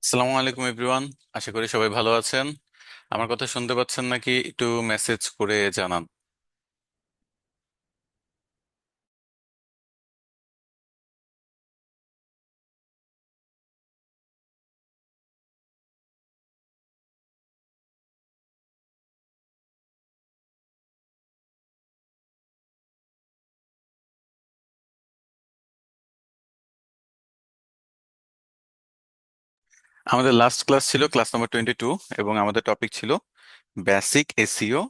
আসসালামু আলাইকুম এভরিওয়ান। আশা করি সবাই ভালো আছেন। আমার কথা শুনতে পাচ্ছেন নাকি একটু মেসেজ করে জানান। আমাদের লাস্ট ক্লাস ছিল ক্লাস নাম্বার 22, এবং আমাদের টপিক ছিল বেসিক এসইও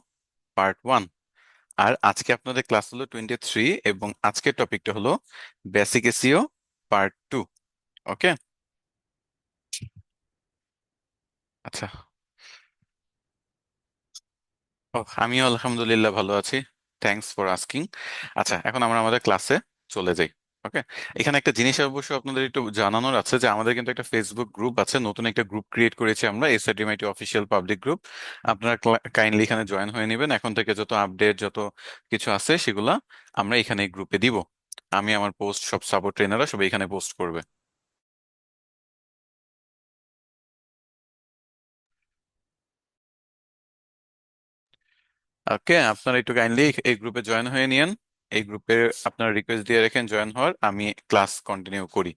পার্ট 1। আর আজকে আপনাদের ক্লাস হলো 23, এবং আজকের টপিকটা হলো বেসিক এসইও পার্ট 2। ওকে। আচ্ছা। ও, আমিও আলহামদুলিল্লাহ ভালো আছি। Thanks for asking. আচ্ছা, এখন আমরা আমাদের ক্লাসে চলে যাই। ওকে। এখানে একটা জিনিস অবশ্য আপনাদের একটু জানানোর আছে, যে আমাদের কিন্তু একটা ফেসবুক গ্রুপ আছে, নতুন একটা গ্রুপ ক্রিয়েট করেছি আমরা, এসআরডিএমআইটি অফিসিয়াল পাবলিক গ্রুপ। আপনারা কাইন্ডলি এখানে জয়েন হয়ে নেবেন। এখন থেকে যত আপডেট, যত কিছু আছে সেগুলা আমরা এখানে এই গ্রুপে দিব। আমি আমার পোস্ট, সব সাপোর্ট ট্রেনাররা সবাই এখানে পোস্ট করবে। ওকে, আপনারা একটু কাইন্ডলি এই গ্রুপে জয়েন হয়ে নিন। এই গ্রুপে আপনারা রিকোয়েস্ট দিয়ে রাখেন জয়েন হওয়ার, আমি ক্লাস কন্টিনিউ করি।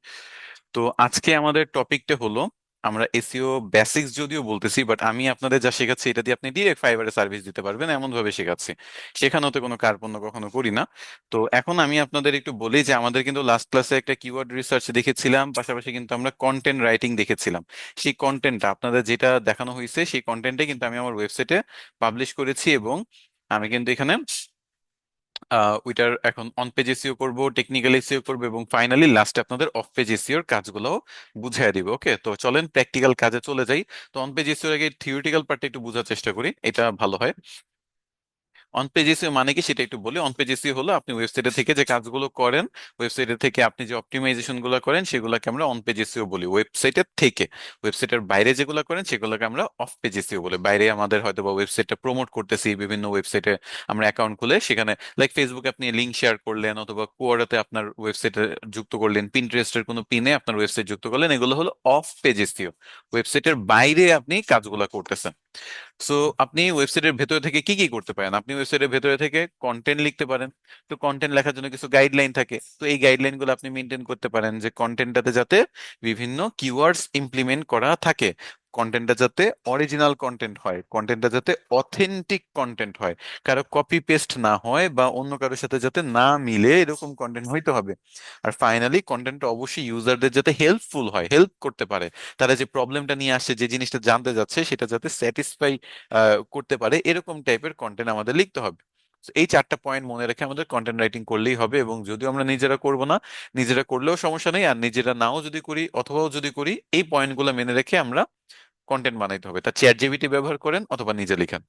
তো আজকে আমাদের টপিকটা হলো, আমরা এসইও বেসিক্স যদিও বলতেছি, বাট আমি আপনাদের যা শেখাচ্ছি এটা দিয়ে আপনি ডিরেক্ট ফাইবারে সার্ভিস দিতে পারবেন এমন ভাবে শেখাচ্ছি। শেখানোতে কোনো কার্পণ্য কখনো করি না। তো এখন আমি আপনাদের একটু বলি যে আমাদের কিন্তু লাস্ট ক্লাসে একটা কিওয়ার্ড রিসার্চ দেখেছিলাম, পাশাপাশি কিন্তু আমরা কন্টেন্ট রাইটিং দেখেছিলাম। সেই কন্টেন্টটা আপনাদের যেটা দেখানো হয়েছে সেই কন্টেন্টে কিন্তু আমি আমার ওয়েবসাইটে পাবলিশ করেছি, এবং আমি কিন্তু এখানে ওইটার এখন অন পেজ এসইও করবো, টেকনিক্যাল এসইও করবো, এবং ফাইনালি লাস্টে আপনাদের অফ পেজ এসইওর কাজগুলো বুঝিয়ে দিব। ওকে, তো চলেন প্র্যাকটিক্যাল কাজে চলে যাই। তো অন পেজ এসইওর আগে থিওরিটিক্যাল পার্টটা একটু বোঝার চেষ্টা করি, এটা ভালো হয়। অন পেজ এসইও মানে কি সেটা একটু বলি। অন পেজ এসইও হলো আপনি ওয়েবসাইটে থেকে যে কাজগুলো করেন, ওয়েবসাইটে থেকে আপনি যে অপটিমাইজেশন গুলো করেন সেগুলোকে আমরা অন পেজ এসইও বলি। ওয়েবসাইটের থেকে, ওয়েবসাইটের বাইরে যেগুলো করেন সেগুলোকে আমরা অফ পেজ এসইও বলি। বাইরে আমাদের হয়তো বা ওয়েবসাইটটা প্রমোট করতেছি, বিভিন্ন ওয়েবসাইটে আমরা অ্যাকাউন্ট খুলে সেখানে, লাইক ফেসবুকে আপনি লিঙ্ক শেয়ার করলেন, অথবা কোয়াডাতে আপনার ওয়েবসাইটে যুক্ত করলেন, পিন্টারেস্টের কোনো পিনে আপনার ওয়েবসাইট যুক্ত করলেন, এগুলো হলো অফ পেজ এসইও। ওয়েবসাইটের বাইরে আপনি কাজগুলো করতেছেন। সো আপনি ওয়েবসাইটের ভেতরে থেকে কি কি করতে পারেন? আপনি ওয়েবসাইটের ভেতরে থেকে কন্টেন্ট লিখতে পারেন। তো কন্টেন্ট লেখার জন্য কিছু গাইডলাইন থাকে, তো এই গাইডলাইন গুলো আপনি মেনটেন করতে পারেন, যে কন্টেন্টটাতে যাতে বিভিন্ন কিওয়ার্ডস ইমপ্লিমেন্ট করা থাকে, কন্টেন্টটা যাতে অরিজিনাল কন্টেন্ট হয়, কন্টেন্টটা যাতে অথেন্টিক কন্টেন্ট হয়, কারো কপি পেস্ট না হয় বা অন্য কারোর সাথে যাতে না মিলে, এরকম কন্টেন্ট হইতে হবে। আর ফাইনালি কন্টেন্টটা অবশ্যই ইউজারদের যাতে হেল্পফুল হয়, হেল্প করতে পারে, তারা যে প্রবলেমটা নিয়ে আসছে, যে জিনিসটা জানতে যাচ্ছে সেটা যাতে স্যাটিসফাই করতে পারে, এরকম টাইপের কন্টেন্ট আমাদের লিখতে হবে। So, এই চারটা পয়েন্ট মনে রেখে আমাদের কন্টেন্ট রাইটিং করলেই হবে, এবং যদিও আমরা নিজেরা করব না, নিজেরা করলেও সমস্যা নেই, আর নিজেরা নাও যদি করি অথবাও যদি করি, এই পয়েন্টগুলো মেনে রেখে আমরা কন্টেন্ট বানাইতে হবে। তা চ্যাট জিপিটি ব্যবহার করেন অথবা নিজে লিখেন।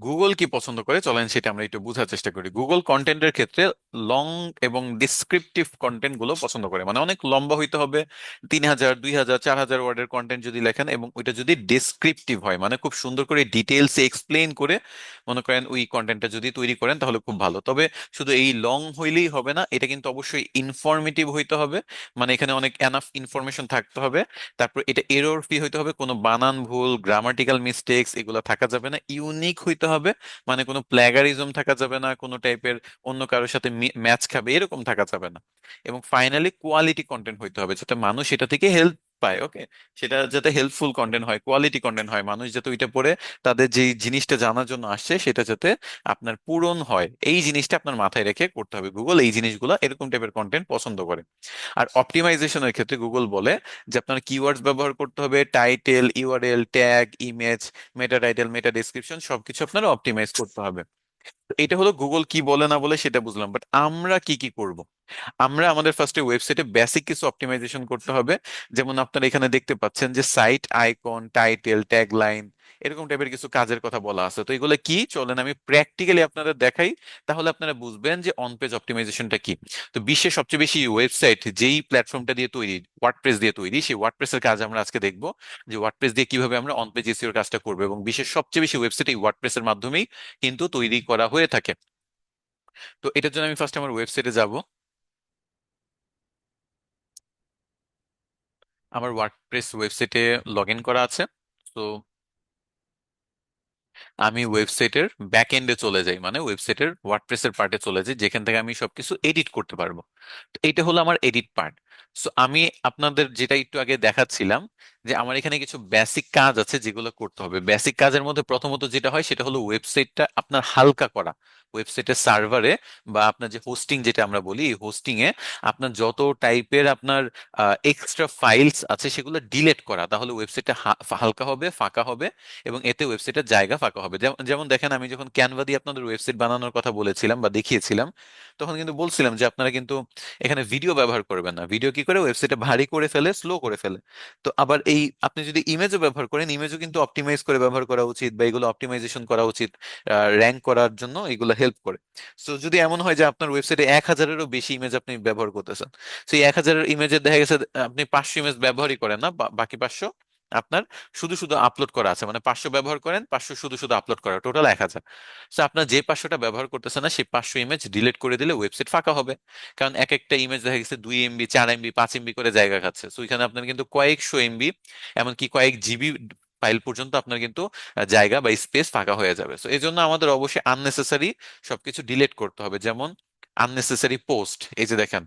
গুগল কি পছন্দ করে চলেন সেটা আমরা একটু বোঝার চেষ্টা করি। গুগল কন্টেন্টের ক্ষেত্রে লং এবং ডিসক্রিপটিভ কন্টেন্ট গুলো পছন্দ করে, মানে অনেক লম্বা হইতে হবে। 3,000, 2,000, 4,000 ওয়ার্ডের কন্টেন্ট যদি লেখেন, এবং ওইটা যদি ডেসক্রিপটিভ হয়, মানে খুব সুন্দর করে ডিটেলসে এক্সপ্লেইন করে মনে করেন ওই কন্টেন্টটা যদি তৈরি করেন, তাহলে খুব ভালো। তবে শুধু এই লং হইলেই হবে না, এটা কিন্তু অবশ্যই ইনফরমেটিভ হইতে হবে, মানে এখানে অনেক এনাফ ইনফরমেশন থাকতে হবে। তারপর এটা এরর ফ্রি হইতে হবে, কোনো বানান ভুল, গ্রামাটিক্যাল মিস্টেক্স এগুলো থাকা যাবে না। ইউনিক হইতে হবে, মানে কোনো প্ল্যাগারিজম থাকা যাবে না, কোনো টাইপের অন্য কারোর সাথে ম্যাচ খাবে এরকম থাকা যাবে না। এবং ফাইনালি কোয়ালিটি কন্টেন্ট হইতে হবে, যাতে মানুষ এটা থেকে হেল্প পায়। ওকে, সেটা যাতে হেল্পফুল কন্টেন্ট হয়, কোয়ালিটি কন্টেন্ট হয়, মানুষ যাতে ওইটা পড়ে তাদের যে জিনিসটা জানার জন্য আসছে সেটা যাতে আপনার পূরণ হয়, এই জিনিসটা আপনার মাথায় রেখে করতে হবে। গুগল এই জিনিসগুলো, এরকম টাইপের কন্টেন্ট পছন্দ করে। আর অপটিমাইজেশনের ক্ষেত্রে গুগল বলে যে আপনার কিওয়ার্ডস ব্যবহার করতে হবে, টাইটেল, ইউআরএল, ট্যাগ, ইমেজ, মেটা টাইটেল, মেটা ডেসক্রিপশন, সবকিছু আপনার অপটিমাইজ করতে হবে। তো এটা হলো গুগল কি বলে না বলে সেটা বুঝলাম, বাট আমরা কি কি করব? আমরা আমাদের ফার্স্টে ওয়েবসাইটে বেসিক কিছু অপটিমাইজেশন করতে হবে। যেমন আপনারা এখানে দেখতে পাচ্ছেন যে site icon, title, tag line, এরকম টাইপের কিছু কাজের কথা বলা আছে। তো এগুলো কি, চলেন আমি প্র্যাকটিক্যালি আপনাদের দেখাই, তাহলে আপনারা বুঝবেন যে অন পেজ অপটিমাইজেশনটা কি। তো বিশ্বের সবচেয়ে বেশি ওয়েবসাইট যেই প্ল্যাটফর্মটা দিয়ে তৈরি, ওয়ার্ডপ্রেস দিয়ে তৈরি, সেই ওয়ার্ডপ্রেসের কাজ আমরা আজকে দেখব, যে ওয়ার্ডপ্রেস দিয়ে কিভাবে আমরা অন পেজ এসইওর কাজটা করবো। এবং বিশ্বের সবচেয়ে বেশি ওয়েবসাইট এই ওয়ার্ডপ্রেসের মাধ্যমেই কিন্তু তৈরি করা হয়ে থাকে। তো এটার জন্য আমি ফার্স্ট আমার ওয়েবসাইটে যাব। আমার ওয়ার্ডপ্রেস ওয়েবসাইটে লগ ইন করা আছে। তো আমি ওয়েবসাইটের ব্যাক এন্ডে চলে যাই, মানে ওয়েবসাইটের ওয়ার্ডপ্রেসের পার্টে চলে যাই, যেখান থেকে আমি সবকিছু এডিট করতে পারবো। তো এইটা হলো আমার এডিট পার্ট। সো আমি আপনাদের যেটা একটু আগে দেখাচ্ছিলাম, যে আমার এখানে কিছু বেসিক কাজ আছে যেগুলো করতে হবে। বেসিক কাজের মধ্যে প্রথমত যেটা হয় সেটা হলো ওয়েবসাইটটা আপনার হালকা করা। ওয়েবসাইটের সার্ভারে বা আপনার যে হোস্টিং যেটা আমরা বলি, এই হোস্টিং এ আপনার যত টাইপের আপনার এক্সট্রা ফাইলস আছে সেগুলো ডিলিট করা, তাহলে ওয়েবসাইটটা হালকা হবে, ফাঁকা হবে, এবং এতে ওয়েবসাইটের জায়গা ফাঁকা হবে। যেমন যেমন দেখেন, আমি যখন ক্যানভা দিয়ে আপনাদের ওয়েবসাইট বানানোর কথা বলেছিলাম বা দেখিয়েছিলাম, তখন কিন্তু বলছিলাম যে আপনারা কিন্তু এখানে ভিডিও ব্যবহার করবেন না। ভিডিও কি করে ওয়েবসাইটে ভারী করে ফেলে, স্লো করে ফেলে। তো আবার এই আপনি যদি ইমেজও ব্যবহার করেন, ইমেজও কিন্তু অপটিমাইজ করে ব্যবহার করা উচিত, বা এগুলো অপটিমাইজেশন করা উচিত, র্যাঙ্ক করার জন্য এগুলো হেল্প করে। সো যদি এমন হয় যে আপনার ওয়েবসাইটে 1,000-এরও বেশি ইমেজ আপনি ব্যবহার করতেছেন, সেই 1,000-এর ইমেজের দেখা গেছে আপনি 500 ইমেজ ব্যবহারই করেন না, বাকি 500 আপনার শুধু শুধু আপলোড করা আছে। মানে 500 ব্যবহার করেন, 500 শুধু শুধু আপলোড করা, টোটাল 1,000। সো আপনার যে 500টা ব্যবহার করতেছে না, সেই 500 ইমেজ ডিলিট করে দিলে ওয়েবসাইট ফাঁকা হবে। কারণ এক একটা ইমেজ দেখা গেছে 2 MB, 4 MB, 5 MB করে জায়গা খাচ্ছে। সো এখানে আপনার কিন্তু কয়েকশো এমবি, এমনকি কয়েক জিবি ফাইল পর্যন্ত আপনার কিন্তু জায়গা বা স্পেস ফাঁকা হয়ে যাবে। সো এই জন্য আমাদের অবশ্যই আননেসেসারি সবকিছু ডিলিট করতে হবে। যেমন আননেসেসারি পোস্ট, এই যে দেখেন,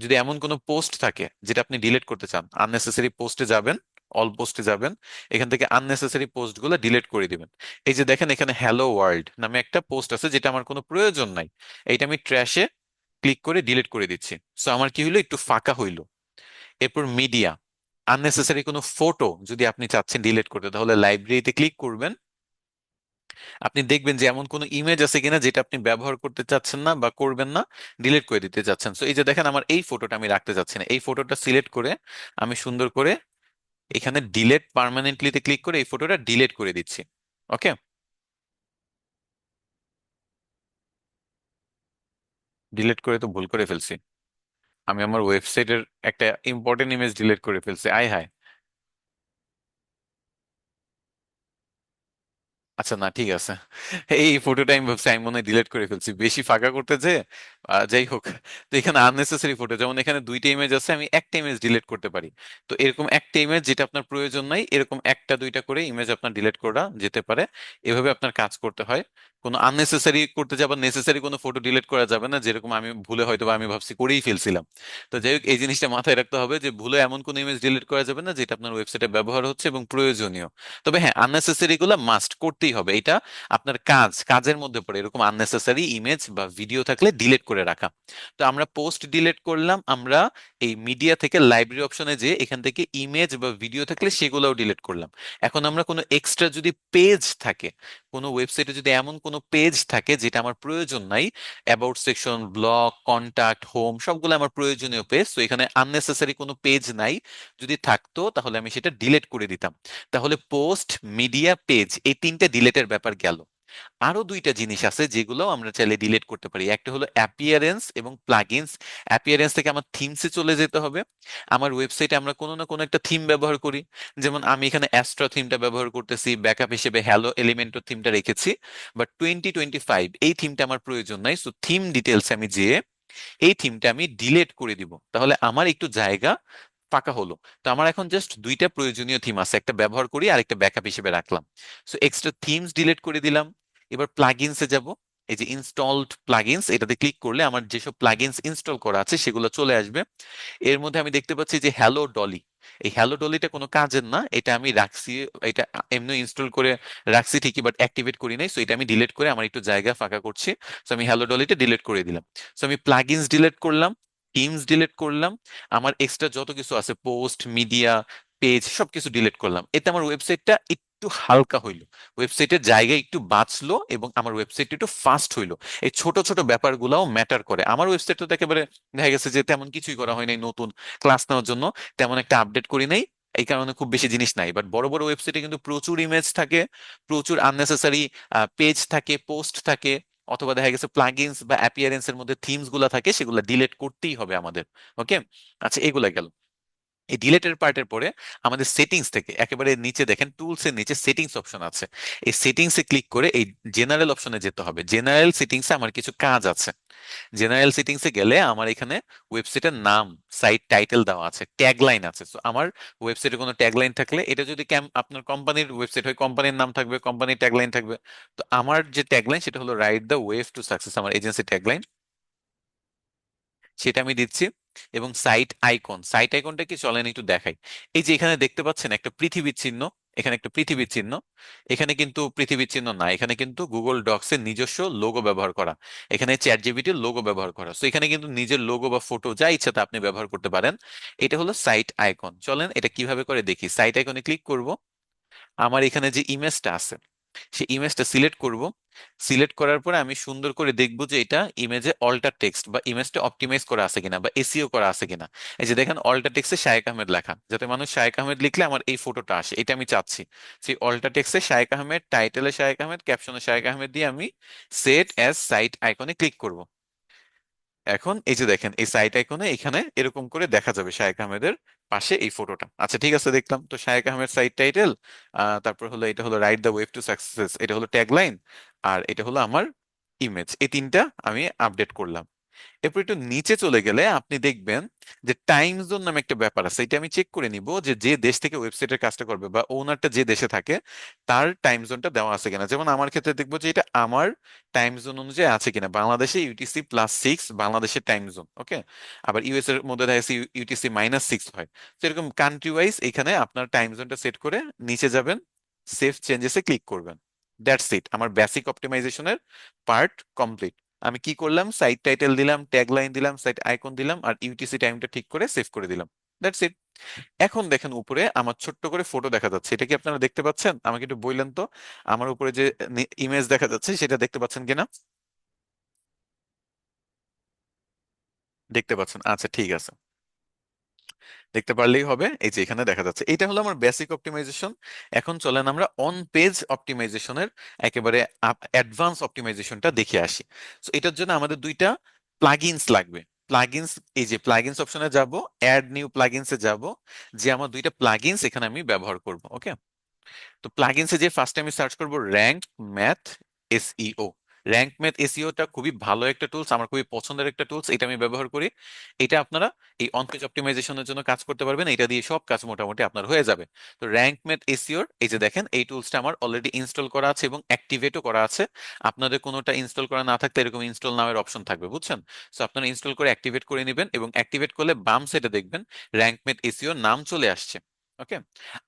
যদি এমন কোনো পোস্ট থাকে যেটা আপনি ডিলিট করতে চান, আননেসেসারি পোস্টে যাবেন, অল পোস্টে যাবেন, এখান থেকে আননেসেসারি পোস্ট গুলো ডিলিট করে দিবেন। এই যে দেখেন, এখানে হ্যালো ওয়ার্ল্ড নামে একটা পোস্ট আছে যেটা আমার কোনো প্রয়োজন নাই, এইটা আমি ট্র্যাশে ক্লিক করে ডিলিট করে দিচ্ছি। সো আমার কি হইলো, একটু ফাঁকা হইলো। এরপর মিডিয়া, আননেসেসারি কোনো ফটো যদি আপনি চাচ্ছেন ডিলিট করতে, তাহলে লাইব্রেরিতে ক্লিক করবেন। আপনি দেখবেন যে এমন কোনো ইমেজ আছে কিনা যেটা আপনি ব্যবহার করতে চাচ্ছেন না বা করবেন না, ডিলিট করে দিতে চাচ্ছেন। সো এই যে দেখেন, আমার এই ফটোটা আমি রাখতে চাচ্ছি না, এই ফটোটা সিলেক্ট করে আমি সুন্দর করে এখানে ডিলেট পার্মানেন্টলিতে ক্লিক করে এই ফটোটা ডিলিট করে দিচ্ছি। ওকে, ডিলিট করে তো ভুল করে ফেলছি। আমি আমার ওয়েবসাইটের একটা ইম্পর্টেন্ট ইমেজ ডিলিট করে ফেলছি, আয় হায়। আচ্ছা, না ঠিক আছে, এই ফটোটা আমি ভাবছি আমি মনে হয় ডিলিট করে ফেলছি বেশি ফাঁকা করতে যে। যাই হোক, তো এখানে আননেসেসারি ফটো, যেমন এখানে দুইটা ইমেজ আছে, আমি একটা ইমেজ ডিলিট করতে পারি। তো এরকম একটা ইমেজ যেটা আপনার প্রয়োজন নাই, এরকম একটা দুইটা করে ইমেজ আপনার ডিলিট করা যেতে পারে। এভাবে আপনার কাজ করতে হয়। কোনো আননেসেসারি করতে যাবার নেসেসারি কোনো ফটো ডিলিট করা যাবে না, যেরকম আমি ভুলে হয়তো বা আমি ভাবছি করেই ফেলছিলাম। তো যাই হোক, এই জিনিসটা মাথায় রাখতে হবে যে ভুলে এমন কোনো ইমেজ ডিলিট করা যাবে না যেটা আপনার ওয়েবসাইটে ব্যবহার হচ্ছে এবং প্রয়োজনীয়। তবে হ্যাঁ, আননেসেসারি গুলো মাস্ট করতেই হবে, এটা আপনার কাজের মধ্যে পড়ে, এরকম আননেসেসারি ইমেজ বা ভিডিও থাকলে ডিলিট করে রাখা। তো আমরা পোস্ট ডিলিট করলাম, আমরা এই মিডিয়া থেকে লাইব্রেরি অপশনে যে এখান থেকে ইমেজ বা ভিডিও থাকলে সেগুলোও ডিলিট করলাম। এখন আমরা কোনো এক্সট্রা যদি পেজ থাকে, কোনো ওয়েবসাইটে যদি এমন কোনো পেজ থাকে যেটা আমার প্রয়োজন নাই, about section, blog, contact, home, সবগুলো আমার প্রয়োজনীয় পেজ, তো এখানে আননেসেসারি কোনো পেজ নাই, যদি থাকতো তাহলে আমি সেটা ডিলিট করে দিতাম। তাহলে পোস্ট, মিডিয়া, পেজ, এই তিনটে ডিলেটের ব্যাপার গেল। আরো দুইটা জিনিস আছে যেগুলো আমরা চাইলে ডিলিট করতে পারি। একটা হলো অ্যাপিয়ারেন্স এবং প্লাগইনস। অ্যাপিয়ারেন্স থেকে আমার থিমসে চলে যেতে হবে। আমার ওয়েবসাইটে আমরা কোনো না কোনো একটা থিম ব্যবহার করি। যেমন আমি এখানে অ্যাস্ট্রা থিমটা ব্যবহার করতেছি, ব্যাকআপ হিসেবে হ্যালো এলিমেন্টর থিমটা রেখেছি। বাট 2025 এই থিমটা আমার প্রয়োজন নাই। সো থিম ডিটেলস আমি যেয়ে এই থিমটা আমি ডিলিট করে দিব, তাহলে আমার একটু জায়গা ফাঁকা হলো। তো আমার এখন জাস্ট দুইটা প্রয়োজনীয় থিম আছে, একটা ব্যবহার করি আর একটা ব্যাকআপ হিসেবে রাখলাম। সো এক্সট্রা থিমস ডিলিট করে দিলাম। এবার প্লাগইনসে যাব। এই যে ইনস্টলড প্লাগইনস, এটাতে ক্লিক করলে আমার যেসব প্লাগইনস ইনস্টল করা আছে সেগুলো চলে আসবে। এর মধ্যে আমি দেখতে পাচ্ছি যে হ্যালো ডলি। এই হ্যালো ডলিটা কোনো কাজের না, এটা আমি রাখছি, এটা এমনি ইনস্টল করে রাখছি ঠিকই, বাট অ্যাক্টিভেট করি নাই। সো এটা আমি ডিলিট করে আমার একটু জায়গা ফাঁকা করছি। সো আমি হ্যালো ডলিটা ডিলিট করে দিলাম। সো আমি প্লাগইনস ডিলিট করলাম, থিমস ডিলিট করলাম, আমার এক্সট্রা যত কিছু আছে পোস্ট, মিডিয়া, পেজ, সবকিছু ডিলিট করলাম। এতে আমার ওয়েবসাইটটা একটু হালকা হইলো, ওয়েবসাইটের জায়গা একটু বাঁচলো, এবং আমার ওয়েবসাইট একটু ফাস্ট হইলো। এই ছোট ছোট ব্যাপারগুলোও ম্যাটার করে। আমার ওয়েবসাইটটা তো একেবারে দেখা গেছে যে তেমন কিছুই করা হয় নাই, নতুন ক্লাস নেওয়ার জন্য তেমন একটা আপডেট করি নাই, এই কারণে খুব বেশি জিনিস নাই। বাট বড় বড় ওয়েবসাইটে কিন্তু প্রচুর ইমেজ থাকে, প্রচুর আননেসেসারি পেজ থাকে, পোস্ট থাকে, অথবা দেখা গেছে প্লাগইনস বা অ্যাপিয়ারেন্স এর মধ্যে থিমস গুলা থাকে, সেগুলো ডিলিট করতেই হবে আমাদের। ওকে, আচ্ছা, এগুলা গেল। এই ডিলেটের পার্টের পরে আমাদের সেটিংস থেকে একেবারে নিচে দেখেন টুলস এর নিচে সেটিংস অপশন আছে। এই সেটিংসে ক্লিক করে এই জেনারেল অপশনে যেতে হবে। জেনারেল সেটিংসে আমার কিছু কাজ আছে। জেনারেল সেটিংসে গেলে আমার এখানে ওয়েবসাইটের নাম, সাইট টাইটেল দেওয়া আছে, ট্যাগলাইন আছে। সো আমার ওয়েবসাইটে কোনো ট্যাগলাইন থাকলে, এটা যদি আপনার কোম্পানির ওয়েবসাইট হয় কোম্পানির নাম থাকবে, কোম্পানির ট্যাগলাইন থাকবে। তো আমার যে ট্যাগলাইন সেটা হলো write the wave to success, আমার এজেন্সি ট্যাগলাইন, সেটা আমি দিচ্ছি। এবং সাইট আইকন, সাইট আইকনটা কি চলেন একটু দেখাই। এই যে এখানে দেখতে পাচ্ছেন একটা পৃথিবীর চিহ্ন, এখানে একটা পৃথিবীর চিহ্ন। এখানে কিন্তু পৃথিবীর চিহ্ন না, এখানে কিন্তু গুগল ডক্স এর নিজস্ব লোগো ব্যবহার করা, এখানে চ্যাট জিপিটির লোগো ব্যবহার করা। তো এখানে কিন্তু নিজের লোগো বা ফটো যা ইচ্ছা তা আপনি ব্যবহার করতে পারেন। এটা হলো সাইট আইকন। চলেন এটা কিভাবে করে দেখি। সাইট আইকনে ক্লিক করব। আমার এখানে যে ইমেজটা আছে সেই ইমেজটা সিলেক্ট করব। সিলেক্ট করার পরে আমি সুন্দর করে দেখব যে এটা ইমেজে অল্টার টেক্সট বা ইমেজটা অপটিমাইজ করা আছে কিনা বা এসইও করা আছে কিনা। এই যে দেখেন অল্টার টেক্সটে শায়েক আহমেদ লেখা, যাতে মানুষ শায়েক আহমেদ লিখলে আমার এই ফটোটা আসে, এটা আমি চাচ্ছি। সেই অল্টার টেক্সটে শায়েক আহমেদ, টাইটেলে শায়েক আহমেদ, ক্যাপশনে শায়েক আহমেদ দিয়ে আমি সেট অ্যাজ সাইট আইকনে ক্লিক করব। এখন এই যে দেখেন এই সাইট আইকনে এখানে এরকম করে দেখা যাবে শায়েক আহমেদের পাশে এই ফটোটা। আচ্ছা ঠিক আছে, দেখলাম তো শায়েক আহমেদ সাইট টাইটেল, তারপর হলো এটা হলো write the wave to success, এটা হলো ট্যাগলাইন, আর এটা হলো আমার ইমেজ। এই তিনটা আমি আপডেট করলাম। এরপর একটু নিচে চলে গেলে আপনি দেখবেন যে টাইম জোন নামে একটা ব্যাপার আছে। এটা আমি চেক করে নিব যে যে দেশ থেকে ওয়েবসাইটের কাজটা করবে বা ওনারটা যে দেশে থাকে তার টাইম জোনটা দেওয়া আছে কিনা। যেমন আমার ক্ষেত্রে দেখবো যে এটা আমার টাইম জোন অনুযায়ী আছে কিনা। বাংলাদেশে UTC+6 বাংলাদেশের টাইম জোন, ওকে। আবার ইউএস এর মধ্যে দেখা যাচ্ছে UTC-6 হয়। তো এরকম কান্ট্রি ওয়াইজ এখানে আপনার টাইম জোনটা সেট করে নিচে যাবেন, সেভ চেঞ্জেসে ক্লিক করবেন। দ্যাটস ইট, আমার বেসিক অপটিমাইজেশনের পার্ট কমপ্লিট। আমি কি করলাম, সাইট টাইটেল দিলাম, ট্যাগ লাইন দিলাম, সাইট আইকন দিলাম, আর ইউটিসি টাইমটা ঠিক করে সেভ করে দিলাম। That's it. এখন দেখেন উপরে আমার ছোট্ট করে ফটো দেখা যাচ্ছে, এটা কি আপনারা দেখতে পাচ্ছেন? আমাকে একটু বললেন তো আমার উপরে যে ইমেজ দেখা যাচ্ছে সেটা দেখতে পাচ্ছেন কিনা। দেখতে পাচ্ছেন, আচ্ছা ঠিক আছে। দেখতে পারলেই হবে। এই যে এখানে দেখা যাচ্ছে এটা হলো আমার বেসিক অপটিমাইজেশন। এখন চলেন আমরা অন পেজ অপটিমাইজেশনের একেবারে অ্যাডভান্স অপটিমাইজেশনটা দেখে আসি। তো এটার জন্য আমাদের দুইটা প্লাগইনস লাগবে। প্লাগইনস, এই যে প্লাগইনস অপশনে যাব, অ্যাড নিউ প্লাগইনসে যাব, যে আমার দুইটা প্লাগইনস এখানে আমি ব্যবহার করব, ওকে। তো প্লাগইনসে যে ফার্স্টে আমি সার্চ করব Rank Math SEO. Rank Math এসইওটা খুবই ভালো একটা টুলস, আমার খুবই পছন্দের একটা টুলস, এটা আমি ব্যবহার করি। এটা আপনারা এই অন পেজ অপটিমাইজেশনের জন্য কাজ করতে পারবেন, এটা দিয়ে সব কাজ মোটামুটি আপনার হয়ে যাবে। তো র্যাঙ্ক ম্যাথ এসইওর এই যে দেখেন এই টুলসটা আমার অলরেডি ইনস্টল করা আছে এবং অ্যাক্টিভেটও করা আছে। আপনাদের কোনোটা ইনস্টল করা না থাকলে এরকম ইনস্টল নামের অপশন থাকবে, বুঝছেন। সো আপনারা ইনস্টল করে অ্যাক্টিভেট করে নেবেন, এবং অ্যাক্টিভেট করলে বাম সাইডে দেখবেন র্যাঙ্ক ম্যাথ এসইওর নাম চলে আসছে, ওকে।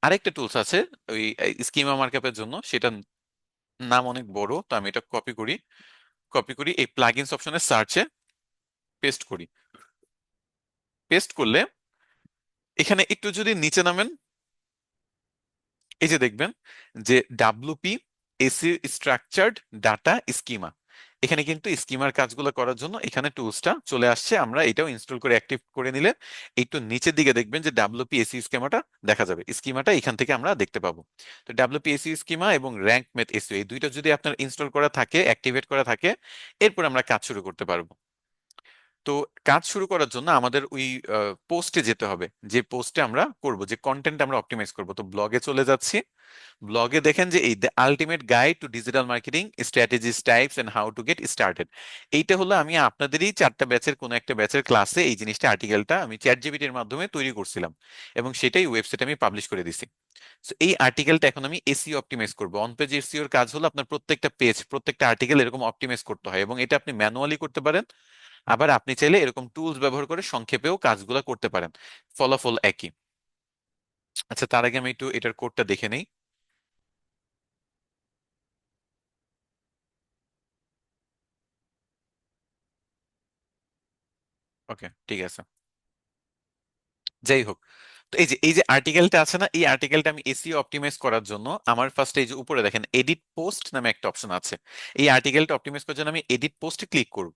আরেকটা টুলস আছে ওই স্কিমা মার্কআপের জন্য, সেটার নাম অনেক বড়, তো আমি এটা কপি করি। কপি করি এই প্লাগইনস অপশনে সার্চে পেস্ট করি। পেস্ট করলে এখানে একটু যদি নিচে নামেন, এই যে দেখবেন যে WP AC structured data schema, এখানে কিন্তু স্কিমার কাজগুলো করার জন্য এখানে টুলসটা চলে আসছে। আমরা এটাও ইনস্টল করে অ্যাক্টিভ করে নিলে একটু নিচের দিকে দেখবেন যে ডাব্লুপি এসি স্কিমাটা দেখা যাবে। স্কিমাটা এখান থেকে আমরা দেখতে পাবো। তো ডাব্লুপি এসি স্কিমা এবং র্যাঙ্ক ম্যাথ এসইও এই দুইটা যদি আপনার ইনস্টল করা থাকে, অ্যাক্টিভেট করা থাকে, এরপর আমরা কাজ শুরু করতে পারবো। তো কাজ শুরু করার জন্য আমাদের ওই পোস্টে যেতে হবে, যে পোস্টে আমরা করব, যে কন্টেন্ট আমরা অপটিমাইজ করব। তো ব্লগে চলে যাচ্ছি। ব্লগে দেখেন যে এই the ultimate guide to digital marketing strategies types and how to get started. এইটা হলো আমি আপনাদেরই চারটা ব্যাচের কোনো একটা ব্যাচের ক্লাসে এই জিনিসটা আর্টিকেলটা আমি চ্যাট জিপিটির মাধ্যমে তৈরি করছিলাম, এবং সেটাই ওয়েবসাইটে আমি পাবলিশ করে দিছি। তো এই আর্টিকেলটা এখন আমি এসইও অপটিমাইজ করব। অন পেজ এসইও এর কাজ হলো আপনার প্রত্যেকটা পেজ, প্রত্যেকটা আর্টিকেল এরকম অপটিমাইজ করতে হয়, এবং এটা আপনি ম্যানুয়ালি করতে পারেন। আবার আপনি চাইলে এরকম টুলস ব্যবহার করে সংক্ষেপেও কাজগুলো করতে পারেন, ফলাফল একই। আচ্ছা তার আগে আমি একটু এটার কোডটা দেখে নেই। ওকে ঠিক আছে, যাই হোক। তো এই যে আর্টিকেলটা আছে না, এই আর্টিকেলটা আমি এসইও অপটিমাইজ করার জন্য আমার ফার্স্ট এই যে উপরে দেখেন এডিট পোস্ট নামে একটা অপশন আছে। এই আর্টিকেলটা অপটিমাইজ করার জন্য আমি এডিট পোস্টে ক্লিক করব।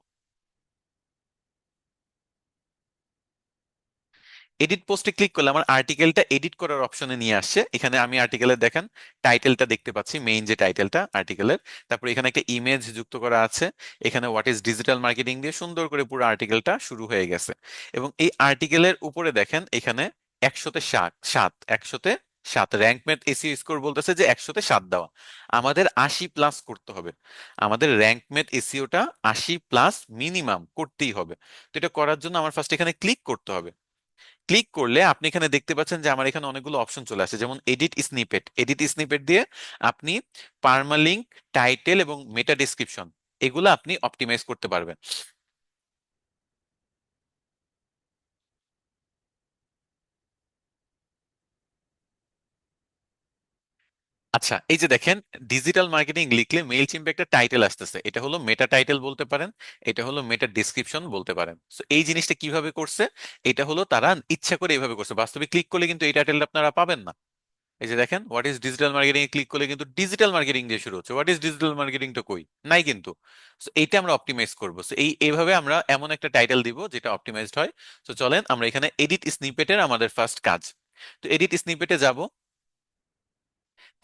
এডিট পোস্টে ক্লিক করলে আমার আর্টিকেলটা এডিট করার অপশনে নিয়ে আসছে। এখানে আমি আর্টিকেলের দেখেন টাইটেলটা দেখতে পাচ্ছি, মেইন যে টাইটেলটা আর্টিকেলের। তারপর এখানে একটা ইমেজ যুক্ত করা আছে। এখানে হোয়াট ইজ ডিজিটাল মার্কেটিং দিয়ে সুন্দর করে পুরো আর্টিকেলটা শুরু হয়ে গেছে। এবং এই আর্টিকেলের উপরে দেখেন এখানে একশোতে 7 র্যাঙ্ক ম্যাথ এসিও স্কোর বলতেছে যে 100তে 7 দেওয়া, আমাদের 80+ করতে হবে। আমাদের র্যাঙ্ক ম্যাথ এসিওটা 80+ মিনিমাম করতেই হবে। তো এটা করার জন্য আমার ফার্স্ট এখানে ক্লিক করতে হবে। ক্লিক করলে আপনি এখানে দেখতে পাচ্ছেন যে আমার এখানে অনেকগুলো অপশন চলে আসে, যেমন এডিট স্নিপেট দিয়ে আপনি পার্মালিঙ্ক, টাইটেল এবং মেটা ডেসক্রিপশন এগুলো আপনি অপটিমাইজ করতে পারবেন। আচ্ছা, এই যে দেখেন, ডিজিটাল মার্কেটিং লিখলে মেইল চিম্পে একটা টাইটেল আসতেছে, এটা হলো মেটা টাইটেল বলতে পারেন, এটা হলো মেটা ডেসক্রিপশন বলতে পারেন। তো এই জিনিসটা কিভাবে করছে, এটা হলো তারা ইচ্ছা করে এইভাবে করছে, বাস্তবে ক্লিক করলে কিন্তু এই টাইটেলটা আপনারা পাবেন না। এই যে দেখেন, what is digital marketing click করলে কিন্তু ডিজিটাল মার্কেটিং দিয়ে শুরু হচ্ছে, হোয়াট ইজ ডিজিটাল মার্কেটিংটা কই, নাই কিন্তু। So এইটা আমরা অপটিমাইজ করবো, So এইভাবে আমরা এমন একটা টাইটেল দিব যেটা অপটিমাইজড হয়। তো চলেন আমরা এখানে এডিট স্নিপেটের আমাদের ফার্স্ট কাজ। তো এডিট স্নিপেটে যাব,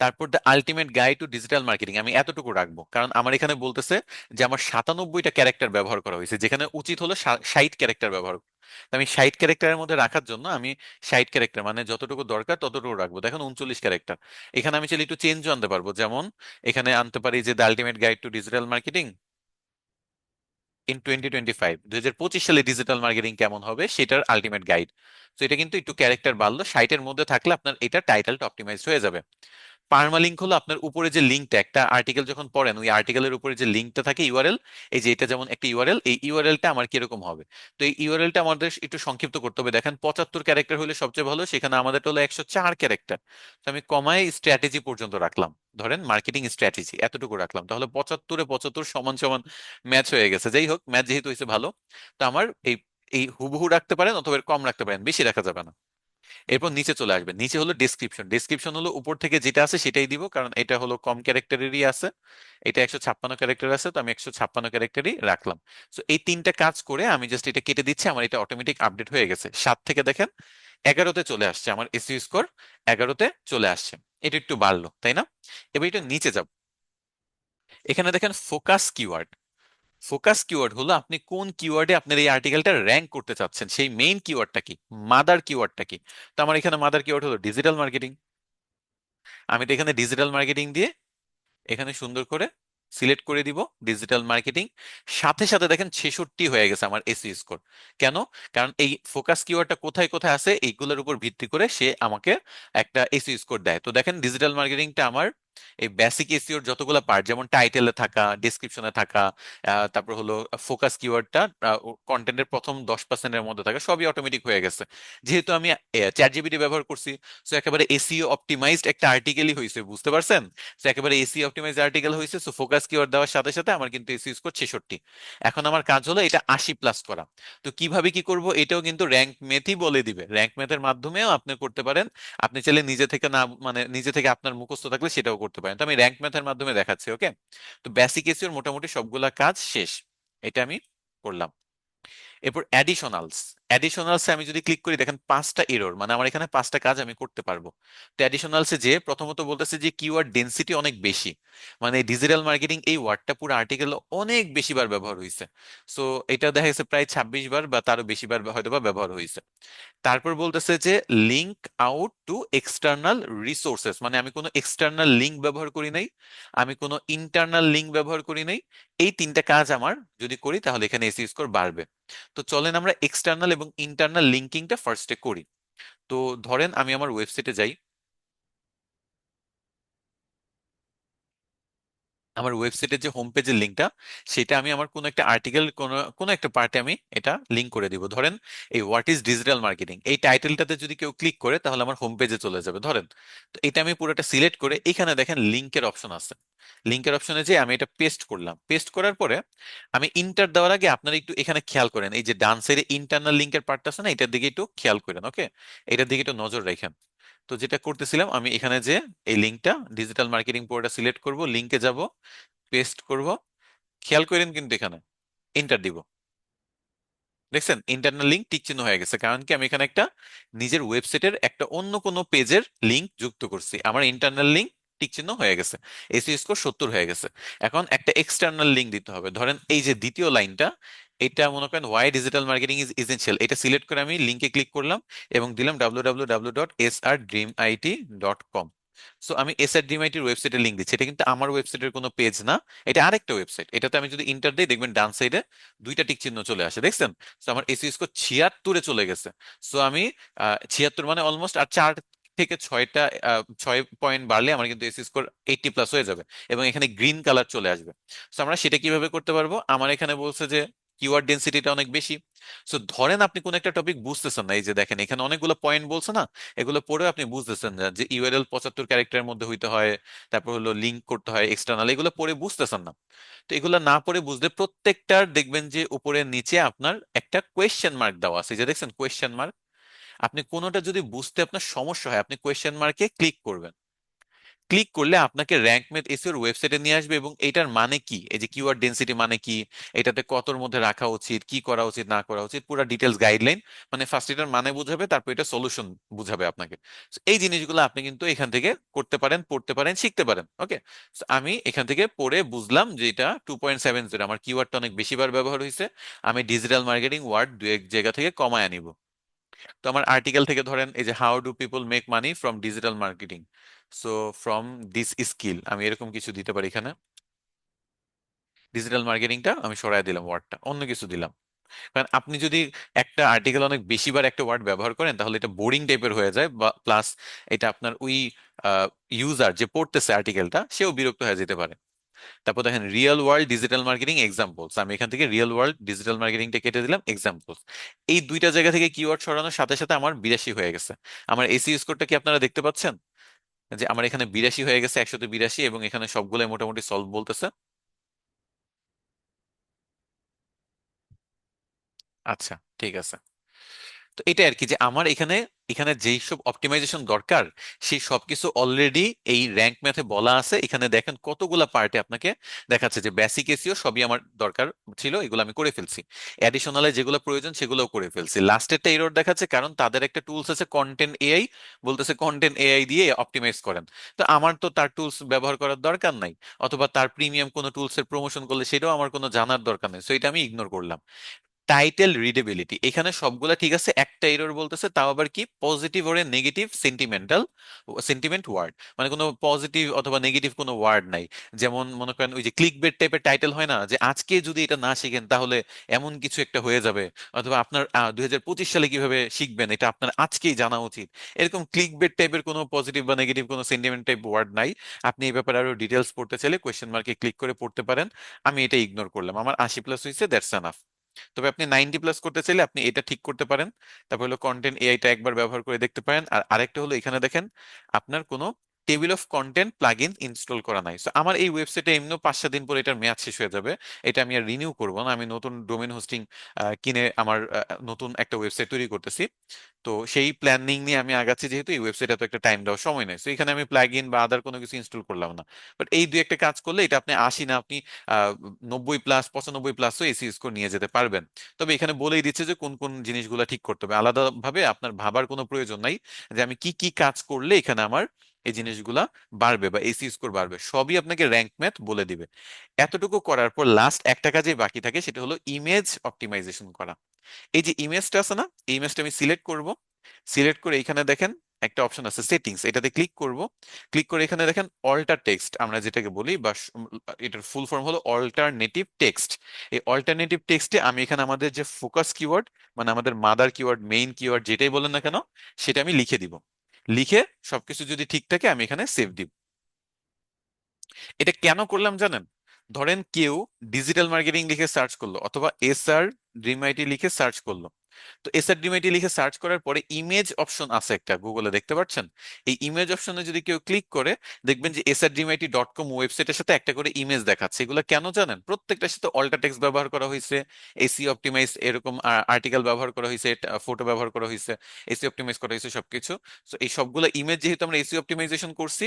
তারপর the ultimate guide to digital marketing আমি এতটুকু রাখবো, কারণ আমার এখানে বলতেছে যে আমার 97টা ক্যারেক্টার ব্যবহার করা হয়েছে, যেখানে উচিত হলো 60 ক্যারেক্টার ব্যবহার করা। তো আমি 60 ক্যারেক্টারের মধ্যে রাখার জন্য আমি 60 ক্যারেক্টার মানে যতটুকু দরকার ততটুকু রাখবো। দেখুন 39 ক্যারেক্টার। এখানে আমি চাইলে একটু চেঞ্জও আনতে পারবো, যেমন এখানে আনতে পারি যে the ultimate guide to digital marketing in 2025, 2025 সালে ডিজিটাল মার্কেটিং কেমন হবে সেটার আলটিমেট গাইড। তো এটা কিন্তু একটু ক্যারেক্টার বাড়লো, 60-এর মধ্যে থাকলে আপনার এটা টাইটেলটা অপটিমাইজ হয়ে যাবে। পার্মালিঙ্ক হলো আপনার উপরে যে লিঙ্কটা, একটা আর্টিকেল যখন পড়েন ওই আর্টিকেলের উপরে যে লিঙ্কটা থাকে ইউআরএল, এই যে এটা যেমন একটা ইউআরএল, এই ইউআরএলটা আমার কিরকম হবে। তো এই ইউআরএলটা আমাদের একটু সংক্ষিপ্ত করতে হবে। দেখেন 75 ক্যারেক্টার হলে সবচেয়ে ভালো, সেখানে আমাদের হলো 104 ক্যারেক্টার। তো আমি কমায় স্ট্র্যাটেজি পর্যন্ত রাখলাম, ধরেন মার্কেটিং স্ট্র্যাটেজি এতটুকু রাখলাম, তাহলে 75-এ 75 সমান সমান ম্যাচ হয়ে গেছে। যাই হোক, ম্যাচ যেহেতু হয়েছে ভালো, তো আমার এই এই হুবহু রাখতে পারেন অথবা এর কম রাখতে পারেন, বেশি রাখা যাবে না। এরপর নিচে চলে আসবে, নিচে হলো ডেসক্রিপশন। ডেসক্রিপশন হলো উপর থেকে যেটা আছে সেটাই দিব, কারণ এটা হলো কম ক্যারেক্টারেরই আছে, এটা 156 ক্যারেক্টার আছে, তো আমি 156 ক্যারেক্টারই রাখলাম। তো এই তিনটা কাজ করে আমি জাস্ট এটা কেটে দিচ্ছি, আমার এটা অটোমেটিক আপডেট হয়ে গেছে। 7 থেকে দেখেন 11-তে চলে আসছে, আমার এসইও স্কোর 11-তে চলে আসছে। এটা একটু বাড়লো, তাই না? এবার এটা নিচে যাব, এখানে দেখেন ফোকাস কিওয়ার্ড। ফোকাস কিওয়ার্ড হলো আপনি কোন কিওয়ার্ডে আপনার এই আর্টিকেলটা র্যাঙ্ক করতে চাচ্ছেন, সেই মেইন কিওয়ার্ডটা কি, মাদার কিওয়ার্ডটা কি। তো আমার এখানে মাদার কিওয়ার্ড হলো ডিজিটাল মার্কেটিং। আমি তো এখানে ডিজিটাল মার্কেটিং দিয়ে এখানে সুন্দর করে সিলেক্ট করে দিব ডিজিটাল মার্কেটিং। সাথে সাথে দেখেন 66 হয়ে গেছে আমার এসি স্কোর। কেন? কারণ এই ফোকাস কিওয়ার্ডটা কোথায় কোথায় আছে এইগুলোর উপর ভিত্তি করে সে আমাকে একটা এসি স্কোর দেয়। তো দেখেন ডিজিটাল মার্কেটিংটা আমার এই বেসিক এসিওর যতগুলো পার্ট, যেমন টাইটেলে থাকা, ডিসক্রিপশনে থাকা, তারপর হলো ফোকাস কিওয়ার্ডটা কন্টেন্টের প্রথম 10%-এর মধ্যে থাকা, সবই অটোমেটিক হয়ে গেছে। যেহেতু আমি চ্যাট জিপিটি ব্যবহার করছি, তো একেবারে এসিও অপটিমাইজড একটা আর্টিকেলই হয়েছে, বুঝতে পারছেন? তো একেবারে এসি অপটিমাইজ আর্টিকেল হয়েছে, সো ফোকাস কিওয়ার্ড দেওয়ার সাথে সাথে আমার কিন্তু এসি স্কোর 66। এখন আমার কাজ হলো এটা 80+ করা। তো কিভাবে কি করব, এটাও কিন্তু র্যাঙ্ক মেথই বলে দিবে, র্যাঙ্ক মেথের মাধ্যমেও আপনি করতে পারেন। আপনি চাইলে নিজে থেকে না, মানে নিজে থেকে আপনার মুখস্থ থাকলে সেটাও করতে পারেন। তো আমি র্যাঙ্ক মেথের মাধ্যমে দেখাচ্ছি, ওকে? তো বেসিক এসিওর মোটামুটি সবগুলা কাজ শেষ, এটা আমি করলাম। এরপর অ্যাডিশনালস। অ্যাডিশনালসে আমি যদি ক্লিক করি, দেখেন 5টা এরর, মানে আমার এখানে 5টা কাজ আমি করতে পারবো। তো অ্যাডিশনালসে যে প্রথমত বলতেছে যে কিওয়ার্ড ডেনসিটি অনেক বেশি, মানে ডিজিটাল মার্কেটিং এই ওয়ার্ডটা পুরো আর্টিকেল অনেক বেশি বার ব্যবহার হয়েছে। সো এটা দেখা গেছে প্রায় 26 বার বা তারও বেশি বার হয়তো বা ব্যবহার হয়েছে। তারপর বলতেছে যে link out to external resources, মানে আমি কোনো এক্সটার্নাল লিঙ্ক ব্যবহার করি নাই, আমি কোনো ইন্টারনাল লিঙ্ক ব্যবহার করি নাই। এই তিনটা কাজ আমার যদি করি তাহলে এখানে এসি স্কোর বাড়বে। তো চলেন আমরা এক্সটার্নাল এবং ইন্টারনাল লিঙ্কিংটা ফার্স্টে করি। তো ধরেন আমি আমার ওয়েবসাইটে যাই, আমার ওয়েবসাইটের যে হোম পেজের লিঙ্কটা, সেটা আমি আমার কোনো একটা আর্টিকেল, কোনো কোনো একটা পার্টে আমি এটা লিঙ্ক করে দিব। ধরেন এই হোয়াট ইজ ডিজিটাল মার্কেটিং এই টাইটেলটাতে যদি কেউ ক্লিক করে তাহলে আমার হোম পেজে চলে যাবে ধরেন। তো এটা আমি পুরোটা সিলেক্ট করে এখানে দেখেন লিঙ্কের অপশন আছে, লিঙ্কের অপশনে যে আমি এটা পেস্ট করলাম, পেস্ট করার পরে আমি ইন্টার দেওয়ার আগে আপনারা একটু এখানে খেয়াল করেন, এই যে ডান সাইডে ইন্টারনাল লিঙ্কের পার্টটা আছে না, এটার দিকে একটু খেয়াল করেন, ওকে? এটার দিকে একটু নজর রাখেন। তো যেটা করতেছিলাম, আমি এখানে যে এই লিঙ্কটা ডিজিটাল মার্কেটিং পুরোটা সিলেক্ট করব, লিঙ্কে যাব, পেস্ট করব, খেয়াল করেন কিন্তু এখানে এন্টার দিব, দেখছেন ইন্টারনাল লিঙ্ক টিক চিহ্ন হয়ে গেছে, কারণ কি আমি এখানে একটা নিজের ওয়েবসাইটের একটা অন্য কোনো পেজের লিঙ্ক যুক্ত করছি, আমার ইন্টারনাল লিঙ্ক টিক চিহ্ন হয়ে গেছে, এসি স্কোর 70 হয়ে গেছে। এখন একটা এক্সটার্নাল লিঙ্ক দিতে হবে, ধরেন এই যে দ্বিতীয় লাইনটা, এটা মনে করেন why digital marketing is essential, এটা সিলেক্ট করে আমি লিঙ্কে ক্লিক করলাম এবং দিলাম www.srdreamit.com। সো আমি এসআর ড্রিমআইটির ওয়েবসাইটের লিঙ্ক দিচ্ছি, এটা কিন্তু আমার ওয়েবসাইটের কোনো পেজ না, এটা আরেকটা ওয়েবসাইট। এটাতে আমি যদি ইন্টার দিই দেখবেন ডান সাইডে দুইটা টিক চিহ্ন চলে আসে, দেখছেন? সো আমার এসইও স্কোর 76-এ চলে গেছে। সো আমি 76 মানে অলমোস্ট আর 6 পয়েন্ট বাড়লে আমার কিন্তু এসইও স্কোর 80+ হয়ে যাবে এবং এখানে গ্রিন কালার চলে আসবে। সো আমরা সেটা কিভাবে করতে পারবো? আমার এখানে বলছে যে কিওয়ার্ড ডেন্সিটিটা অনেক বেশি। সো ধরেন আপনি কোন একটা টপিক বুঝতেছেন না, এই যে দেখেন এখানে অনেকগুলো পয়েন্ট বলছে না, এগুলো পড়ে আপনি বুঝতেছেন না যে ইউআরএল 75 ক্যারেক্টারের মধ্যে হইতে হয়, তারপর হলো লিঙ্ক করতে হয় এক্সটার্নাল, এগুলো পড়ে বুঝতেছেন না। তো এগুলো না পড়ে বুঝলে প্রত্যেকটার দেখবেন যে উপরে নিচে আপনার একটা কোয়েশ্চেন মার্ক দেওয়া আছে, এই যে দেখছেন কোয়েশ্চেন মার্ক। আপনি কোনোটা যদি বুঝতে আপনার সমস্যা হয় আপনি কোয়েশ্চেন মার্কে ক্লিক করবেন। ক্লিক করলে আপনাকে র্যাঙ্ক ম্যাথ এসইওর ওয়েবসাইটে নিয়ে আসবে এবং এটার মানে কি, এই যে কিওয়ার্ড ডেন্সিটি মানে কি, এটাতে কতর মধ্যে রাখা উচিত, কি করা উচিত না করা উচিত, পুরো ডিটেলস গাইডলাইন, মানে ফার্স্ট এটার মানে বুঝাবে, তারপর এটা সলিউশন বুঝাবে আপনাকে। So, এই জিনিসগুলো আপনি কিন্তু এখান থেকে করতে পারেন, পড়তে পারেন, শিখতে পারেন। ওকে, আমি এখান থেকে পড়ে বুঝলাম যে এটা 2.70, আমার কিওয়ার্ডটা অনেক বেশিবার ব্যবহার হয়েছে, আমি ডিজিটাল মার্কেটিং ওয়ার্ড দু এক জায়গা থেকে কমায় আনিব। তো আমার আর্টিকেল থেকে ধরেন এই যে how do people make money from digital marketing, so from this skill, আমি এরকম কিছু দিতে পারি এখানে। ডিজিটাল মার্কেটিংটা আমি সরাই দিলাম, ওয়ার্ডটা অন্য কিছু দিলাম। কারণ আপনি যদি একটা আর্টিকেল অনেক বেশিবার একটা ওয়ার্ড ব্যবহার করেন তাহলে এটা বোরিং টাইপের হয়ে যায়, বা প্লাস এটা আপনার ওই ইউজার যে পড়তেছে আর্টিকেলটা সেও বিরক্ত হয়ে যেতে পারে। তারপর দেখেন real world digital marketing examples, আমি এখান থেকে রিয়েল ওয়ার্ল্ড ডিজিটাল মার্কেটিংটা কেটে দিলাম এক্সাম্পলস। এই দুইটা জায়গা থেকে কিওয়ার্ড সরানোর সাথে সাথে আমার 82 হয়ে গেছে। আমার এসি স্কোরটা কি আপনারা দেখতে পাচ্ছেন যে আমার এখানে 82 হয়ে গেছে, 100-তে 82, এবং এখানে সবগুলো মোটামুটি সলভ বলতেছে। আচ্ছা, ঠিক আছে। তো এটা আর কি, যে আমার এখানে এখানে যেই সব অপটিমাইজেশন দরকার সেই সবকিছু অলরেডি এই র্যাঙ্ক ম্যাথে বলা আছে। এখানে দেখেন কতগুলা পার্টে আপনাকে দেখাচ্ছে যে বেসিক এসিও সবই আমার দরকার ছিল, এগুলো আমি করে ফেলছি। অ্যাডিশনালে যেগুলো প্রয়োজন সেগুলোও করে ফেলছি। লাস্টেরটা এরর দেখাচ্ছে কারণ তাদের একটা টুলস আছে কন্টেন্ট এআই, বলতেছে কন্টেন্ট এআই দিয়ে অপটিমাইজ করেন। তো আমার তো তার টুলস ব্যবহার করার দরকার নাই, অথবা তার প্রিমিয়াম কোনো টুলসের প্রমোশন করলে সেটাও আমার কোনো জানার দরকার নেই, সো এটা আমি ইগনোর করলাম। টাইটেল রিডেবিলিটি এখানে সবগুলা ঠিক আছে, একটা এরর বলতেছে, তাও আবার কি পজিটিভ ওর নেগেটিভ সেন্টিমেন্টাল সেন্টিমেন্ট ওয়ার্ড, মানে কোনো পজিটিভ অথবা নেগেটিভ কোনো ওয়ার্ড নাই। যেমন মনে করেন ওই যে ক্লিক বেট টাইপের টাইটেল হয় না, যে আজকে যদি এটা না শিখেন তাহলে এমন কিছু একটা হয়ে যাবে, অথবা আপনার 2025 সালে কিভাবে শিখবেন এটা আপনার আজকেই জানা উচিত। এরকম ক্লিক বেট টাইপের কোনো পজিটিভ বা নেগেটিভ কোনো সেন্টিমেন্ট টাইপ ওয়ার্ড নাই। আপনি এই ব্যাপারে আরো ডিটেলস পড়তে চাইলে কোয়েশ্চেন মার্কে ক্লিক করে পড়তে পারেন। আমি এটা ইগনোর করলাম, আমার 80+ হয়েছে, দ্যাটস এনাফ। তবে আপনি 90+ করতে চাইলে আপনি এটা ঠিক করতে পারেন। তারপর হলো কন্টেন্ট এআইটা একবার ব্যবহার করে দেখতে পারেন। আর আরেকটা হলো এখানে দেখেন আপনার কোনো table of content plugin install করা নাই। সো আমার এই ওয়েবসাইটে এমনিও 5-7 দিন পরে এটার মেয়াদ শেষ হয়ে যাবে, এটা আমি আর রিনিউ করবো না। আমি নতুন ডোমেন হোস্টিং কিনে আমার নতুন একটা ওয়েবসাইট তৈরি করতেছি। তো সেই প্ল্যানিং নিয়ে আমি আগাচ্ছি, যেহেতু এই ওয়েবসাইটে তো একটা টাইম দেওয়ার সময় নেই, তো এখানে আমি প্লাগ ইন বা আদার কোনো কিছু ইনস্টল করলাম না। বাট এই দুই একটা কাজ করলে এটা আপনি 80 না, আপনি 90+, 95+ও এসি স্কোর নিয়ে যেতে পারবেন। তবে এখানে বলেই দিচ্ছে যে কোন কোন জিনিসগুলো ঠিক করতে হবে, আলাদাভাবে আপনার ভাবার কোনো প্রয়োজন নাই যে আমি কি কি কাজ করলে এখানে আমার এই জিনিসগুলা বাড়বে বা এসি স্কোর বাড়বে, সবই আপনাকে র্যাঙ্ক ম্যাথ বলে দিবে। এতটুকু করার পর লাস্ট একটা কাজে বাকি থাকে, সেটা হলো ইমেজ অপটিমাইজেশন করা। এই যে ইমেজটা আছে না, এই ইমেজটা আমি সিলেক্ট করব। সিলেক্ট করে এখানে দেখেন একটা অপশন আছে সেটিংস, এটাতে ক্লিক করব। ক্লিক করে এখানে দেখেন অল্টার টেক্সট আমরা যেটাকে বলি, বা এটার ফুল ফর্ম হলো অল্টারনেটিভ টেক্সট। এই অল্টারনেটিভ টেক্সটে আমি এখানে আমাদের যে ফোকাস কিওয়ার্ড, মানে আমাদের মাদার কিওয়ার্ড, মেইন কিওয়ার্ড, যেটাই বলেন না কেন সেটা আমি লিখে দিব। লিখে সবকিছু যদি ঠিক থাকে আমি এখানে সেভ দিব। এটা কেন করলাম জানেন? ধরেন কেউ ডিজিটাল মার্কেটিং লিখে সার্চ করলো অথবা এসআর ড্রিম আইটি লিখে সার্চ করলো। তো এসআরডিএমআইটি লিখে সার্চ করার পরে ইমেজ অপশন আছে একটা গুগলে, দেখতে পাচ্ছেন? এই ইমেজ অপশনে যদি কেউ ক্লিক করে দেখবেন যে srdmit.com ওয়েবসাইটের সাথে একটা করে ইমেজ দেখাচ্ছে। এগুলো কেন জানেন? প্রত্যেকটার সাথে অল্টা টেক্সট ব্যবহার করা হয়েছে, এসি অপটিমাইজ এরকম আর্টিকেল ব্যবহার করা হয়েছে, ফটো ব্যবহার করা হয়েছে, এসি অপটিমাইজ করা হয়েছে সবকিছু। তো এই সবগুলো ইমেজ যেহেতু আমরা এসি অপটিমাইজেশন করছি,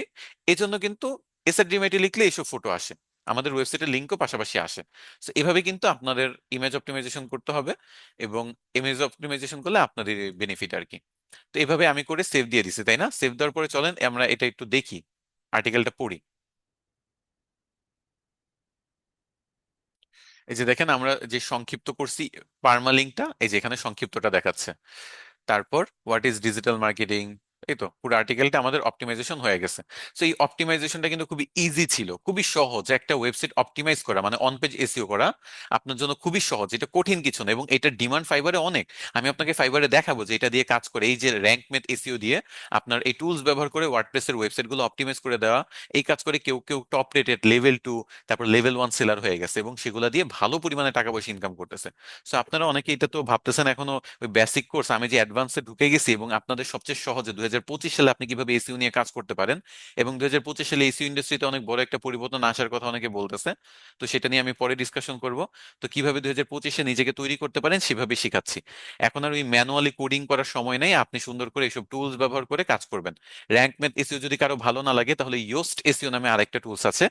এই জন্য কিন্তু এসআরডিএমআইটি লিখলে এইসব ফটো আসে, আমাদের ওয়েবসাইটের লিঙ্কও পাশাপাশি আসে। তো এভাবে কিন্তু আপনাদের ইমেজ অপটিমাইজেশন করতে হবে, এবং ইমেজ অপটিমাইজেশন করলে আপনাদের বেনিফিট আর কি। তো এভাবে আমি করে সেভ দিয়ে দিছি, তাই না? সেভ দেওয়ার পরে চলেন আমরা এটা একটু দেখি, আর্টিকেলটা পড়ি। এই যে দেখেন আমরা যে সংক্ষিপ্ত করছি পার্মালিঙ্কটা, এই যে এখানে সংক্ষিপ্তটা দেখাচ্ছে। তারপর হোয়াট ইজ ডিজিটাল মার্কেটিং, এই তো পুরো আর্টিকেলটা আমাদের অপটিমাইজেশন হয়ে গেছে। তো এই অপটিমাইজেশনটা কিন্তু খুবই ইজি ছিল, খুবই সহজ। একটা ওয়েবসাইট অপটিমাইজ করা মানে অন পেজ এসইও করা আপনার জন্য খুবই সহজ, এটা কঠিন কিছু না, এবং এটার ডিমান্ড ফাইবারে অনেক। আমি আপনাকে ফাইবারে দেখাবো যে এটা দিয়ে কাজ করে, এই যে র্যাঙ্ক মেথ এসইও দিয়ে আপনার এই টুলস ব্যবহার করে ওয়ার্ডপ্রেসের ওয়েবসাইট গুলো অপটিমাইজ করে দেওয়া। এই কাজ করে কেউ কেউ টপ রেটেড লেভেল 2, তারপর লেভেল 1 সেলার হয়ে গেছে, এবং সেগুলো দিয়ে ভালো পরিমাণে টাকা পয়সা ইনকাম করতেছে। সো আপনারা অনেকে এটা তো ভাবতেছেন এখনো ওই বেসিক কোর্স, আমি যে অ্যাডভান্সে ঢুকে গেছি এবং আপনাদের সবচেয়ে সহজে 2025 সালে আপনি কিভাবে এসইও নিয়ে কাজ করতে পারেন, এবং 2025 সালে এসইও ইন্ডাস্ট্রিতে অনেক বড় একটা পরিবর্তন আসার কথা অনেকে বলতেছে। তো সেটা নিয়ে আমি পরে ডিসকাশন করব। তো কিভাবে 2025-এ নিজেকে তৈরি করতে পারেন সেভাবে শিখাচ্ছি। এখন আর ওই ম্যানুয়ালি কোডিং করার সময় নেই, আপনি সুন্দর করে এইসব টুলস ব্যবহার করে কাজ করবেন। র্যাঙ্ক ম্যাথ এসইও যদি কারো ভালো না লাগে, তাহলে ইয়োস্ট এসইও নামে আরেকটা টুলস আছে,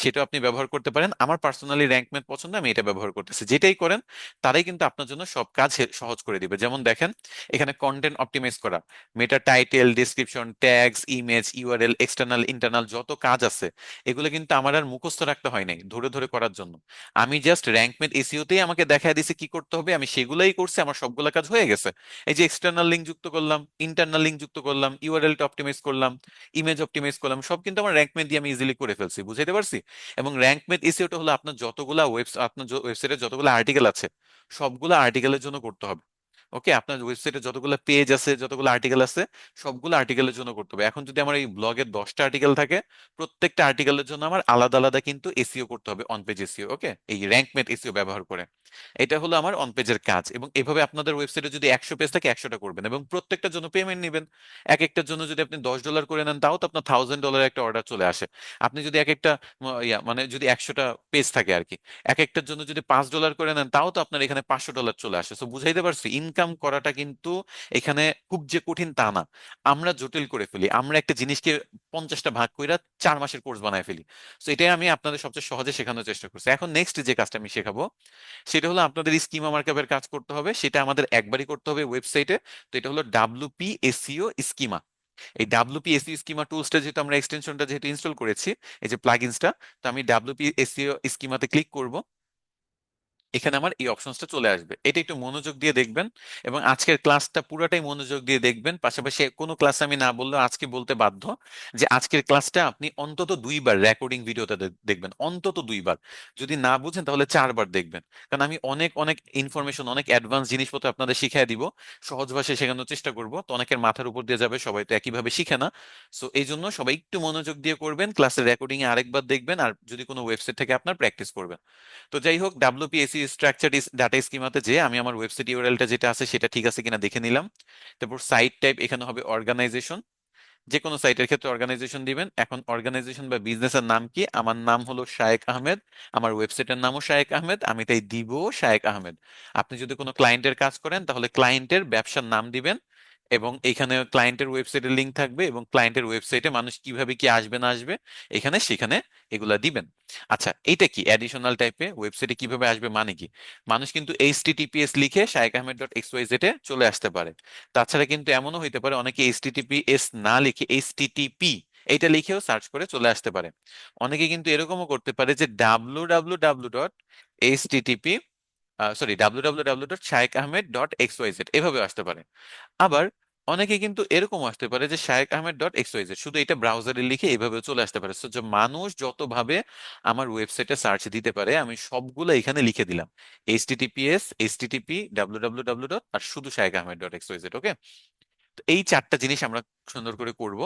সেটাও আপনি ব্যবহার করতে পারেন। আমার পার্সোনালি র্যাঙ্ক ম্যাথ পছন্দ, আমি এটা ব্যবহার করতেছি। যেটাই করেন তারাই কিন্তু আপনার জন্য সব কাজ সহজ করে দিবে। যেমন দেখেন এখানে কন্টেন্ট অপটিমাইজ করা, meta title, description, tags, image, URL, external internal যত কাজ আছে, এগুলো কিন্তু আমার আর মুখস্থ রাখতে হয় নাই ধরে ধরে করার জন্য। আমি জাস্ট র্যাঙ্ক মেথ এসইওতেই আমাকে দেখায় দিছে কি করতে হবে, আমি সেগুলাই করছি, আমার সবগুলা কাজ হয়ে গেছে। এই যে এক্সটার্নাল লিঙ্ক যুক্ত করলাম, ইন্টারনাল লিঙ্ক যুক্ত করলাম, ইউআরএলটা অপটিমাইজ করলাম, ইমেজ অপটিমাইজ করলাম, সব কিন্তু আমার র্যাঙ্ক মেথ দিয়ে আমি ইজিলি করে ফেলছি। বুঝাইতে পারছি? এবং র্যাঙ্ক মেথ এসইওটা হলো আপনার যতগুলা আপনার ওয়েবসাইটে যতগুলো আর্টিকেল আছে, সবগুলো আর্টিকেলের জন্য করতে হবে। ওকে, আপনার ওয়েবসাইটে যতগুলো পেজ আছে, যতগুলো আর্টিকেল আছে, সবগুলো আর্টিকেলের জন্য করতে হবে। এখন যদি আমার এই ব্লগের 10টা আর্টিকেল থাকে, প্রত্যেকটা আর্টিকেলের জন্য আমার আলাদা আলাদা কিন্তু এসইও করতে হবে, অন পেজ এসইও। ওকে, এই র্যাঙ্ক মেথ এসইও ব্যবহার করে। এটা হলো আমার অন পেজের কাজ। এবং এভাবে আপনাদের ওয়েবসাইটে যদি 100 পেজ থাকে, 100টা করবেন, এবং প্রত্যেকটার জন্য পেমেন্ট নেবেন। এক একটার জন্য যদি আপনি $10 করে নেন, তাও তো আপনার $1000 একটা অর্ডার চলে আসে। আপনি যদি এক একটা মানে যদি 100টা পেজ থাকে আর কি, এক একটার জন্য যদি $5 করে নেন, তাও তো আপনার এখানে $500 চলে আসে। তো বুঝাইতে পারছি, ইনকাম করাটা কিন্তু এখানে খুব যে কঠিন তা না। আমরা জটিল করে ফেলি, আমরা একটা জিনিসকে 50টা ভাগ কইরা 4 মাসের কোর্স বানায় ফেলি। তো এটাই আমি আপনাদের সবচেয়ে সহজে শেখানোর চেষ্টা করছি। এখন নেক্সট যে কাজটা আমি শেখাবো, সেটা হলো আপনাদের স্কিমা মার্কআপের কাজ করতে হবে। সেটা আমাদের একবারই করতে হবে ওয়েবসাইটে। তো এটা হলো ডাব্লিউপি এসইও স্কিমা। এই ডাব্লিউপি এসইও স্কিমা টুলসটা যেহেতু আমরা এক্সটেনশনটা যেহেতু ইনস্টল করেছি, এই যে প্লাগইনসটা, তো আমি ডাব্লিউপি এসইও স্কিমাতে ক্লিক করব। এখানে আমার এই অপশনসটা চলে আসবে, এটা একটু মনোযোগ দিয়ে দেখবেন। এবং আজকের ক্লাসটা পুরোটাই মনোযোগ দিয়ে দেখবেন। পাশাপাশি কোনো ক্লাস আমি না বললেও আজকে বলতে বাধ্য, যে আজকের ক্লাসটা আপনি অন্তত 2বার রেকর্ডিং ভিডিওতে দেখবেন, অন্তত 2বার। যদি না বুঝেন তাহলে 4বার দেখবেন। কারণ আমি অনেক অনেক ইনফরমেশন, অনেক অ্যাডভান্স জিনিসপত্র আপনাদের শিখিয়ে দিব, সহজ ভাষায় শেখানোর চেষ্টা করব। তো অনেকের মাথার উপর দিয়ে যাবে, সবাই তো একইভাবে শিখে না। সো এই জন্য সবাই একটু মনোযোগ দিয়ে করবেন, ক্লাসের রেকর্ডিং এ আরেকবার দেখবেন, আর যদি কোনো ওয়েবসাইট থেকে আপনার প্র্যাকটিস করবেন। তো যাই হোক, ডাব্লিউপিএসসি স্ট্রাকচার ডাটা স্কিমাতে যে আমি আমার ওয়েবসাইট ইউআরএলটা যেটা আছে সেটা ঠিক আছে কিনা দেখে নিলাম। তারপর সাইট টাইপ এখানে হবে অর্গানাইজেশন, যে কোনো সাইটের ক্ষেত্রে অর্গানাইজেশন দিবেন। এখন অর্গানাইজেশন বা বিজনেসের নাম কি, আমার নাম হলো শায়েক আহমেদ, আমার ওয়েবসাইটের নামও শায়েক আহমেদ, আমি তাই দিব শায়েক আহমেদ। আপনি যদি কোনো ক্লায়েন্টের কাজ করেন, তাহলে ক্লায়েন্টের ব্যবসার নাম দিবেন, এবং এখানে ক্লায়েন্টের ওয়েবসাইটের লিংক থাকবে, এবং ক্লায়েন্টের ওয়েবসাইটে মানুষ কিভাবে কি আসবে না আসবে এখানে সেখানে এগুলা দিবেন। আচ্ছা, এটা কি অ্যাডিশনাল টাইপে ওয়েবসাইটে কিভাবে আসবে মানে কি, মানুষ কিন্তু এইচটিটিপিএস লিখে shaikahmed.xyz এ চলে আসতে পারে। তাছাড়া কিন্তু এমনও হইতে পারে অনেকে এইচটিটিপিএস না লিখে এইচটিটিপি এইটা লিখেও সার্চ করে চলে আসতে পারে। অনেকে কিন্তু এরকমও করতে পারে যে www.http www.shaikahmed.xyz এভাবে আসতে পারে। আবার অনেকে কিন্তু এরকম আসতে পারে যে shaikahmed.xyz শুধু এটা ব্রাউজারে লিখে এভাবে চলে আসতে পারে। So, যে মানুষ যতভাবে আমার ওয়েবসাইটে সার্চ দিতে পারে, আমি সবগুলো এখানে লিখে দিলাম, এইচটিটিপিএস, এইচটিটিপি, www. আর শুধু shaikahmed.xyz। ওকে, তো এই 4টা জিনিস আমরা সুন্দর করে করব।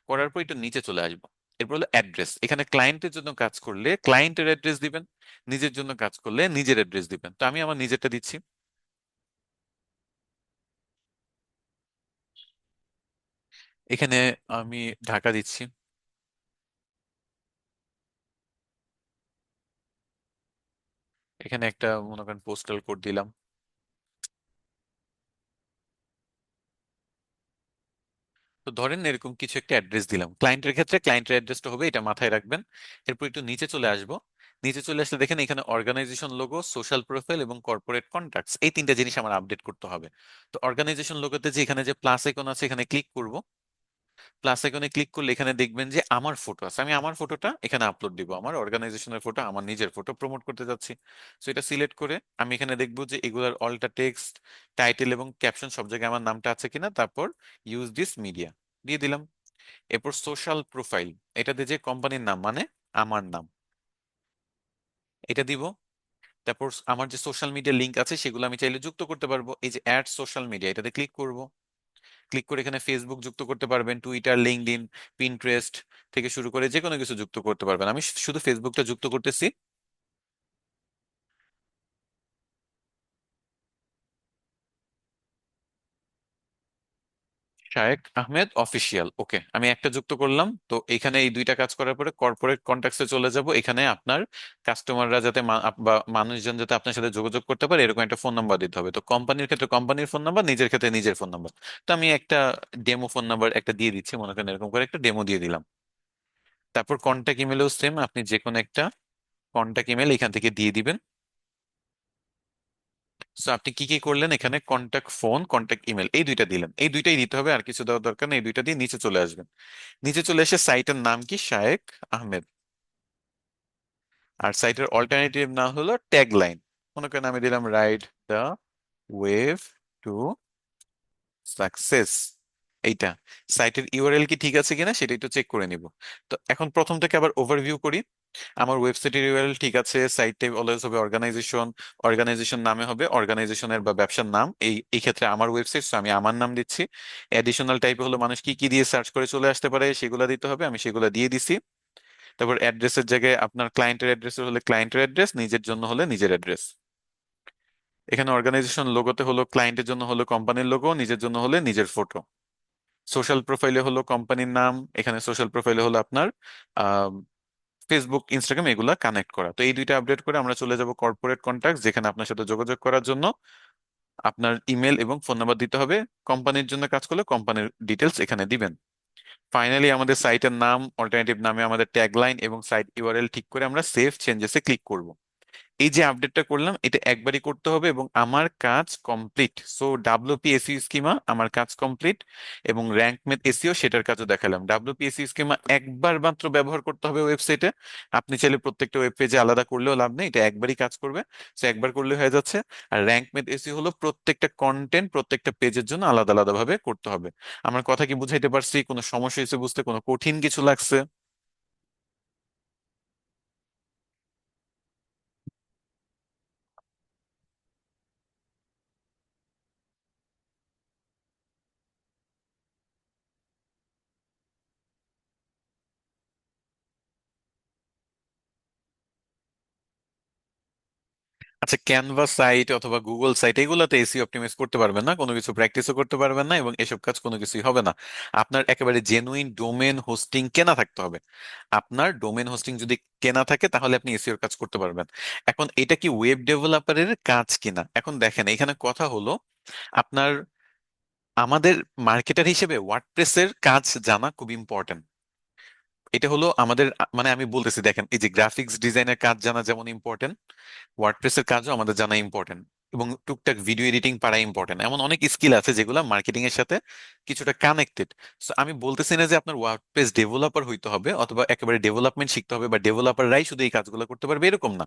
করার পর একটু নিচে চলে আসবো। এরপর হলো অ্যাড্রেস। এখানে ক্লায়েন্টের জন্য কাজ করলে ক্লায়েন্টের অ্যাড্রেস দিবেন, নিজের জন্য কাজ করলে নিজের অ্যাড্রেস দিবেন। তো আমি আমার নিজেরটা দিচ্ছি। এখানে আমি ঢাকা দিচ্ছি। এখানে একটা মনে করেন পোস্টাল কোড দিলাম। তো ধরেন এরকম কিছু একটা অ্যাড্রেস দিলাম, ক্লায়েন্টের ক্ষেত্রে ক্লায়েন্টের অ্যাড্রেসটা হবে, এটা মাথায় রাখবেন। এরপর একটু নিচে চলে আসবো। নিচে চলে আসলে দেখেন এখানে অর্গানাইজেশন লোগো, সোশ্যাল প্রোফাইল এবং কর্পোরেট কন্ট্যাক্টস, এই 3টা জিনিস আমার আপডেট করতে হবে। তো অর্গানাইজেশন লোগোতে যে এখানে যে প্লাস আইকন আছে, এখানে ক্লিক করব। প্লাস আইকনে ক্লিক করলে এখানে দেখবেন যে আমার ফটো আছে, আমি আমার ফটোটা এখানে আপলোড দিব, আমার অর্গানাইজেশনের ফটো, আমার নিজের ফটো প্রমোট করতে যাচ্ছি। সো এটা সিলেক্ট করে আমি এখানে দেখবো যে এগুলার অল্টা টেক্সট, টাইটেল এবং ক্যাপশন সব জায়গায় আমার নামটা আছে কিনা, তারপর ইউজ দিস মিডিয়া দিয়ে দিলাম। এরপর সোশ্যাল প্রোফাইল, এটাতে যে কোম্পানির নাম মানে আমার নাম, এটা দিব। তারপর আমার যে সোশ্যাল মিডিয়া লিংক আছে সেগুলো আমি চাইলে যুক্ত করতে পারবো, এই যে অ্যাড সোশ্যাল মিডিয়া এটাতে ক্লিক করব। ক্লিক করে এখানে ফেসবুক যুক্ত করতে পারবেন, টুইটার, লিঙ্কডইন, পিন্টারেস্ট থেকে শুরু করে যে কোনো কিছু যুক্ত করতে পারবেন। আমি শুধু ফেসবুকটা যুক্ত করতেছি। শায়েক আহমেদ অফিসিয়াল, ওকে, আমি একটা যুক্ত করলাম। তো এখানে এই দুইটা কাজ করার পরে কর্পোরেট কন্ট্যাক্টসে চলে যাব। এখানে আপনার কাস্টমাররা যাতে বা মানুষজন যাতে আপনার সাথে যোগাযোগ করতে পারে এরকম একটা ফোন নাম্বার দিতে হবে। তো কোম্পানির ক্ষেত্রে কোম্পানির ফোন নাম্বার, নিজের ক্ষেত্রে নিজের ফোন নাম্বার। তো আমি একটা ডেমো ফোন নাম্বার একটা দিয়ে দিচ্ছি, মনে করেন এরকম করে একটা ডেমো দিয়ে দিলাম। তারপর কন্ট্যাক্ট ইমেলও সেম, আপনি যে কোনো একটা কন্ট্যাক্ট ইমেল এখান থেকে দিয়ে দিবেন। সো আপনি কি কি করলেন, এখানে কন্ট্যাক্ট ফোন, কন্ট্যাক্ট ইমেল এই দুইটা দিলেন, এই দুইটাই দিতে হবে, আর কিছু দেওয়ার দরকার নেই। এই দুইটা দিয়ে নিচে চলে আসবেন। নিচে চলে এসে সাইটের নাম কি, শায়েক আহমেদ। আর সাইটের অল্টারনেটিভ নাম হলো ট্যাগ লাইন। মনে করেন আমি দিলাম ride the wave to success. এইটা সাইটের ইউআরএল কি ঠিক আছে কিনা সেটা একটু চেক করে নিব। তো এখন প্রথম থেকে আবার ওভারভিউ করি। আমার ওয়েবসাইটের ইউআরএল ঠিক আছে, সাইট টাইপ অলওয়েজ হবে অর্গানাইজেশন, অর্গানাইজেশন নামে হবে অর্গানাইজেশনের বা ব্যবসার নাম, এই এই ক্ষেত্রে আমার ওয়েবসাইট, আমি আমার নাম দিচ্ছি। এডিশনাল টাইপে হলো মানুষ কি কি দিয়ে সার্চ করে চলে আসতে পারে সেগুলো দিতে হবে, আমি সেগুলো দিয়ে দিছি। তারপর অ্যাড্রেসের জায়গায় আপনার ক্লায়েন্টের অ্যাড্রেস হলে ক্লায়েন্টের অ্যাড্রেস, নিজের জন্য হলে নিজের অ্যাড্রেস। এখানে অর্গানাইজেশন লোগোতে হলো ক্লায়েন্টের জন্য হলো কোম্পানির লোগো, নিজের জন্য হলে নিজের ফটো। সোশ্যাল প্রোফাইলে হলো কোম্পানির নাম, এখানে সোশ্যাল প্রোফাইলে হলো আপনার ফেসবুক, ইনস্টাগ্রাম এগুলা কানেক্ট করা। তো এই দুইটা আপডেট করে আমরা চলে যাব কর্পোরেট কন্ট্যাক্ট, যেখানে আপনার সাথে যোগাযোগ করার জন্য আপনার ইমেল এবং ফোন নাম্বার দিতে হবে। কোম্পানির জন্য কাজ করলে কোম্পানির ডিটেলস এখানে দিবেন। ফাইনালি আমাদের সাইটের নাম অল্টারনেটিভ নামে আমাদের ট্যাগলাইন এবং সাইট ইউআরএল ঠিক করে আমরা সেভ চেঞ্জেসে ক্লিক করব। এই যে আপডেটটা করলাম এটা একবারই করতে হবে এবং আমার কাজ complete. So WP SEO schema আমার কাজ কমপ্লিট, এবং র্যাঙ্ক মেথ এসইও সেটার কাজও দেখালাম। ডাব্লিউপি এসইও স্কিমা একবার মাত্র ব্যবহার করতে হবে ওয়েবসাইটে, আপনি চাইলে প্রত্যেকটা ওয়েব পেজে আলাদা করলেও লাভ নেই, এটা একবারই কাজ করবে। সো একবার করলে হয়ে যাচ্ছে। আর র্যাঙ্ক মেথ এসইও হলো প্রত্যেকটা কন্টেন্ট প্রত্যেকটা পেজের জন্য আলাদা আলাদা ভাবে করতে হবে। আমার কথা কি বুঝাইতে পারছি? কোনো সমস্যা হয়েছে বুঝতে, কোনো কঠিন কিছু লাগছে? আচ্ছা, ক্যানভা সাইট অথবা গুগল সাইট এগুলোতে এসি অপটিমাইজ করতে পারবেন না, কোনো কিছু প্র্যাকটিসও করতে পারবেন না, এবং এসব কাজ কোনো কিছুই হবে না। আপনার একেবারে জেনুইন ডোমেন হোস্টিং কেনা থাকতে হবে। আপনার ডোমেন হোস্টিং যদি কেনা থাকে তাহলে আপনি এসিওর কাজ করতে পারবেন। এখন এটা কি ওয়েব ডেভেলপারের কাজ কিনা, এখন দেখেন এখানে কথা হলো আপনার, আমাদের মার্কেটার হিসেবে ওয়ার্ডপ্রেসের কাজ জানা খুব ইম্পর্টেন্ট। এটা হলো আমাদের মানে আমি বলতেছি দেখেন, এই যে গ্রাফিক্স ডিজাইনের কাজ জানা যেমন ইম্পর্টেন্ট, ওয়ার্ডপ্রেসের কাজও আমাদের জানা ইম্পর্টেন্ট, এবং টুকটাক ভিডিও এডিটিং পারা ইম্পর্টেন্ট। এমন অনেক স্কিল আছে যেগুলো মার্কেটিং এর সাথে কিছুটা কানেক্টেড। সো আমি বলতেছি না যে আপনার ওয়ার্ডপ্রেস ডেভেলপার হইতে হবে অথবা একেবারে ডেভেলপমেন্ট শিখতে হবে বা ডেভেলপাররাই শুধু এই কাজগুলো করতে পারবে এরকম না।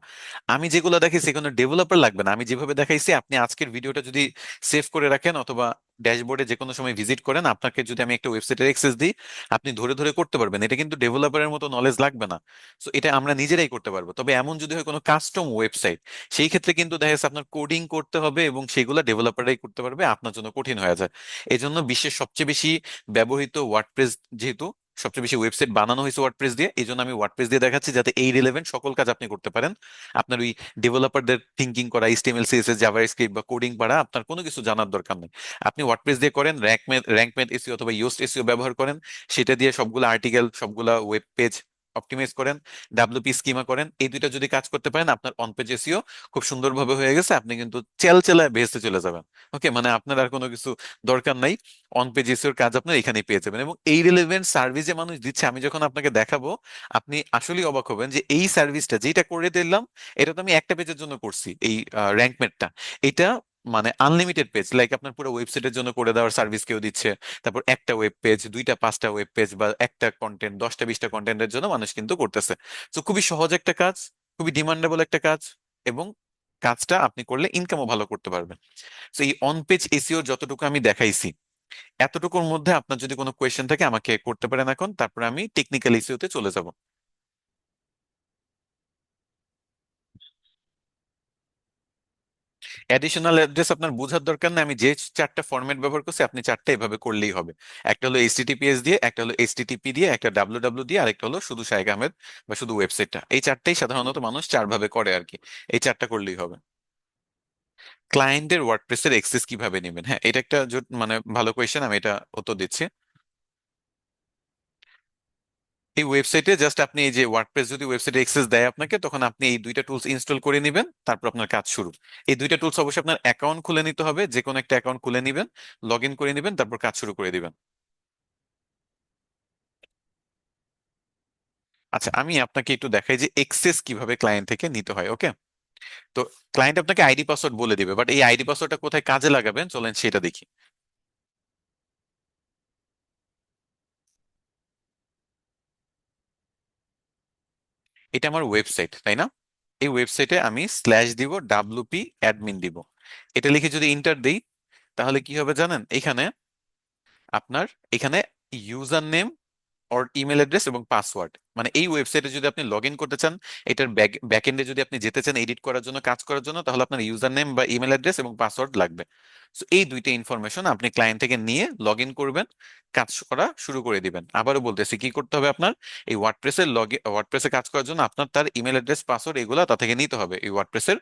আমি যেগুলো দেখাইছি কোনো ডেভেলপার লাগবে না, আমি যেভাবে দেখাইছি আপনি আজকের ভিডিওটা যদি সেভ করে রাখেন অথবা ড্যাশবোর্ডে যে কোনো সময় ভিজিট করেন, আপনাকে যদি আমি একটা ওয়েবসাইটের অ্যাক্সেস দিই আপনি ধরে ধরে করতে পারবেন, এটা কিন্তু ডেভেলপারের মতো নলেজ লাগবে না। সো এটা আমরা নিজেরাই করতে পারবো। তবে এমন যদি হয় কোনো কাস্টম ওয়েবসাইট, সেই ক্ষেত্রে কিন্তু দেখা যাচ্ছে আপনার কোডিং করতে হবে এবং সেগুলো ডেভেলপাররাই করতে পারবে, আপনার জন্য কঠিন হয়ে যায়। এই জন্য বিশ্বের সবচেয়ে বেশি ব্যবহৃত ওয়ার্ডপ্রেস, যেহেতু সবচেয়ে বেশি ওয়েবসাইট বানানো হয়েছে ওয়ার্ডপ্রেস দিয়ে, এই জন্য আমি ওয়ার্ডপ্রেস দিয়ে দেখাচ্ছি যাতে এই রিলেভেন্ট সকল কাজ আপনি করতে পারেন। আপনার ওই ডেভেলপারদের থিঙ্কিং করা, এইচটিএমএল সিএসএস জাভাস্ক্রিপ্ট বা কোডিং পারা আপনার কোনো কিছু জানার দরকার নেই। আপনি ওয়ার্ডপ্রেস দিয়ে করেন, র্যাঙ্ক ম্যাথ এসইও অথবা ইয়োস্ট এসইও ব্যবহার করেন, সেটা দিয়ে সবগুলো আর্টিকেল সবগুলা ওয়েব পেজ অপটিমাইজ করেন, ডাব্লিউপি স্কিমা করেন, এই দুইটা যদি কাজ করতে পারেন আপনার অন পেজ এসইও খুব সুন্দরভাবে হয়ে গেছে, আপনি কিন্তু চেলায় ভেস্তে চলে যাবেন। ওকে, মানে আপনার আর কোনো কিছু দরকার নাই, অন পেজ এসইওর কাজ আপনার এখানেই পেয়ে যাবেন। এবং এই রিলেভেন্ট সার্ভিস যে মানুষ দিচ্ছে আমি যখন আপনাকে দেখাবো আপনি আসলেই অবাক হবেন যে এই সার্ভিসটা যেটা করে দিলাম এটা তো আমি একটা পেজের জন্য করছি, এই র্যাঙ্কমেটটা, এটা মানে আনলিমিটেড পেজ, লাইক আপনার পুরো ওয়েবসাইটের জন্য করে দেওয়ার সার্ভিস কেউ দিচ্ছে। তারপর একটা ওয়েব পেজ, দুইটা পাঁচটা ওয়েব পেজ, বা একটা কন্টেন্ট, 10টা 20টা কন্টেন্টের জন্য মানুষ কিন্তু করতেছে। তো খুবই সহজ একটা কাজ, খুবই ডিমান্ডেবল একটা কাজ, এবং কাজটা আপনি করলে ইনকামও ভালো করতে পারবেন। তো এই অন পেজ এসিওর যতটুকু আমি দেখাইছি, এতটুকুর মধ্যে আপনার যদি কোনো কোয়েশ্চেন থাকে আমাকে করতে পারেন এখন, তারপরে আমি টেকনিক্যাল এসিওতে চলে যাব। অ্যাডিশনাল অ্যাড্রেস আপনার বোঝার দরকার নেই, আমি যে চারটা ফরম্যাট ব্যবহার করছি আপনি চারটা এভাবে করলেই হবে। একটা হলো এইচটিটিপিএস দিয়ে, একটা হলো এইচটিটিপি দিয়ে, একটা ডাব্লিউ দিয়ে, আরেকটা হলো শুধু শাইখ আহমেদ বা শুধু ওয়েবসাইটটা। এই চারটাই সাধারণত মানুষ চার ভাবে করে আর কি। এই চারটা করলেই হবে। ক্লায়েন্টের ওয়ার্ডপ্রেসের এক্সেস কিভাবে নেবেন, হ্যাঁ এটা একটা মানে ভালো কোয়েশ্চেন, আমি এটা উত্তর দিচ্ছি। এই ওয়েবসাইটে জাস্ট আপনি এই যে ওয়ার্ডপ্রেস যদি ওয়েবসাইটে অ্যাক্সেস দেয় আপনাকে, তখন আপনি এই দুইটা টুলস ইনস্টল করে নেবেন, তারপর আপনার কাজ শুরু। এই দুইটা টুলস অবশ্যই আপনার অ্যাকাউন্ট খুলে নিতে হবে, যে কোনো একটা অ্যাকাউন্ট খুলে নেবেন, লগ ইন করে নেবেন, তারপর কাজ শুরু করে দিবেন। আচ্ছা, আমি আপনাকে একটু দেখাই যে এক্সেস কিভাবে ক্লায়েন্ট থেকে নিতে হয়, ওকে? তো ক্লায়েন্ট আপনাকে আইডি পাসওয়ার্ড বলে দিবে, বাট এই আইডি পাসওয়ার্ডটা কোথায় কাজে লাগাবেন চলেন সেটা দেখি। এটা আমার ওয়েবসাইট, তাই না? এই ওয়েবসাইটে আমি স্ল্যাশ দিব, ডাব্লুপি অ্যাডমিন দিব। এটা লিখে যদি ইন্টার দিই, তাহলে কি হবে জানেন? এখানে আপনার, এখানে ইউজার নেম ওর ইমেল অ্যাড্রেস এবং পাসওয়ার্ড, মানে এই ওয়েবসাইটে যদি আপনি লগ ইন করতে চান, এটার ব্যাক এন্ডে যদি আপনি যেতে চান এডিট করার জন্য, কাজ করার জন্য, তাহলে আপনার ইউজার নেম বা ইমেল অ্যাড্রেস এবং পাসওয়ার্ড লাগবে। সো এই দুইটা ইনফরমেশন আপনি ক্লায়েন্ট থেকে নিয়ে লগ ইন করবেন, কাজ করা শুরু করে দিবেন। আবারও বলতেছি, কি করতে হবে আপনার? এই ওয়ার্ডপ্রেসে কাজ করার জন্য আপনার তার ইমেল অ্যাড্রেস পাসওয়ার্ড এগুলো তা থেকে নিতে হবে, এই ওয়ার্ডপ্রেসের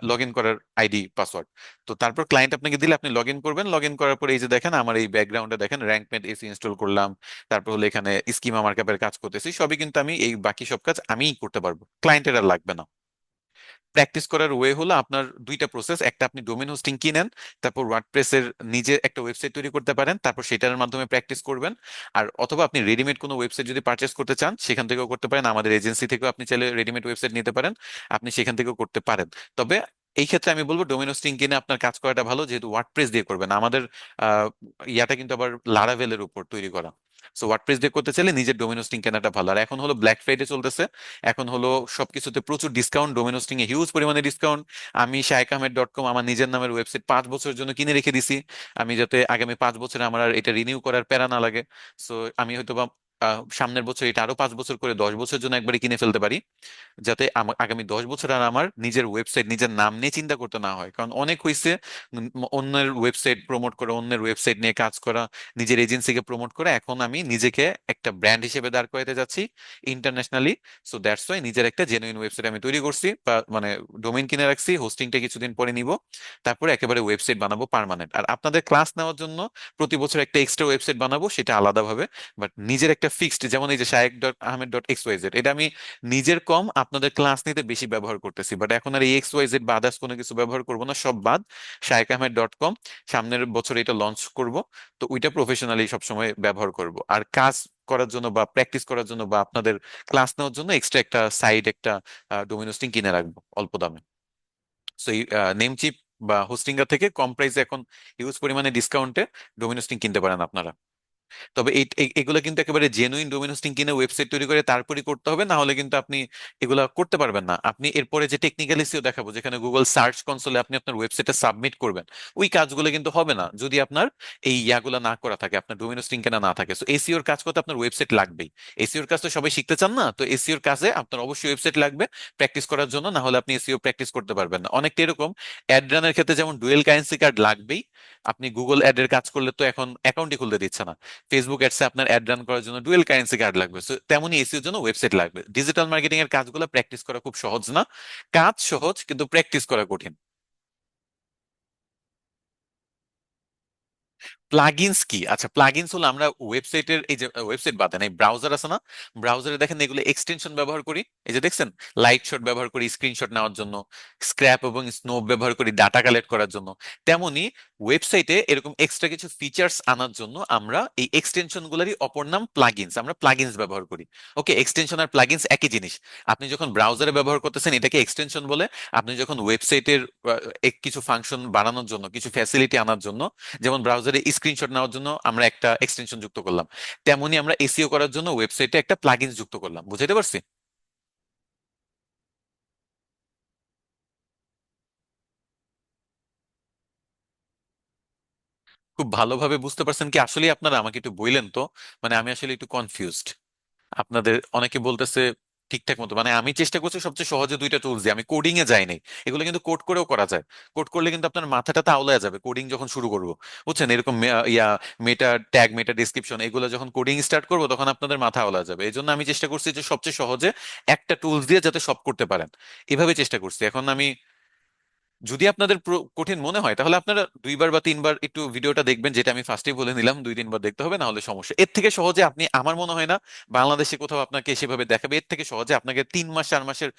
লগ ইন করার আইডি পাসওয়ার্ড। তো তারপর ক্লায়েন্ট আপনাকে দিলে আপনি লগ ইন করবেন, লগ ইন করার পরে এই যে দেখেন আমার এই ব্যাকগ্রাউন্ডে দেখেন র্যাঙ্কমেট এসি ইনস্টল করলাম, তারপর হলো এখানে স্কিমা মার্কআপের কাজ করতেছি, সবই কিন্তু আমি এই বাকি সব কাজ আমিই করতে পারবো, ক্লায়েন্টের আর লাগবে না। প্র্যাকটিস করার ওয়ে হলো আপনার দুইটা প্রসেস, একটা আপনি ডোমেন হোস্টিং কিনেন, তারপর ওয়ার্ডপ্রেসের নিজে একটা ওয়েবসাইট তৈরি করতে পারেন, তারপর সেটার মাধ্যমে প্র্যাকটিস করবেন। আর অথবা আপনি রেডিমেড কোনো ওয়েবসাইট যদি পারচেস করতে চান সেখান থেকেও করতে পারেন, আমাদের এজেন্সি থেকেও আপনি চাইলে রেডিমেড ওয়েবসাইট নিতে পারেন, আপনি সেখান থেকেও করতে পারেন। তবে এই ক্ষেত্রে আমি বলবো ডোমেন হোস্টিং কিনে আপনার কাজ করাটা ভালো, যেহেতু ওয়ার্ডপ্রেস দিয়ে করবেন। আমাদের আহ, ইয়াটা কিন্তু আবার লারাভেলের উপর তৈরি করা। সো ওয়ার্ডপ্রেস দিয়ে করতে চাইলে নিজের ডোমেন হোস্টিং কেনাটা ভালো। আর এখন হলো ব্ল্যাক ফ্রাইডে চলতেছে, এখন হলো সবকিছুতে প্রচুর discount, domain hosting a huge পরিমাণে ডিসকাউন্ট। আমি shaikahmed.com আমার নিজের নামের ওয়েবসাইট 5 বছরের জন্য কিনে রেখে দিছি, আমি যাতে আগামী 5 বছরে আমার আর এটা রিনিউ করার প্যারা না লাগে। সো আমি হয়তো বা সামনের বছর এটা আরো 5 বছর করে 10 বছরের জন্য একবারে কিনে ফেলতে পারি, যাতে আগামী 10 বছর আর আমার নিজের ওয়েবসাইট নিজের নাম নিয়ে চিন্তা করতে না হয়। কারণ অনেক হয়েছে অন্যের ওয়েবসাইট প্রমোট করা, অন্যের ওয়েবসাইট নিয়ে কাজ করা, নিজের এজেন্সিকে প্রমোট করা। এখন আমি নিজেকে একটা ব্র্যান্ড হিসেবে দাঁড় করাতে যাচ্ছি ইন্টারন্যাশনালি। সো দ্যাটস ওয়াই নিজের একটা জেনুইন ওয়েবসাইট আমি তৈরি করছি, বা মানে ডোমেইন কিনে রাখছি, হোস্টিংটা কিছুদিন পরে নিব, তারপরে একেবারে ওয়েবসাইট বানাবো পার্মানেন্ট। আর আপনাদের ক্লাস নেওয়ার জন্য প্রতি বছর একটা এক্সট্রা ওয়েবসাইট বানাবো, সেটা আলাদাভাবে। বাট নিজের একটা ফিক্সড, যেমন এই যে shaikh.ahmed.xyz, এটা আমি নিজের কম আপনাদের ক্লাস নিতে বেশি ব্যবহার করতেছি, বাট এখন আর এই XYZ বা আদার্স কোনো কিছু ব্যবহার করবো না, সব বাদ। shaikahmed.com, সামনের বছর এটা লঞ্চ করব। তো ওইটা প্রফেশনালি সবসময় ব্যবহার করব, আর কাজ করার জন্য বা প্র্যাকটিস করার জন্য বা আপনাদের ক্লাস নেওয়ার জন্য এক্সট্রা একটা সাইড, একটা ডোমেন হোস্টিং কিনে রাখবো অল্প দামে। সো এই নেমচিপ বা হোস্টিঙ্গার থেকে কম প্রাইসে এখন হিউজ পরিমাণে ডিসকাউন্টে ডোমেন হোস্টিং কিনতে পারেন আপনারা। তবে এগুলো কিন্তু একেবারে জেনুইন ডোমেন হোস্টিং কিনে ওয়েবসাইট তৈরি করে তারপরই করতে হবে, না হলে কিন্তু আপনি এগুলা করতে পারবেন না। আপনি এরপরে যে টেকনিক্যাল ইস্যু দেখাবো, যেখানে গুগল সার্চ কনসোলে আপনি আপনার ওয়েবসাইটে সাবমিট করবেন, ওই কাজগুলো কিন্তু হবে না যদি আপনার এই ইয়াগুলা না করা থাকে, আপনার ডোমেন হোস্টিং কেনা না থাকে। সো এসিওর কাজ করতে আপনার ওয়েবসাইট লাগবেই। এসিওর কাজ তো সবাই শিখতে চান না, তো এসিওর কাজে আপনার অবশ্যই ওয়েবসাইট লাগবে প্র্যাকটিস করার জন্য, না হলে আপনি এসিও প্র্যাকটিস করতে পারবেন না। অনেকটা এরকম অ্যাড রানের ক্ষেত্রে যেমন ডুয়েল কারেন্সি কার্ড লাগবেই, আপনি গুগল অ্যাড এর কাজ করলে তো এখন অ্যাকাউন্টই খুলতে দিচ্ছে না, ফেসবুক অ্যাডসে আপনার অ্যাড রান করার জন্য ডুয়েল কারেন্সি কার্ড লাগবে। So, তেমনই এসিওর জন্য ওয়েবসাইট লাগবে। ডিজিটাল মার্কেটিং এর কাজগুলো প্র্যাকটিস করা খুব সহজ না, কাজ সহজ কিন্তু প্র্যাকটিস করা কঠিন। প্লাগইনস কি? আচ্ছা, প্লাগইনস হলো আমরা ওয়েবসাইটের, এই যে ওয়েবসাইট বাদে না, ব্রাউজার আছে না, ব্রাউজারে দেখেন এগুলো এক্সটেনশন ব্যবহার করি। এই যে দেখছেন, লাইট শট ব্যবহার করি স্ক্রিনশট নেওয়ার জন্য, স্ক্র্যাপ এবং স্নোপ ব্যবহার করি ডাটা কালেক্ট করার জন্য। তেমনি ওয়েবসাইটে এরকম এক্সট্রা কিছু ফিচার্স আনার জন্য আমরা এই এক্সটেনশন গুলারই অপর নাম প্লাগইনস, আমরা প্লাগইনস ব্যবহার করি। ওকে, এক্সটেনশন আর প্লাগইনস একই জিনিস। আপনি যখন ব্রাউজারে ব্যবহার করতেছেন এটাকে এক্সটেনশন বলে, আপনি যখন ওয়েবসাইটের কিছু ফাংশন বাড়ানোর জন্য, কিছু ফ্যাসিলিটি আনার জন্য, যেমন ব্রাউজারে স্ক্রিনশট নেওয়ার জন্য আমরা একটা এক্সটেনশন যুক্ত করলাম, তেমনি আমরা এসিও করার জন্য ওয়েবসাইটে একটা প্লাগইনস যুক্ত করলাম। বুঝাইতে পারছি? খুব ভালোভাবে বুঝতে পারছেন কি? আসলে আপনারা আমাকে একটু বললেন তো, মানে আমি আসলে একটু কনফিউজড। আপনাদের অনেকে বলতেছে ঠিকঠাক মতো, মানে আমি চেষ্টা করছি সবচেয়ে সহজে দুইটা টুলস দিয়ে, আমি কোডিং এ যাইনি। এগুলো কিন্তু কোড করেও করা যায়। কোড করলে কিন্তু আপনার মাথাটা আউলায় যাবে কোডিং যখন শুরু করবো। বুঝছেন, এরকম মেটা ট্যাগ, মেটা ডিসক্রিপশন, এগুলো যখন কোডিং স্টার্ট করবো তখন আপনাদের মাথা আউলায় যাবে। এই জন্য আমি চেষ্টা করছি যে সবচেয়ে সহজে একটা টুলস দিয়ে যাতে সব করতে পারেন, এভাবে চেষ্টা করছি। এখন আমি, যদি আপনাদের কঠিন মনে হয় তাহলে আপনারা দুইবার বা তিনবার একটু ভিডিওটা দেখবেন, যেটা আমি ফার্স্টেই বলে নিলাম, দুই তিনবার দেখতে হবে, না হলে সমস্যা। এর থেকে সহজে আপনি, আমার মনে হয় না বাংলাদেশে কোথাও আপনাকে সেভাবে দেখাবে। এর থেকে সহজে আপনাকে 3 মাস 4 মাসের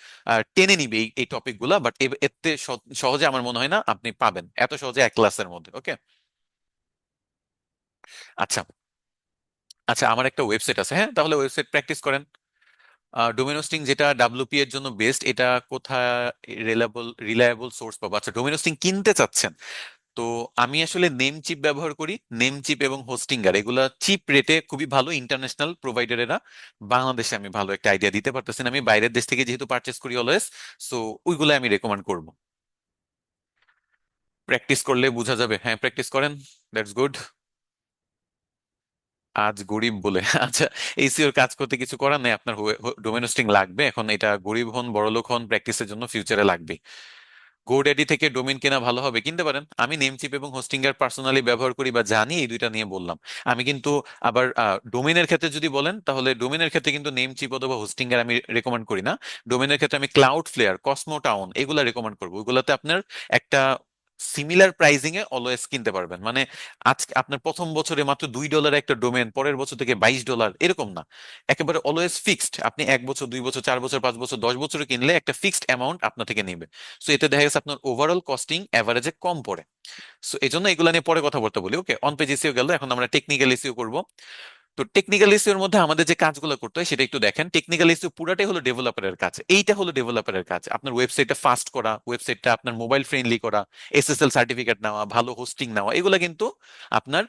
টেনে নিবে এই টপিক গুলা, বাট এর থেকে সহজে আমার মনে হয় না আপনি পাবেন এত সহজে এক ক্লাসের মধ্যে। ওকে, আচ্ছা। আচ্ছা, আমার একটা ওয়েবসাইট আছে, হ্যাঁ, তাহলে ওয়েবসাইট প্র্যাকটিস করেন। ডোমেন হোস্টিং যেটা ডাব্লিউপি এর জন্য বেস্ট, এটা কোথায় রিলায়েবল রিলায়েবল সোর্স পাবো? আচ্ছা, ডোমেন হোস্টিং কিনতে চাচ্ছেন, তো আমি আসলে নেম চিপ ব্যবহার করি। নেম চিপ এবং হোস্টিঙ্গার এগুলা চিপ রেটে খুবই ভালো ইন্টারন্যাশনাল প্রোভাইডারেরা। বাংলাদেশে আমি ভালো একটা আইডিয়া দিতে পারতেছি না, আমি বাইরের দেশ থেকে যেহেতু পারচেস করি অলওয়েজ, সো ওইগুলো আমি রেকমেন্ড করব। প্র্যাকটিস করলে বোঝা যাবে। হ্যাঁ, প্র্যাকটিস করেন, দ্যাটস গুড। আজ গরিব বলে আচ্ছা, এইসিওর কাজ করতে কিছু করার নেই, আপনার ডোমেন হোস্টিং লাগবে। এখন এটা গরিব হন বড়লোক হন, প্র্যাকটিসের জন্য ফিউচারে লাগবে। গোড্যাডি থেকে ডোমেন কেনা ভালো হবে, কিনতে পারেন। আমি নেমচিপ এবং হোস্টিঙ্গার পার্সোনালি ব্যবহার করি বা জানি, এই দুইটা নিয়ে বললাম। আমি কিন্তু আবার ডোমেনের ক্ষেত্রে যদি বলেন, তাহলে ডোমেনের ক্ষেত্রে কিন্তু নেমচিপ অথবা হোস্টিঙ্গার আমি রেকমেন্ড করি না। ডোমেনের ক্ষেত্রে আমি ক্লাউড ফ্লেয়ার, কসমো টাউন এগুলা রেকমেন্ড করবো। ওইগুলাতে আপনার একটা সিমিলার প্রাইজিং এ অলওয়েজ কিনতে পারবেন। মানে আজকে আপনার প্রথম বছরে মাত্র $2 একটা ডোমেন, পরের বছর থেকে $22 এরকম না, একেবারে অলওয়েজ ফিক্সড। আপনি 1 বছর, 2 বছর, 4 বছর, 5 বছর, 10 বছরে কিনলে একটা ফিক্সড অ্যামাউন্ট আপনার থেকে নেবে। সো এতে দেখা গেছে আপনার ওভারঅল কস্টিং এভারেজে কম পড়ে। সো এই জন্য এগুলো নিয়ে পরে কথা বলতে বলি। ওকে, অন পেজ এসিও গেল, এখন আমরা টেকনিক্যাল এসিও করবো। তো টেকনিক্যাল ইস্যুর মধ্যে আমাদের যে কাজগুলো করতে হয় সেটা একটু দেখেন। টেকনিক্যাল ইস্যু পুরাটাই হলো ডেভেলপারের কাজ, এইটা হলো ডেভেলপারের কাজ। আপনার ওয়েবসাইটটা ফাস্ট করা, ওয়েবসাইটটা আপনার মোবাইল ফ্রেন্ডলি করা, এসএসএল সার্টিফিকেট নেওয়া, ভালো হোস্টিং নেওয়া, এগুলো কিন্তু আপনার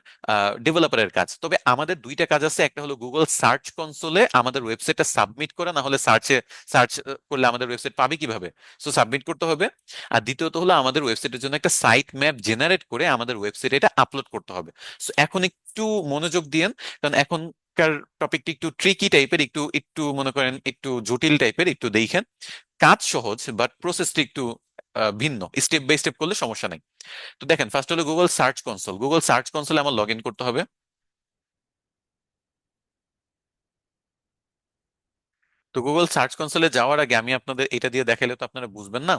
ডেভেলপারের কাজ। তবে আমাদের দুইটা কাজ আছে, একটা হলো গুগল সার্চ কনসোলে আমাদের ওয়েবসাইটটা সাবমিট করা, না হলে সার্চ করলে আমাদের ওয়েবসাইট পাবে কিভাবে, সো সাবমিট করতে হবে। আর দ্বিতীয়ত হলো আমাদের ওয়েবসাইটের জন্য একটা সাইট ম্যাপ জেনারেট করে আমাদের ওয়েবসাইটে এটা আপলোড করতে হবে। সো এখন একটু মনোযোগ দিয়েন, কারণ এখনকার টপিকটি একটু ট্রিকি টাইপের, একটু একটু মনে করেন একটু জটিল টাইপের। একটু দেখেন, কাজ সহজ বাট প্রসেসটি একটু ভিন্ন, স্টেপ বাই স্টেপ করলে সমস্যা নাই। তো দেখেন, ফার্স্ট হলো Google search console. Google search কনসোলে আমার লগ ইন করতে হবে। তো গুগল সার্চ কনসোলে যাওয়ার আগে আমি আপনাদের এটা দিয়ে দেখাইলে তো আপনারা বুঝবেন না,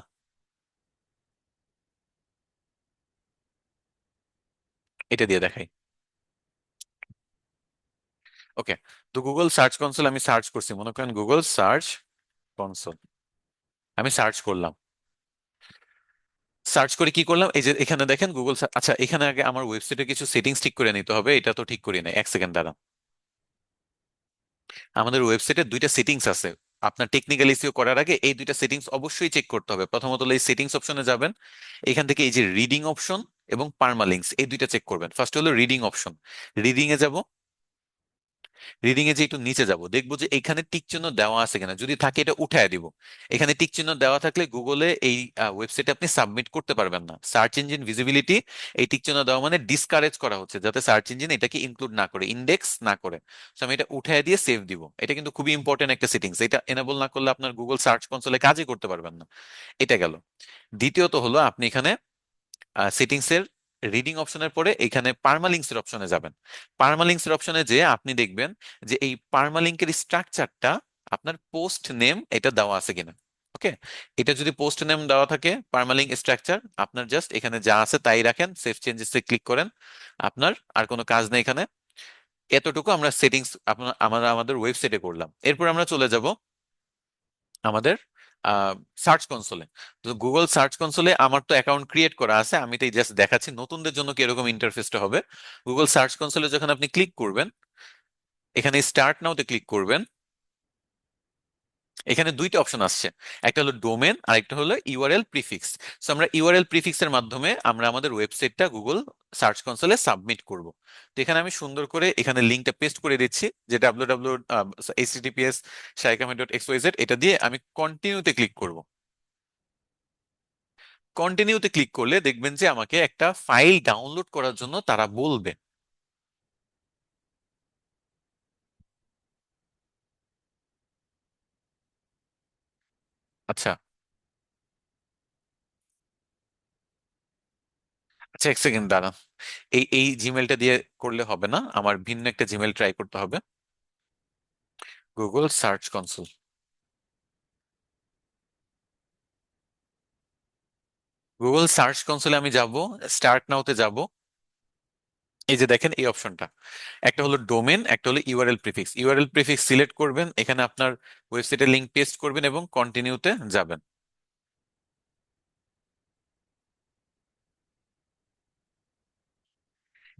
এটা দিয়ে দেখাই। ওকে, তো গুগল সার্চ কনসোল আমি সার্চ করছি, মনে করেন গুগল সার্চ কনসোল আমি সার্চ করলাম। সার্চ করে কি করলাম, এই যে এখানে দেখেন গুগল। আচ্ছা, এখানে আগে আমার ওয়েবসাইটে কিছু সেটিংস ঠিক করে নিতে হবে, এটা তো ঠিক করি না, 1 সেকেন্ড দাঁড়ান। আমাদের ওয়েবসাইটে দুইটা সেটিংস আছে। আপনার টেকনিক্যাল ইস্যু করার আগে এই দুইটা সেটিংস অবশ্যই চেক করতে হবে। প্রথমত হলো এই সেটিংস অপশনে যাবেন, এখান থেকে এই যে রিডিং অপশন এবং পার্মালিংকস এই দুইটা চেক করবেন। ফার্স্ট হলো রিডিং অপশন, রিডিং এ যাব। রিডিং এ যে একটু নিচে যাব, দেখবো যে এখানে টিক চিহ্ন দেওয়া আছে কিনা, যদি থাকে এটা উঠায় দিব। এখানে টিক চিহ্ন দেওয়া থাকলে গুগলে এই ওয়েবসাইটে আপনি সাবমিট করতে পারবেন না। সার্চ ইঞ্জিন ভিজিবিলিটি, এই টিক চিহ্ন দেওয়া মানে ডিসকারেজ করা হচ্ছে, যাতে সার্চ ইঞ্জিন এটাকে ইনক্লুড না করে, ইন্ডেক্স না করে। তো আমি এটা উঠায় দিয়ে সেভ দিব। এটা কিন্তু খুবই ইম্পর্টেন্ট একটা সেটিংস, এটা এনেবল না করলে আপনার গুগল সার্চ কনসোলে কাজই করতে পারবেন না। এটা গেল। দ্বিতীয়ত হলো আপনি এখানে সেটিংস এর রিডিং অপশনের পরে এখানে পার্মালিংকস এর অপশনে যাবেন। পার্মালিংকস এর অপশনে যে আপনি দেখবেন যে এই পার্মালিংকের স্ট্রাকচারটা আপনার পোস্ট নেম এটা দেওয়া আছে কিনা। ওকে, এটা যদি পোস্ট নেম দেওয়া থাকে পার্মালিঙ্ক স্ট্রাকচার, আপনার জাস্ট এখানে যা আছে তাই রাখেন, সেভ চেঞ্জেসে ক্লিক করেন, আপনার আর কোনো কাজ নেই এখানে। এতটুকু আমরা সেটিংস আমরা আমাদের ওয়েবসাইটে করলাম। এরপর আমরা চলে যাব আমাদের সার্চ কনসোলে। তো গুগল সার্চ কনসোলে আমার তো অ্যাকাউন্ট ক্রিয়েট করা আছে, আমি তো জাস্ট দেখাচ্ছি নতুনদের জন্য কি এরকম ইন্টারফেসটা হবে। গুগল সার্চ কনসোলে যখন আপনি ক্লিক করবেন, এখানে স্টার্ট নাওতে ক্লিক করবেন, এখানে দুইটা অপশন আসছে, একটা হলো ডোমেন আর একটা হলো ইউআরএল প্রিফিক্স। সো আমরা ইউআরএল প্রিফিক্স এর মাধ্যমে আমরা আমাদের ওয়েবসাইটটা গুগল সার্চ কনসোলে সাবমিট করব। তো এখানে আমি সুন্দর করে এখানে লিঙ্কটা পেস্ট করে দিচ্ছি, যে www.https shaikhamed.xyz, এটা দিয়ে আমি কন্টিনিউতে ক্লিক করব। কন্টিনিউতে ক্লিক করলে দেখবেন যে আমাকে একটা ফাইল ডাউনলোড করার জন্য তারা বলবে। আচ্ছা, আচ্ছা, এক সেকেন্ড দাঁড়ান। এই এই জিমেলটা দিয়ে করলে হবে না, আমার ভিন্ন একটা জিমেল ট্রাই করতে হবে। Google search console, Google search কনসোলে আমি যাব, স্টার্ট নাওতে যাব। এই যে দেখেন এই অপশনটা, একটা হলো ডোমেন, একটা হলো URL prefix. URL prefix select করবেন, এখানে আপনার ওয়েবসাইটের লিংক পেস্ট করবেন এবং কন্টিনিউতে যাবেন।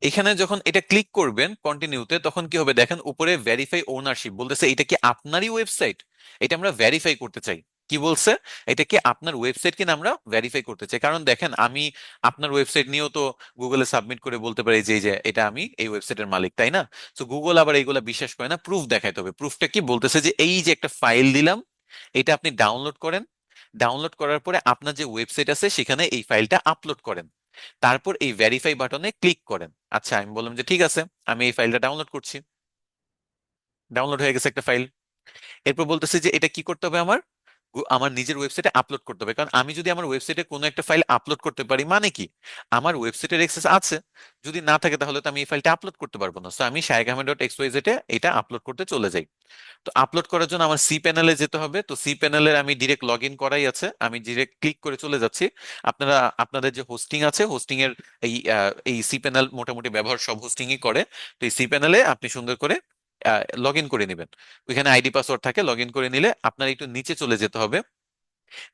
এখানে যখন এটা ক্লিক করবেন কন্টিনিউতে, তখন কি হবে দেখেন উপরে ভেরিফাই ওনারশিপ বলতেছে, এটা কি আপনারই ওয়েবসাইট? এটা আমরা ভেরিফাই করতে চাই। কি বলছে? এটা কি আপনার ওয়েবসাইট কিনা আমরা ভেরিফাই করতে চাই, কারণ দেখেন আমি আপনার ওয়েবসাইট নিয়েও তো গুগলে সাবমিট করে বলতে পারি যে এই যে এটা আমি এই ওয়েবসাইটের মালিক, তাই না? তো গুগল আবার এইগুলা বিশ্বাস করে না, প্রুফ দেখাইতে হবে। প্রুফটা কি বলতেছে, যে এই যে একটা ফাইল দিলাম, এটা আপনি ডাউনলোড করেন, ডাউনলোড করার পরে আপনার যে ওয়েবসাইট আছে সেখানে এই ফাইলটা আপলোড করেন, তারপর এই ভেরিফাই বাটনে ক্লিক করেন। আচ্ছা, আমি বললাম যে ঠিক আছে, আমি এই ফাইলটা ডাউনলোড করছি। ডাউনলোড হয়ে গেছে একটা ফাইল। এরপর বলতেছে যে এটা কি করতে হবে আমার, আমার নিজের ওয়েবসাইটে আপলোড করতে হবে। কারণ আমি যদি আমার ওয়েবসাইটে কোনো একটা ফাইল আপলোড করতে পারি মানে কি, আমার ওয়েবসাইটের অ্যাক্সেস আছে। যদি না থাকে তাহলে তো আমি এই ফাইলটা আপলোড করতে পারবো না। সো আমি shaikhamed.xyz এ এটা আপলোড করতে চলে যাই। তো আপলোড করার জন্য আমার সি প্যানেলে যেতে হবে। তো সি প্যানেলের আমি ডিরেক্ট লগ ইন করাই আছে, আমি ডিরেক্ট ক্লিক করে চলে যাচ্ছি। আপনারা আপনাদের যে হোস্টিং আছে, হোস্টিং এর এই সি প্যানেল মোটামুটি ব্যবহার সব হোস্টিংই করে। তো এই সি প্যানেলে আপনি সুন্দর করে লগ ইন করে নেবেন। ওইখানে আইডি পাসওয়ার্ড থাকে, লগ ইন করে নিলে আপনার একটু নিচে চলে যেতে হবে।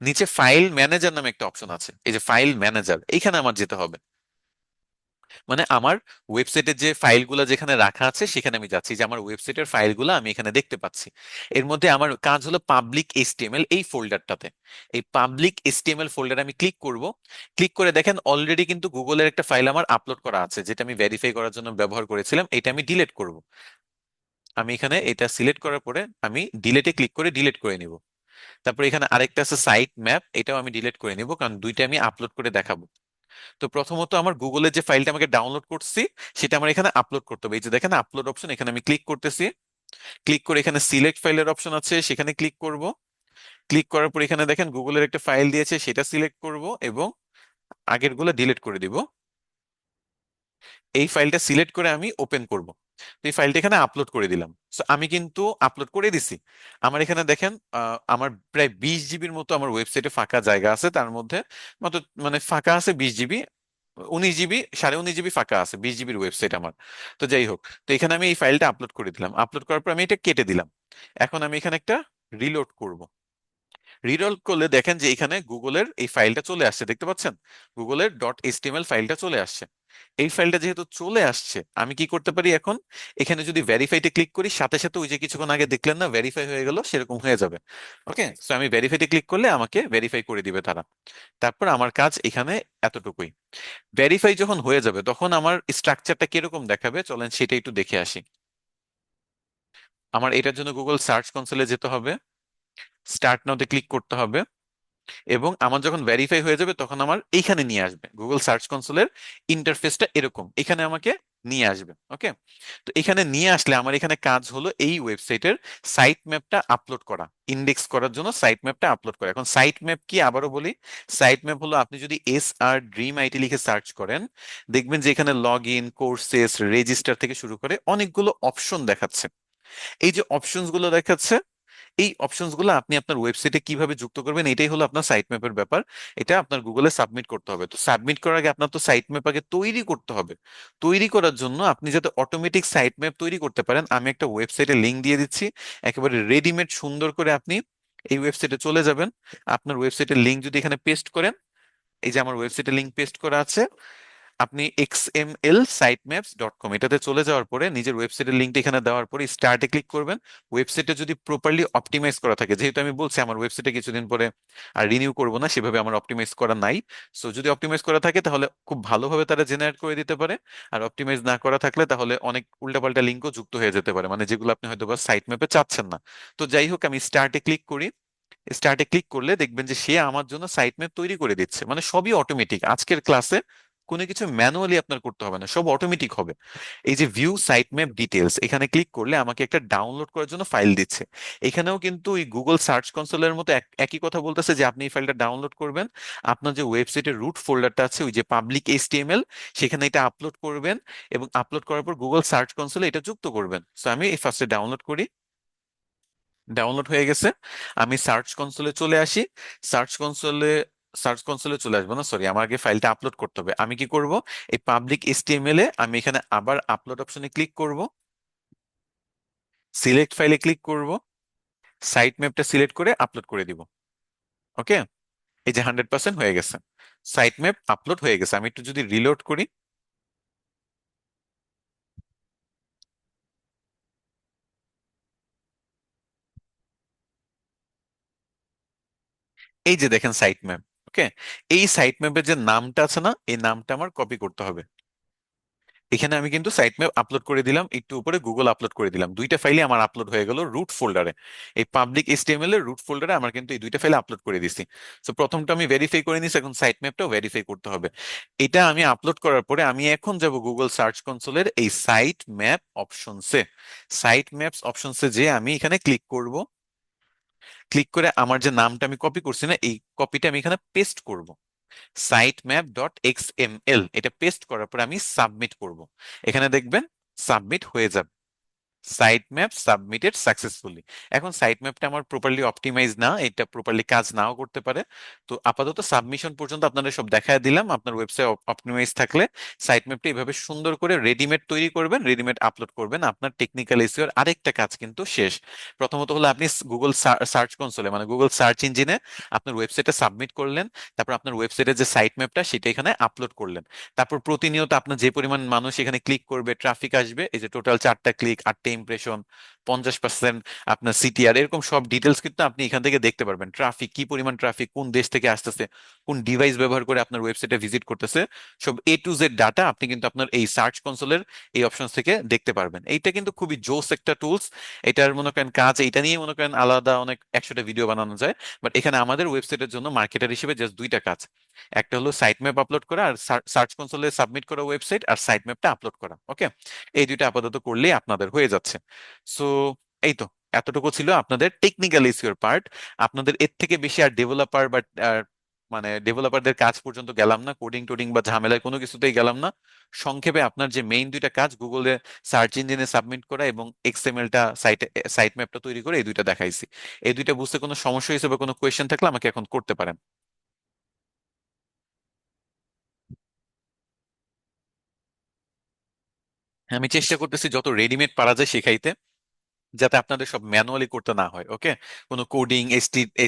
নিচে ফাইল ম্যানেজার নামে একটা অপশন আছে, এই যে ফাইল ম্যানেজার, এইখানে আমার যেতে হবে। মানে আমার ওয়েবসাইটের যে ফাইলগুলো যেখানে রাখা আছে সেখানে আমি যাচ্ছি, যে আমার ওয়েবসাইটের ফাইলগুলো আমি এখানে দেখতে পাচ্ছি। এর মধ্যে আমার কাজ হলো পাবলিক এইচটিএমএল, এই ফোল্ডারটাতে, এই পাবলিক এইচটিএমএল ফোল্ডারে আমি ক্লিক করব। ক্লিক করে দেখেন অলরেডি কিন্তু গুগলের একটা ফাইল আমার আপলোড করা আছে, যেটা আমি ভেরিফাই করার জন্য ব্যবহার করেছিলাম, এটা আমি ডিলিট করব। আমি এখানে এটা সিলেক্ট করার পরে আমি ডিলেটে ক্লিক করে ডিলিট করে নিব। তারপর এখানে আরেকটা আছে সাইট ম্যাপ, এটাও আমি ডিলিট করে নিব, কারণ দুইটা আমি আপলোড করে দেখাবো। তো প্রথমত আমার গুগলের যে ফাইলটা আমাকে ডাউনলোড করছি সেটা আমার এখানে আপলোড করতে হবে। এই যে দেখেন আপলোড অপশন, এখানে আমি ক্লিক করতেছি। ক্লিক করে এখানে সিলেক্ট ফাইলের অপশন আছে, সেখানে ক্লিক করব। ক্লিক করার পর এখানে দেখেন গুগলের একটা ফাইল দিয়েছে, সেটা সিলেক্ট করব এবং আগের গুলো ডিলিট করে দিব। এই ফাইলটা সিলেক্ট করে আমি ওপেন করব। তো এই ফাইলটা এখানে আপলোড করে দিলাম। সো আমি কিন্তু আপলোড করে দিছি। আমার এখানে দেখেন আমার প্রায় 20 জিবির মতো আমার ওয়েবসাইটে ফাঁকা জায়গা আছে, তার মধ্যে মতো মানে ফাঁকা আছে 20 জিবি, 19 জিবি, 19.5 জিবি ফাঁকা আছে, 20 জিবির ওয়েবসাইট আমার। তো যাই হোক, তো এখানে আমি এই ফাইলটা আপলোড করে দিলাম। আপলোড করার পর আমি এটা কেটে দিলাম। এখন আমি এখানে একটা রিলোড করব। রিলোড করলে দেখেন যে এখানে গুগলের এই ফাইলটা চলে আসছে, দেখতে পাচ্ছেন? গুগলের .html ফাইলটা চলে আসছে। এই ফাইলটা যেহেতু চলে আসছে, আমি কি করতে পারি এখন, এখানে যদি ভেরিফাইতে ক্লিক করি, সাথে সাথে ওই যে কিছুক্ষণ আগে দেখলেন না ভেরিফাই হয়ে গেল, সেরকম হয়ে যাবে। ওকে, সো আমি ভেরিফাইতে ক্লিক করলে আমাকে ভেরিফাই করে দিবে তারা। তারপর আমার কাজ এখানে এতটুকুই। ভেরিফাই যখন হয়ে যাবে তখন আমার স্ট্রাকচারটা কিরকম দেখাবে চলেন সেটা একটু দেখে আসি। আমার এটার জন্য গুগল সার্চ কনসোলে যেতে হবে, স্টার্ট নাওতে ক্লিক করতে হবে, এবং আমার যখন ভেরিফাই হয়ে যাবে তখন আমার এইখানে নিয়ে আসবে। গুগল সার্চ কনসোলের ইন্টারফেসটা এরকম, এখানে আমাকে নিয়ে আসবে। ওকে, তো এখানে নিয়ে আসলে আমার এখানে কাজ হলো এই ওয়েবসাইটের সাইট ম্যাপটা আপলোড করা, ইন্ডেক্স করার জন্য সাইট ম্যাপটা আপলোড করা। এখন সাইট ম্যাপ কি আবারও বলি, সাইট ম্যাপ হলো আপনি যদি SR ড্রিম আইটি লিখে সার্চ করেন, দেখবেন যে এখানে লগ ইন, কোর্সেস, রেজিস্টার থেকে শুরু করে অনেকগুলো অপশন দেখাচ্ছে। এই যে অপশনস গুলো দেখাচ্ছে, এই অপশনস গুলো আপনি আপনার ওয়েবসাইটে কিভাবে যুক্ত করবেন, এটাই হলো আপনার সাইট ম্যাপের ব্যাপার। এটা আপনার গুগলে সাবমিট করতে হবে। তো সাবমিট করার আগে আপনার তো সাইট ম্যাপ আগে তৈরি করতে হবে। তৈরি করার জন্য আপনি যাতে অটোমেটিক সাইট ম্যাপ তৈরি করতে পারেন, আমি একটা ওয়েবসাইটের লিংক দিয়ে দিচ্ছি। একেবারে রেডিমেড সুন্দর করে আপনি এই ওয়েবসাইটে চলে যাবেন। আপনার ওয়েবসাইটের লিংক যদি এখানে পেস্ট করেন, এই যে আমার ওয়েবসাইটের লিংক পেস্ট করা আছে, আপনি xmlsitemaps.com এটাতে চলে যাওয়ার পরে নিজের ওয়েবসাইটের লিঙ্কটা এখানে দেওয়ার পরে স্টার্টে ক্লিক করবেন। ওয়েবসাইটে যদি প্রপারলি অপটিমাইজ করা থাকে, যেহেতু আমি বলছি আমার ওয়েবসাইটে কিছুদিন পরে আর রিনিউ করবো না, সেভাবে আমার অপটিমাইজ করা নাই। সো যদি অপটিমাইজ করা থাকে তাহলে খুব ভালোভাবে তারা জেনারেট করে দিতে পারে। আর অপটিমাইজ না করা থাকলে তাহলে অনেক উল্টাপাল্টা লিঙ্কও যুক্ত হয়ে যেতে পারে, মানে যেগুলো আপনি হয়তো বা সাইট ম্যাপে চাচ্ছেন না। তো যাই হোক, আমি স্টার্টে ক্লিক করি। স্টার্টে ক্লিক করলে দেখবেন যে সে আমার জন্য সাইট ম্যাপ তৈরি করে দিচ্ছে, মানে সবই অটোমেটিক। আজকের ক্লাসে কোনো কিছু ম্যানুয়ালি আপনার করতে হবে না, সব অটোমেটিক হবে। এই যে ভিউ সাইট ম্যাপ ডিটেলস, এখানে ক্লিক করলে আমাকে একটা ডাউনলোড করার জন্য ফাইল দিচ্ছে। এখানেও কিন্তু ওই গুগল সার্চ কনসোলের মতো একই কথা বলতেছে যে আপনি এই ফাইলটা ডাউনলোড করবেন, আপনার যে ওয়েবসাইটের রুট ফোল্ডারটা আছে ওই যে পাবলিক এইচটিএমএল, সেখানে এটা আপলোড করবেন এবং আপলোড করার পর গুগল সার্চ কনসোলে এটা যুক্ত করবেন। সো আমি এই ফার্স্টে ডাউনলোড করি। ডাউনলোড হয়ে গেছে। আমি সার্চ কনসোলে চলে আসি। সার্চ কনসোলে সার্চ কনসোলে চলে আসবো না, সরি, আমার আগে ফাইলটা আপলোড করতে হবে। আমি কি করব, এই পাবলিক এইচটিএমএল এ আমি এখানে আবার আপলোড অপশনে ক্লিক করব, সিলেক্ট ফাইলে ক্লিক করব, সাইট ম্যাপটা সিলেক্ট করে আপলোড করে দিব। ওকে, এই যে 100% হয়ে গেছে, সাইট ম্যাপ আপলোড হয়ে গেছে। আমি একটু যদি রিলোড করি, এই যে দেখেন সাইট ম্যাপ। ওকে, এই সাইট ম্যাপের যে নামটা আছে না, এই নামটা আমার কপি করতে হবে। এখানে আমি কিন্তু সাইট ম্যাপ আপলোড করে দিলাম, একটু উপরে গুগল আপলোড করে দিলাম, দুইটা ফাইলে আমার আপলোড হয়ে গেল রুট ফোল্ডারে। এই পাবলিক এইচটিএমএল এর রুট ফোল্ডারে আমার কিন্তু এই দুইটা ফাইলে আপলোড করে দিছি। তো প্রথমটা আমি ভেরিফাই করে নিছি, এখন সাইট ম্যাপটাও ভেরিফাই করতে হবে। এটা আমি আপলোড করার পরে আমি এখন যাব গুগল সার্চ কনসোলের এই সাইট ম্যাপ অপশনসে। সাইট ম্যাপস অপশনসে যে আমি এখানে ক্লিক করব, ক্লিক করে আমার যে নামটা আমি কপি করছি না, এই কপিটা আমি এখানে পেস্ট করব। sitemap.xml এটা পেস্ট করার পর আমি সাবমিট করব। এখানে দেখবেন সাবমিট হয়ে যাবে, সাইট ম্যাপ সাবমিটেড সাকসেসফুলি। এখন সাইট ম্যাপটা আমার প্রপারলি অপটিমাইজ না, এটা প্রপারলি কাজ নাও করতে পারে। তো আপাতত সাবমিশন পর্যন্ত আপনাদের সব দেখায় দিলাম। আপনার ওয়েবসাইট অপটিমাইজ থাকলে সাইট ম্যাপটা এইভাবে সুন্দর করে রেডিমেড তৈরি করবেন, রেডিমেড আপলোড করবেন। আপনার টেকনিক্যাল এসইওর আরেকটা কাজ কিন্তু শেষ। প্রথমত হলো আপনি গুগল সার্চ কনসোলে, মানে গুগল সার্চ ইঞ্জিনে আপনার ওয়েবসাইটে সাবমিট করলেন। তারপর আপনার ওয়েবসাইটের যে সাইট ম্যাপটা সেটা এখানে আপলোড করলেন। তারপর প্রতিনিয়ত আপনার যে পরিমাণ মানুষ এখানে ক্লিক করবে, ট্রাফিক আসবে, এই যে টোটাল 4টা ক্লিক, 8টা ইমপ্রেশন, 50% আপনার সিটিআর, এরকম সব ডিটেলস কিন্তু আপনি এখান থেকে দেখতে পারবেন। ট্রাফিক কি পরিমাণ, ট্রাফিক কোন দেশ থেকে আসতেছে, কোন ডিভাইস ব্যবহার করে আপনার ওয়েবসাইটে ভিজিট করতেছে, সব A to Z ডাটা আপনি কিন্তু আপনার এই সার্চ কনসোলের এই অপশন থেকে দেখতে পারবেন। এইটা কিন্তু খুবই জোস একটা টুলস। এটার মনে করেন কাজ, এটা নিয়ে মনে করেন আলাদা অনেক 100টা ভিডিও বানানো যায়। বাট এখানে আমাদের ওয়েবসাইটের জন্য মার্কেটার হিসেবে জাস্ট দুইটা কাজ, একটা হলো সাইট ম্যাপ আপলোড করা আর সার্চ কনসোলে সাবমিট করা ওয়েবসাইট, আর সাইট ম্যাপটা আপলোড করা। ওকে, এই দুইটা আপাতত করলেই আপনাদের হয়ে যাচ্ছে। সো এই তো, এতটুকু ছিল আপনাদের টেকনিক্যাল ইস্যুর পার্ট। আপনাদের এর থেকে বেশি আর ডেভেলপার বা মানে ডেভেলপারদের কাজ পর্যন্ত গেলাম না, কোডিং টোডিং বা ঝামেলায় কোনো কিছুতেই গেলাম না। সংক্ষেপে আপনার যে মেইন দুইটা কাজ, গুগলে সার্চ ইঞ্জিনে সাবমিট করা এবং এক্সএমএলটা সাইট ম্যাপটা তৈরি করে, এই দুইটা দেখাইছি। এই দুইটা বুঝতে কোনো সমস্যা হিসেবে কোনো কোয়েশ্চেন থাকলে আমাকে এখন করতে পারেন। আমি চেষ্টা করতেছি যত রেডিমেড পারা যায় শেখাইতে, যাতে আপনাদের সব ম্যানুয়ালি করতে না হয়। ওকে, কোনো কোডিং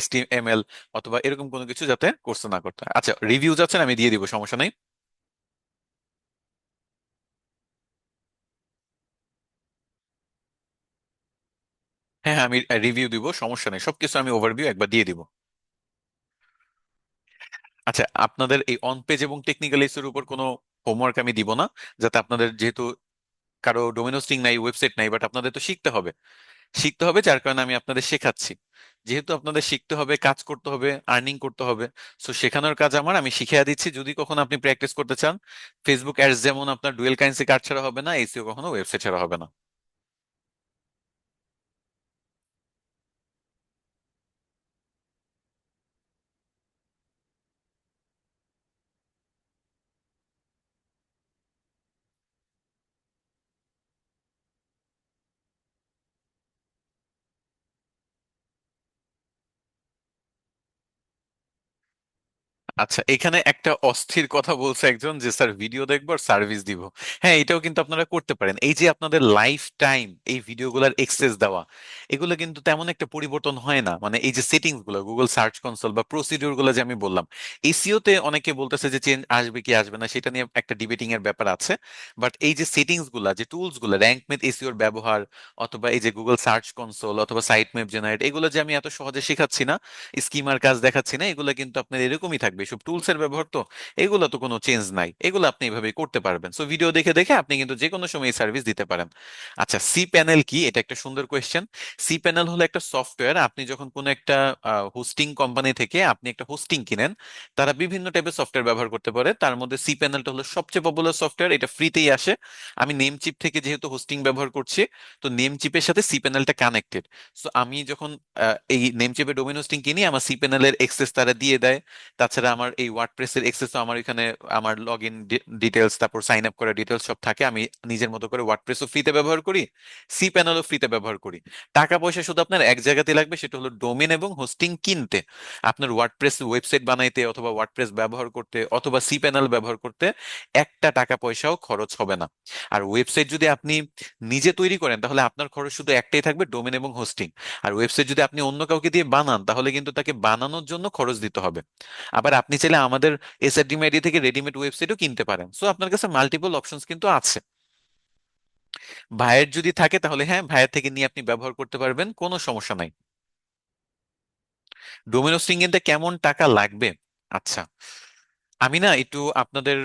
HTML অথবা এরকম কোনো কিছু যাতে করতে না করতে হয়। আচ্ছা, রিভিউ যাচ্ছেন, আমি দিয়ে দিব, সমস্যা নেই। হ্যাঁ হ্যাঁ, আমি রিভিউ দিব, সমস্যা নেই, সবকিছু আমি ওভারভিউ একবার দিয়ে দিব। আচ্ছা, আপনাদের এই অন পেজ এবং টেকনিক্যাল ইস্যুর উপর কোনো হোমওয়ার্ক আমি দিব না, যাতে আপনাদের, যেহেতু কারো ডোমিনো স্ট্রিং নাই, ওয়েবসাইট নাই, বাট আপনাদের তো শিখতে হবে। শিখতে হবে, যার কারণে আমি আপনাদের শেখাচ্ছি। যেহেতু আপনাদের শিখতে হবে, কাজ করতে হবে, আর্নিং করতে হবে, সো শেখানোর কাজ আমার, আমি শিখিয়ে দিচ্ছি। যদি কখনো আপনি প্র্যাকটিস করতে চান, ফেসবুক অ্যাডস যেমন আপনার ডুয়েল কারেন্সি কার্ড ছাড়া হবে না, এসিও কখনো ওয়েবসাইট ছাড়া হবে না। আচ্ছা, এখানে একটা অস্থির কথা বলছে একজন যে স্যার ভিডিও দেখবো আর সার্ভিস দিব। হ্যাঁ, এটাও কিন্তু আপনারা করতে পারেন। এই যে আপনাদের লাইফ টাইম এই ভিডিওগুলোর এক্সেস দেওয়া, এগুলো কিন্তু তেমন একটা পরিবর্তন হয় না। মানে এই যে সেটিংস গুলো, গুগল সার্চ কনসোল বা প্রসিডিউর গুলো যে আমি বললাম, এসিও তে অনেকে বলতেছে যে চেঞ্জ আসবে কি আসবে না, সেটা নিয়ে একটা ডিবেটিং এর ব্যাপার আছে। বাট এই যে সেটিংস গুলা, যে টুলস গুলা, র্যাঙ্ক মেথ এসিওর ব্যবহার, অথবা এই যে গুগল সার্চ কনসোল অথবা সাইট ম্যাপ জেনারেট, এগুলো যে আমি এত সহজে শেখাচ্ছি না, স্কিমার কাজ দেখাচ্ছি না, এগুলো কিন্তু আপনার এরকমই থাকবে। সব টুলস এর ব্যবহার তো, এগুলো তো কোনো চেঞ্জ নাই, এগুলো আপনি এভাবে করতে পারবেন। সো ভিডিও দেখে দেখে আপনি কিন্তু যে কোনো সময় সার্ভিস দিতে পারেন। আচ্ছা, সি প্যানেল কি? এটা একটা সুন্দর কোয়েশ্চেন। সি প্যানেল হলো একটা সফটওয়্যার। আপনি যখন কোনো একটা হোস্টিং কোম্পানি থেকে আপনি একটা হোস্টিং কিনেন, তারা বিভিন্ন টাইপের সফটওয়্যার ব্যবহার করতে পারে, তার মধ্যে সি প্যানেলটা হলো সবচেয়ে পপুলার সফটওয়্যার। এটা ফ্রিতেই আসে। আমি নেমচিপ থেকে যেহেতু হোস্টিং ব্যবহার করছি, তো নেমচিপের সাথে সি প্যানেলটা কানেক্টেড। সো আমি যখন এই নেমচিপে ডোমেন হোস্টিং কিনি, আমার সি প্যানেলের এক্সেস তারা দিয়ে দেয়। তাছাড়া আমার এই ওয়ার্ডপ্রেসের এক্সেসও আমার এখানে, আমার লগ ইন ডিটেলস, তারপর সাইন আপ করার ডিটেলস সব থাকে। আমি নিজের মতো করে ওয়ার্ডপ্রেসও ফ্রিতে ব্যবহার করি, সি প্যানেলও ফ্রিতে ব্যবহার করি। টাকা পয়সা শুধু আপনার এক জায়গাতে লাগবে, সেটা হলো ডোমেন এবং হোস্টিং কিনতে। আপনার ওয়ার্ডপ্রেস ওয়েবসাইট বানাইতে অথবা ওয়ার্ডপ্রেস ব্যবহার করতে অথবা সি প্যানেল ব্যবহার করতে একটা টাকা পয়সাও খরচ হবে না। আর ওয়েবসাইট যদি আপনি নিজে তৈরি করেন, তাহলে আপনার খরচ শুধু একটাই থাকবে, ডোমেন এবং হোস্টিং। আর ওয়েবসাইট যদি আপনি অন্য কাউকে দিয়ে বানান, তাহলে কিন্তু তাকে বানানোর জন্য খরচ দিতে হবে। আবার আপনি চাইলে আমাদের এসআরডি মিডিয়া থেকে রেডিমেড ওয়েবসাইটও কিনতে পারেন। সো আপনার কাছে মাল্টিপল অপশনস কিন্তু আছে। ভাইয়ের যদি থাকে তাহলে হ্যাঁ, ভাইয়ের থেকে নিয়ে আপনি ব্যবহার করতে পারবেন, কোনো সমস্যা নাই। ডোমিনোস কিনতে কেমন টাকা লাগবে? আচ্ছা, আমি না একটু আপনাদের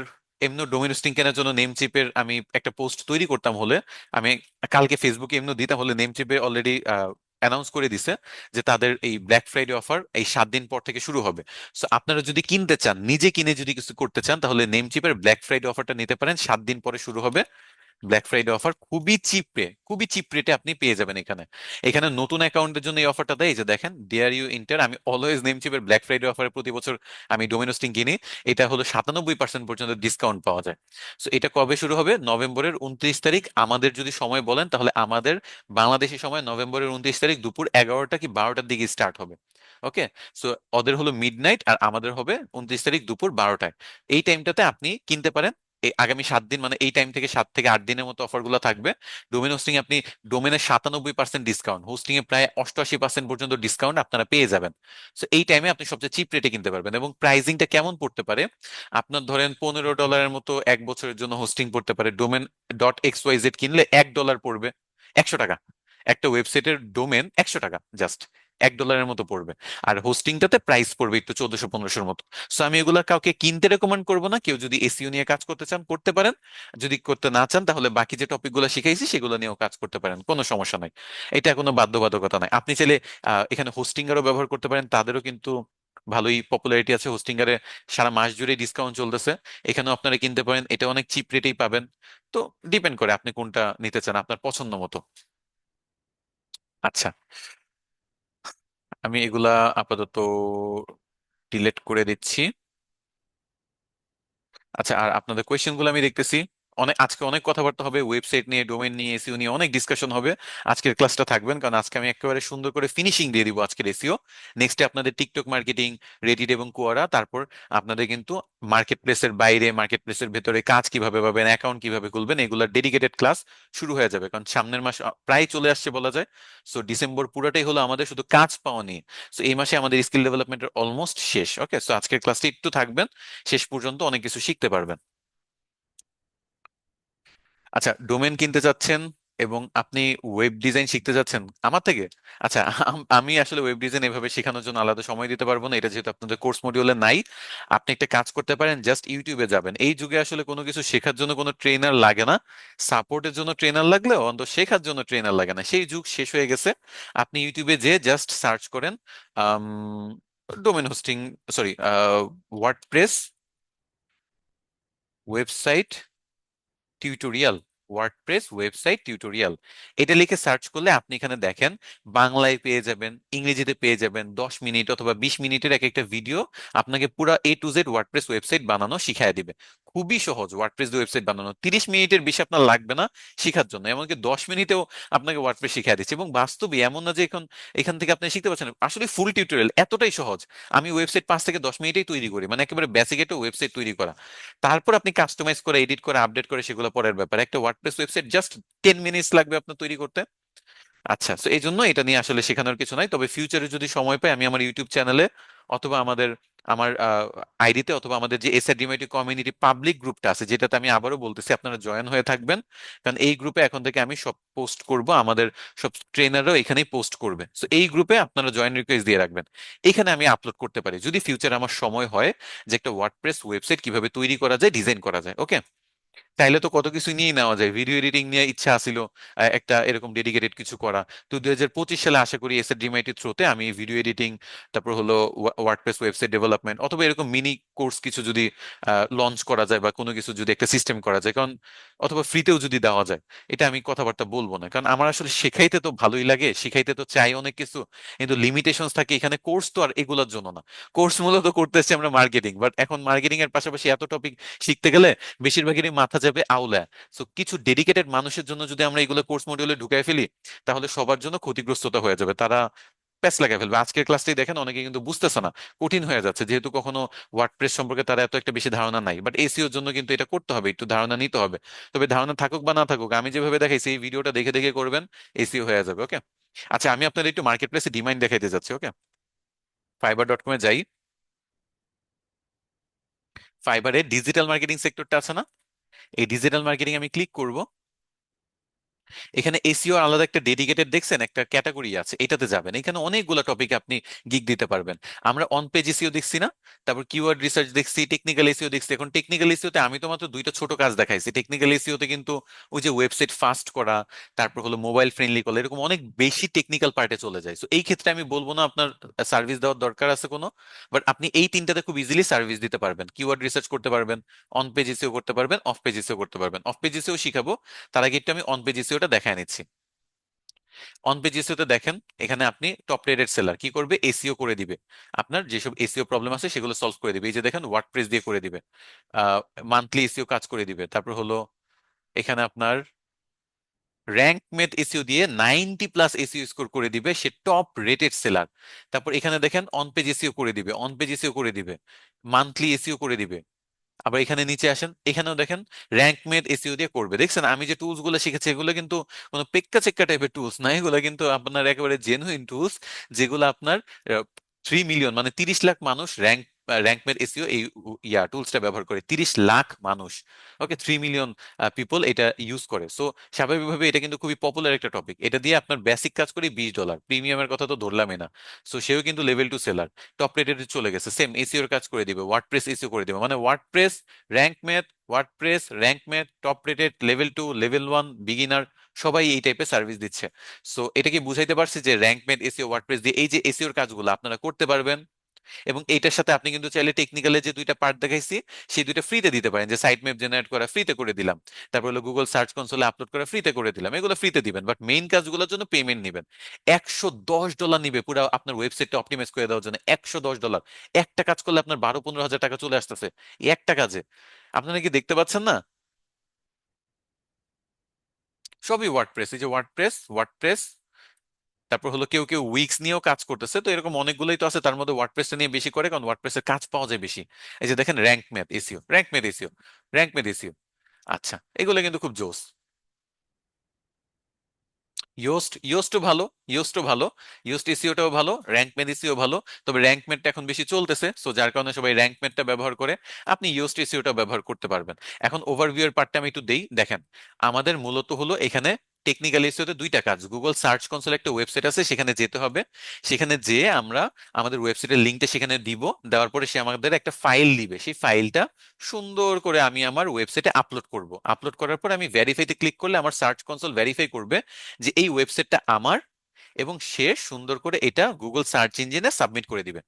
এমনি ডোমিনোস কেনার জন্য নেমচিপের আমি একটা পোস্ট তৈরি করতাম হলে, আমি কালকে ফেসবুকে এমনি দিতাম হলে। নেমচিপে অলরেডি অ্যানাউন্স করে দিছে যে তাদের এই ব্ল্যাক ফ্রাইডে অফার এই 7 দিন পর থেকে শুরু হবে। সো আপনারা যদি কিনতে চান, নিজে কিনে যদি কিছু করতে চান, তাহলে নেমচিপের ব্ল্যাক ফ্রাইডে অফারটা নিতে পারেন। 7 দিন পরে শুরু হবে ব্ল্যাক ফ্রাইডে অফার। খুবই চিপ রেটে আপনি পেয়ে যাবেন এখানে। এখানে নতুন অ্যাকাউন্টের জন্য এই অফারটা দেয়। এই যে দেখেন, ডিআর ইউ ইন্টার, আমি অলওয়েজ নেমচিপের ব্ল্যাক ফ্রাইডে অফারে প্রতি বছর আমি ডোমিনোস্টিং কিনি। এটা হলো 97% পর্যন্ত ডিসকাউন্ট পাওয়া যায়। সো এটা কবে শুরু হবে? নভেম্বরের 29 তারিখ। আমাদের যদি সময় বলেন, তাহলে আমাদের বাংলাদেশি সময় নভেম্বরের 29 তারিখ দুপুর 11টা কি 12টার দিকে স্টার্ট হবে। ওকে। সো ওদের হলো মিড নাইট, আর আমাদের হবে 29 তারিখ দুপুর 12টায়। এই টাইমটাতে আপনি কিনতে পারেন। এই আগামী 7 দিন, মানে এই টাইম থেকে 7 থেকে 8 দিনের মতো অফার গুলো থাকবে। ডোমেন হোস্টিং আপনি, ডোমেনের 97% ডিসকাউন্ট, হোস্টিং এ প্রায় 88% পর্যন্ত ডিসকাউন্ট আপনারা পেয়ে যাবেন। তো এই টাইমে আপনি সবচেয়ে চিপ রেটে কিনতে পারবেন। এবং প্রাইসিংটা কেমন পড়তে পারে? আপনার ধরেন $15 মতো এক বছরের জন্য হোস্টিং পড়তে পারে। ডোমেন .xyz কিনলে $1 পড়বে, 100 টাকা। একটা ওয়েবসাইটের ডোমেন 100 টাকা জাস্ট, $1 মতো পড়বে। আর হোস্টিংটাতে প্রাইস পড়বে একটু 1400-1500 মতো। সো আমি এগুলা কাউকে কিনতে রেকমেন্ড করবো না। কেউ যদি এসইও নিয়ে কাজ করতে চান করতে পারেন। যদি করতে না চান, তাহলে বাকি যে টপিকগুলো শিখাইছি সেগুলো নিয়েও কাজ করতে পারেন, কোনো সমস্যা নাই। এটা কোনো বাধ্যবাধকতা নাই। আপনি চাইলে এখানে হোস্টিঙ্গারও ব্যবহার করতে পারেন, তাদেরও কিন্তু ভালোই পপুলারিটি আছে হোস্টিঙ্গারে। সারা মাস জুড়ে ডিসকাউন্ট চলতেছে, এখানেও আপনারা কিনতে পারেন, এটা অনেক চিপ রেটেই পাবেন। তো ডিপেন্ড করে আপনি কোনটা নিতে চান আপনার পছন্দ মতো। আচ্ছা, আমি এগুলা আপাতত ডিলেট করে দিচ্ছি। আচ্ছা, আর আপনাদের কোয়েশ্চেন গুলো আমি দেখতেছি। আজকে অনেক কথাবার্তা হবে ওয়েবসাইট নিয়ে, ডোমেন নিয়ে, এসইও নিয়ে অনেক ডিসকাশন হবে। আজকের ক্লাসটা থাকবেন, কারণ আজকে আমি একেবারে সুন্দর করে ফিনিশিং দিয়ে দিব আজকের এসইও। নেক্সটে আপনাদের টিকটক মার্কেটিং, রেডিট এবং কোয়ারা, তারপর আপনাদের কিন্তু মার্কেট প্লেসের বাইরে, মার্কেট প্লেসের ভেতরে কাজ কিভাবে পাবেন, অ্যাকাউন্ট কিভাবে খুলবেন, এগুলোর ডেডিকেটেড ক্লাস শুরু হয়ে যাবে। কারণ সামনের মাস প্রায় চলে আসছে বলা যায়। সো ডিসেম্বর পুরোটাই হলো আমাদের শুধু কাজ পাওয়া নিয়ে। সো এই মাসে আমাদের স্কিল ডেভেলপমেন্টের অলমোস্ট শেষ। ওকে, সো আজকের ক্লাসটা একটু থাকবেন, শেষ পর্যন্ত অনেক কিছু শিখতে পারবেন। আচ্ছা, ডোমেন কিনতে চাচ্ছেন এবং আপনি ওয়েব ডিজাইন শিখতে যাচ্ছেন আমার থেকে। আচ্ছা, আমি আসলে ওয়েব ডিজাইন এভাবে শেখানোর জন্য আলাদা সময় দিতে পারবো না, এটা যেহেতু আপনাদের কোর্স মডিউলে নাই। আপনি একটা কাজ করতে পারেন, জাস্ট ইউটিউবে যাবেন। এই যুগে আসলে কোনো কিছু শেখার জন্য কোনো ট্রেনার লাগে না। সাপোর্টের জন্য ট্রেনার লাগলেও অন্তত শেখার জন্য ট্রেনার লাগে না, সেই যুগ শেষ হয়ে গেছে। আপনি ইউটিউবে যে জাস্ট সার্চ করেন domain hosting, sorry, WordPress website tutorial, WordPress website tutorial, এটা লিখে সার্চ করলে আপনি এখানে দেখেন বাংলায় পেয়ে যাবেন, ইংরেজিতে পেয়ে যাবেন 10 মিনিট অথবা 20 মিনিটের এক একটা ভিডিও আপনাকে পুরো A to Z WordPress website বানানো শিখায় দিবে। খুবই সহজ ওয়ার্ডপ্রেস ওয়েবসাইট বানানো, 30 মিনিটের বেশি আপনার লাগবে না শেখার জন্য, এমনকি 10 মিনিটেও আপনাকে ওয়ার্ডপ্রেস শিখাই দিচ্ছে। এবং বাস্তবে এমন না যে এখন এখান থেকে আপনি শিখতে পারছেন, আসলে ফুল টিউটোরিয়াল এতটাই সহজ। আমি ওয়েবসাইট 5 থেকে 10 মিনিটেই তৈরি করি, মানে একেবারে বেসিক একটা ওয়েবসাইট তৈরি করা। তারপর আপনি কাস্টমাইজ করে এডিট করে আপডেট করে সেগুলো পরের ব্যাপার, একটা ওয়ার্ডপ্রেস ওয়েবসাইট জাস্ট 10 মিনিটস লাগবে আপনার তৈরি করতে। আচ্ছা, তো এই জন্য এটা নিয়ে আসলে শেখানোর কিছু নাই, তবে ফিউচারে যদি সময় পাই আমি আমার ইউটিউব চ্যানেলে অথবা আমার আইডিতে অথবা আমাদের যে এসআরডিএমআইটি কমিউনিটি পাবলিক গ্রুপটা আছে, যেটাতে আমি আবারও বলতেছি আপনারা জয়েন হয়ে থাকবেন, কারণ এই গ্রুপে এখন থেকে আমি সব পোস্ট করব, আমাদের সব ট্রেনাররাও এখানেই পোস্ট করবে। তো এই গ্রুপে আপনারা জয়েন রিকোয়েস্ট দিয়ে রাখবেন, এখানে আমি আপলোড করতে পারি যদি ফিউচারে আমার সময় হয় যে একটা ওয়ার্ডপ্রেস ওয়েবসাইট কিভাবে তৈরি করা যায়, ডিজাইন করা যায়। ওকে, চাইলে তো কত কিছু নিয়ে নেওয়া যায়, ভিডিও এডিটিং নিয়ে ইচ্ছা ছিল একটা এরকম ডেডিকেটেড কিছু করা। তো 2025 সালে আশা করি এসএডিএমআইটি থ্রুতে আমি ভিডিও এডিটিং, তারপর হলো ওয়ার্ডপ্রেস ওয়েবসাইট ডেভেলপমেন্ট অথবা এরকম মিনি কোর্স কিছু যদি লঞ্চ করা যায় বা কোনো কিছু যদি একটা সিস্টেম করা যায়, কারণ অথবা ফ্রিতেও যদি দেওয়া যায়, এটা আমি কথাবার্তা বলবো না, কারণ আমার আসলে শেখাইতে তো ভালোই লাগে, শেখাইতে তো চাই অনেক কিছু, কিন্তু লিমিটেশনস থাকে এখানে। কোর্স তো আর এগুলোর জন্য না, কোর্স মূলত করতেছি আমরা মার্কেটিং, বাট এখন মার্কেটিং এর পাশাপাশি এত টপিক শিখতে গেলে বেশিরভাগেরই মাথা যাবে আউলা। সো কিছু ডেডিকেটেড মানুষের জন্য যদি আমরা এগুলো কোর্স মডিউলে ঢুকাই ফেলি, তাহলে সবার জন্য ক্ষতিগ্রস্ততা হয়ে যাবে, তারা প্যাচ লাগাই ফেলবে। আজকের ক্লাসটাই দেখেন অনেকে কিন্তু বুঝতেছে না, কঠিন হয়ে যাচ্ছে, যেহেতু কখনো ওয়ার্ডপ্রেস সম্পর্কে তারা এত একটা বেশি ধারণা নাই। বাট এসিওর জন্য কিন্তু এটা করতে হবে, একটু ধারণা নিতে হবে। তবে ধারণা থাকুক বা না থাকুক, আমি যেভাবে দেখাইছি এই ভিডিওটা দেখে দেখে করবেন, এসিও হয়ে যাবে। ওকে, আচ্ছা আমি আপনাদের একটু মার্কেট প্লেসে ডিমান্ড দেখাইতে যাচ্ছি। ওকে, ফাইবার.কম এ যাই। ফাইবারে ডিজিটাল মার্কেটিং সেক্টরটা আছে না, এই ডিজিটাল মার্কেটিং আমি ক্লিক করব। এখানে এসইও আলাদা একটা ডেডিকেটেড দেখছেন একটা ক্যাটাগরি আছে, এটাতে যাবেন, এখানে অনেকগুলো টপিক আপনি গিগ দিতে পারবেন। আমরা অন পেজ এসইও দেখছি না, তারপর কিওয়ার্ড রিসার্চ দেখছি, টেকনিক্যাল এসইও দেখছি। এখন টেকনিক্যাল এসইও তে আমি তো মাত্র দুইটা ছোট কাজ দেখাইছি, টেকনিক্যাল এসইও তে কিন্তু ওই যে ওয়েবসাইট ফাস্ট করা, তারপর হলো মোবাইল ফ্রেন্ডলি করা, এরকম অনেক বেশি টেকনিক্যাল পার্টে চলে যায়। তো এই ক্ষেত্রে আমি বলবো না আপনার সার্ভিস দেওয়ার দরকার আছে কোনো, বাট আপনি এই তিনটাতে খুব ইজিলি সার্ভিস দিতে পারবেন। কিওয়ার্ড রিসার্চ করতে পারবেন, অন পেজ এসইও করতে পারবেন, অফ পেজ এসইও করতে পারবেন। অফ পেজ এসইও শিখাবো, তার আগে একটু আমি অন পেজ এসইওটা দেখায় নিচ্ছি। অন পেজ এসইওতে দেখেন এখানে আপনি টপ রেটেড সেলার কি করবে, এসইও করে দিবে, আপনার যেসব এসইও প্রবলেম আছে সেগুলো সলভ করে দিবে। এই যে দেখেন ওয়ার্ডপ্রেস দিয়ে করে দিবে, মান্থলি এসইও কাজ করে দিবে। তারপর হলো এখানে আপনার র্যাঙ্ক মেট এসইও দিয়ে 90+ এসইও স্কোর করে দিবে, সে টপ রেটেড সেলার। তারপর এখানে দেখেন অন পেজ এসইও করে দিবে, অন পেজ এসইও করে দিবে, মান্থলি এসইও করে দিবে। আবার এখানে নিচে আসেন, এখানেও দেখেন র্যাঙ্ক মেড এসইও দিয়ে করবে। দেখছেন আমি যে টুলস গুলো শিখেছি এগুলো কিন্তু কোনো পেক্কা চেক্কা টাইপের টুলস না, এগুলো কিন্তু আপনার একেবারে জেনুইন টুলস, যেগুলো আপনার 3 মিলিয়ন মানে 30 লাখ মানুষ র্যাঙ্ক মেড এসইও এই টুলসটা ব্যবহার করে, 30 লাখ মানুষ। ওকে, 3 মিলিয়ন পিপল এটা ইউজ করে। সো স্বাভাবিকভাবে এটা কিন্তু খুবই পপুলার একটা টপিক। এটা দিয়ে আপনার বেসিক কাজ করি $20, প্রিমিয়ামের কথা তো ধরলামই না। সো সেও কিন্তু লেভেল 2 সেলার, টপ রেটেড চলে গেছে, সেম এসইওর কাজ করে দিবে, ওয়ার্ডপ্রেস এসইও করে দিবে। মানে WordPress, rank math, WordPress, rank math, top rated, level 2, level 1, beginner, সবাই এই টাইপের সার্ভিস দিচ্ছে। সো এটা কি বুঝাইতে পারছি যে র্যাঙ্ক ম্যাথ, এসইও, ওয়ার্ডপ্রেস দিয়ে এই যে এসইওর কাজগুলো আপনারা করতে পারবেন। এবং এইটার সাথে আপনি কিন্তু চাইলে টেকনিক্যালের যে দুইটা পার্ট দেখাইছি সেই দুইটা ফ্রিতে দিতে পারেন, যে সাইট ম্যাপ জেনারেট করা ফ্রিতে করে দিলাম, তারপর হলো গুগল সার্চ কনসোলে আপলোড করা ফ্রিতে করে দিলাম, এগুলো ফ্রিতে দিবেন। বাট মেইন কাজগুলোর জন্য পেমেন্ট নিবেন। $110 নিবে পুরো আপনার ওয়েবসাইটটা অপটিমাইজ করে দেওয়ার জন্য, $110। একটা কাজ করলে আপনার 12-15 হাজার টাকা চলে আসতেছে এই একটা কাজে। আপনারা কি দেখতে পাচ্ছেন না? সবই ওয়ার্ডপ্রেস, এই যে ওয়ার্ডপ্রেস, ওয়ার্ডপ্রেস, তারপর হলো কেউ কেউ উইক্স নিয়েও কাজ করতেছে। তো এরকম অনেকগুলোই তো আছে, তার মধ্যে ওয়ার্ডপ্রেসটা নিয়ে বেশি করে, কারণ ওয়ার্ডপ্রেসের কাজ পাওয়া যায় বেশি। এই যে দেখেন rank Math SEO, Rank Math SEO, Rank Math SEO. আচ্ছা, এগুলো কিন্তু খুব জোস। ইয়োস্টও ভালো, ইয়োস্টও ভালো, ইয়োস্ট এসইওটাও ভালো, র্যাঙ্ক ম্যাথ এসইও ভালো। তবে র্যাঙ্ক ম্যাথটা এখন বেশি চলতেছে, সো যার কারণে সবাই র্যাঙ্ক ম্যাথটা ব্যবহার করে। আপনি ইয়োস্ট এসইওটা ব্যবহার করতে পারবেন। এখন ওভারভিউ এর পার্টটা আমি একটু দেই, দেখেন আমাদের মূলত হলো এখানে টেকনিক্যাল এসইওতে দুইটা কাজ। গুগল সার্চ কনসোল একটা ওয়েবসাইট আছে, সেখানে যেতে হবে, সেখানে যেয়ে আমরা আমাদের ওয়েবসাইটের লিঙ্কটা সেখানে দিব, দেওয়ার পরে সে আমাদের একটা ফাইল দিবে, সেই ফাইলটা সুন্দর করে আমি আমার ওয়েবসাইটে আপলোড করব। আপলোড করার পর আমি ভেরিফাইতে ক্লিক করলে আমার সার্চ কনসোল ভেরিফাই করবে যে এই ওয়েবসাইটটা আমার, এবং সে সুন্দর করে এটা গুগল সার্চ ইঞ্জিনে সাবমিট করে দিবে।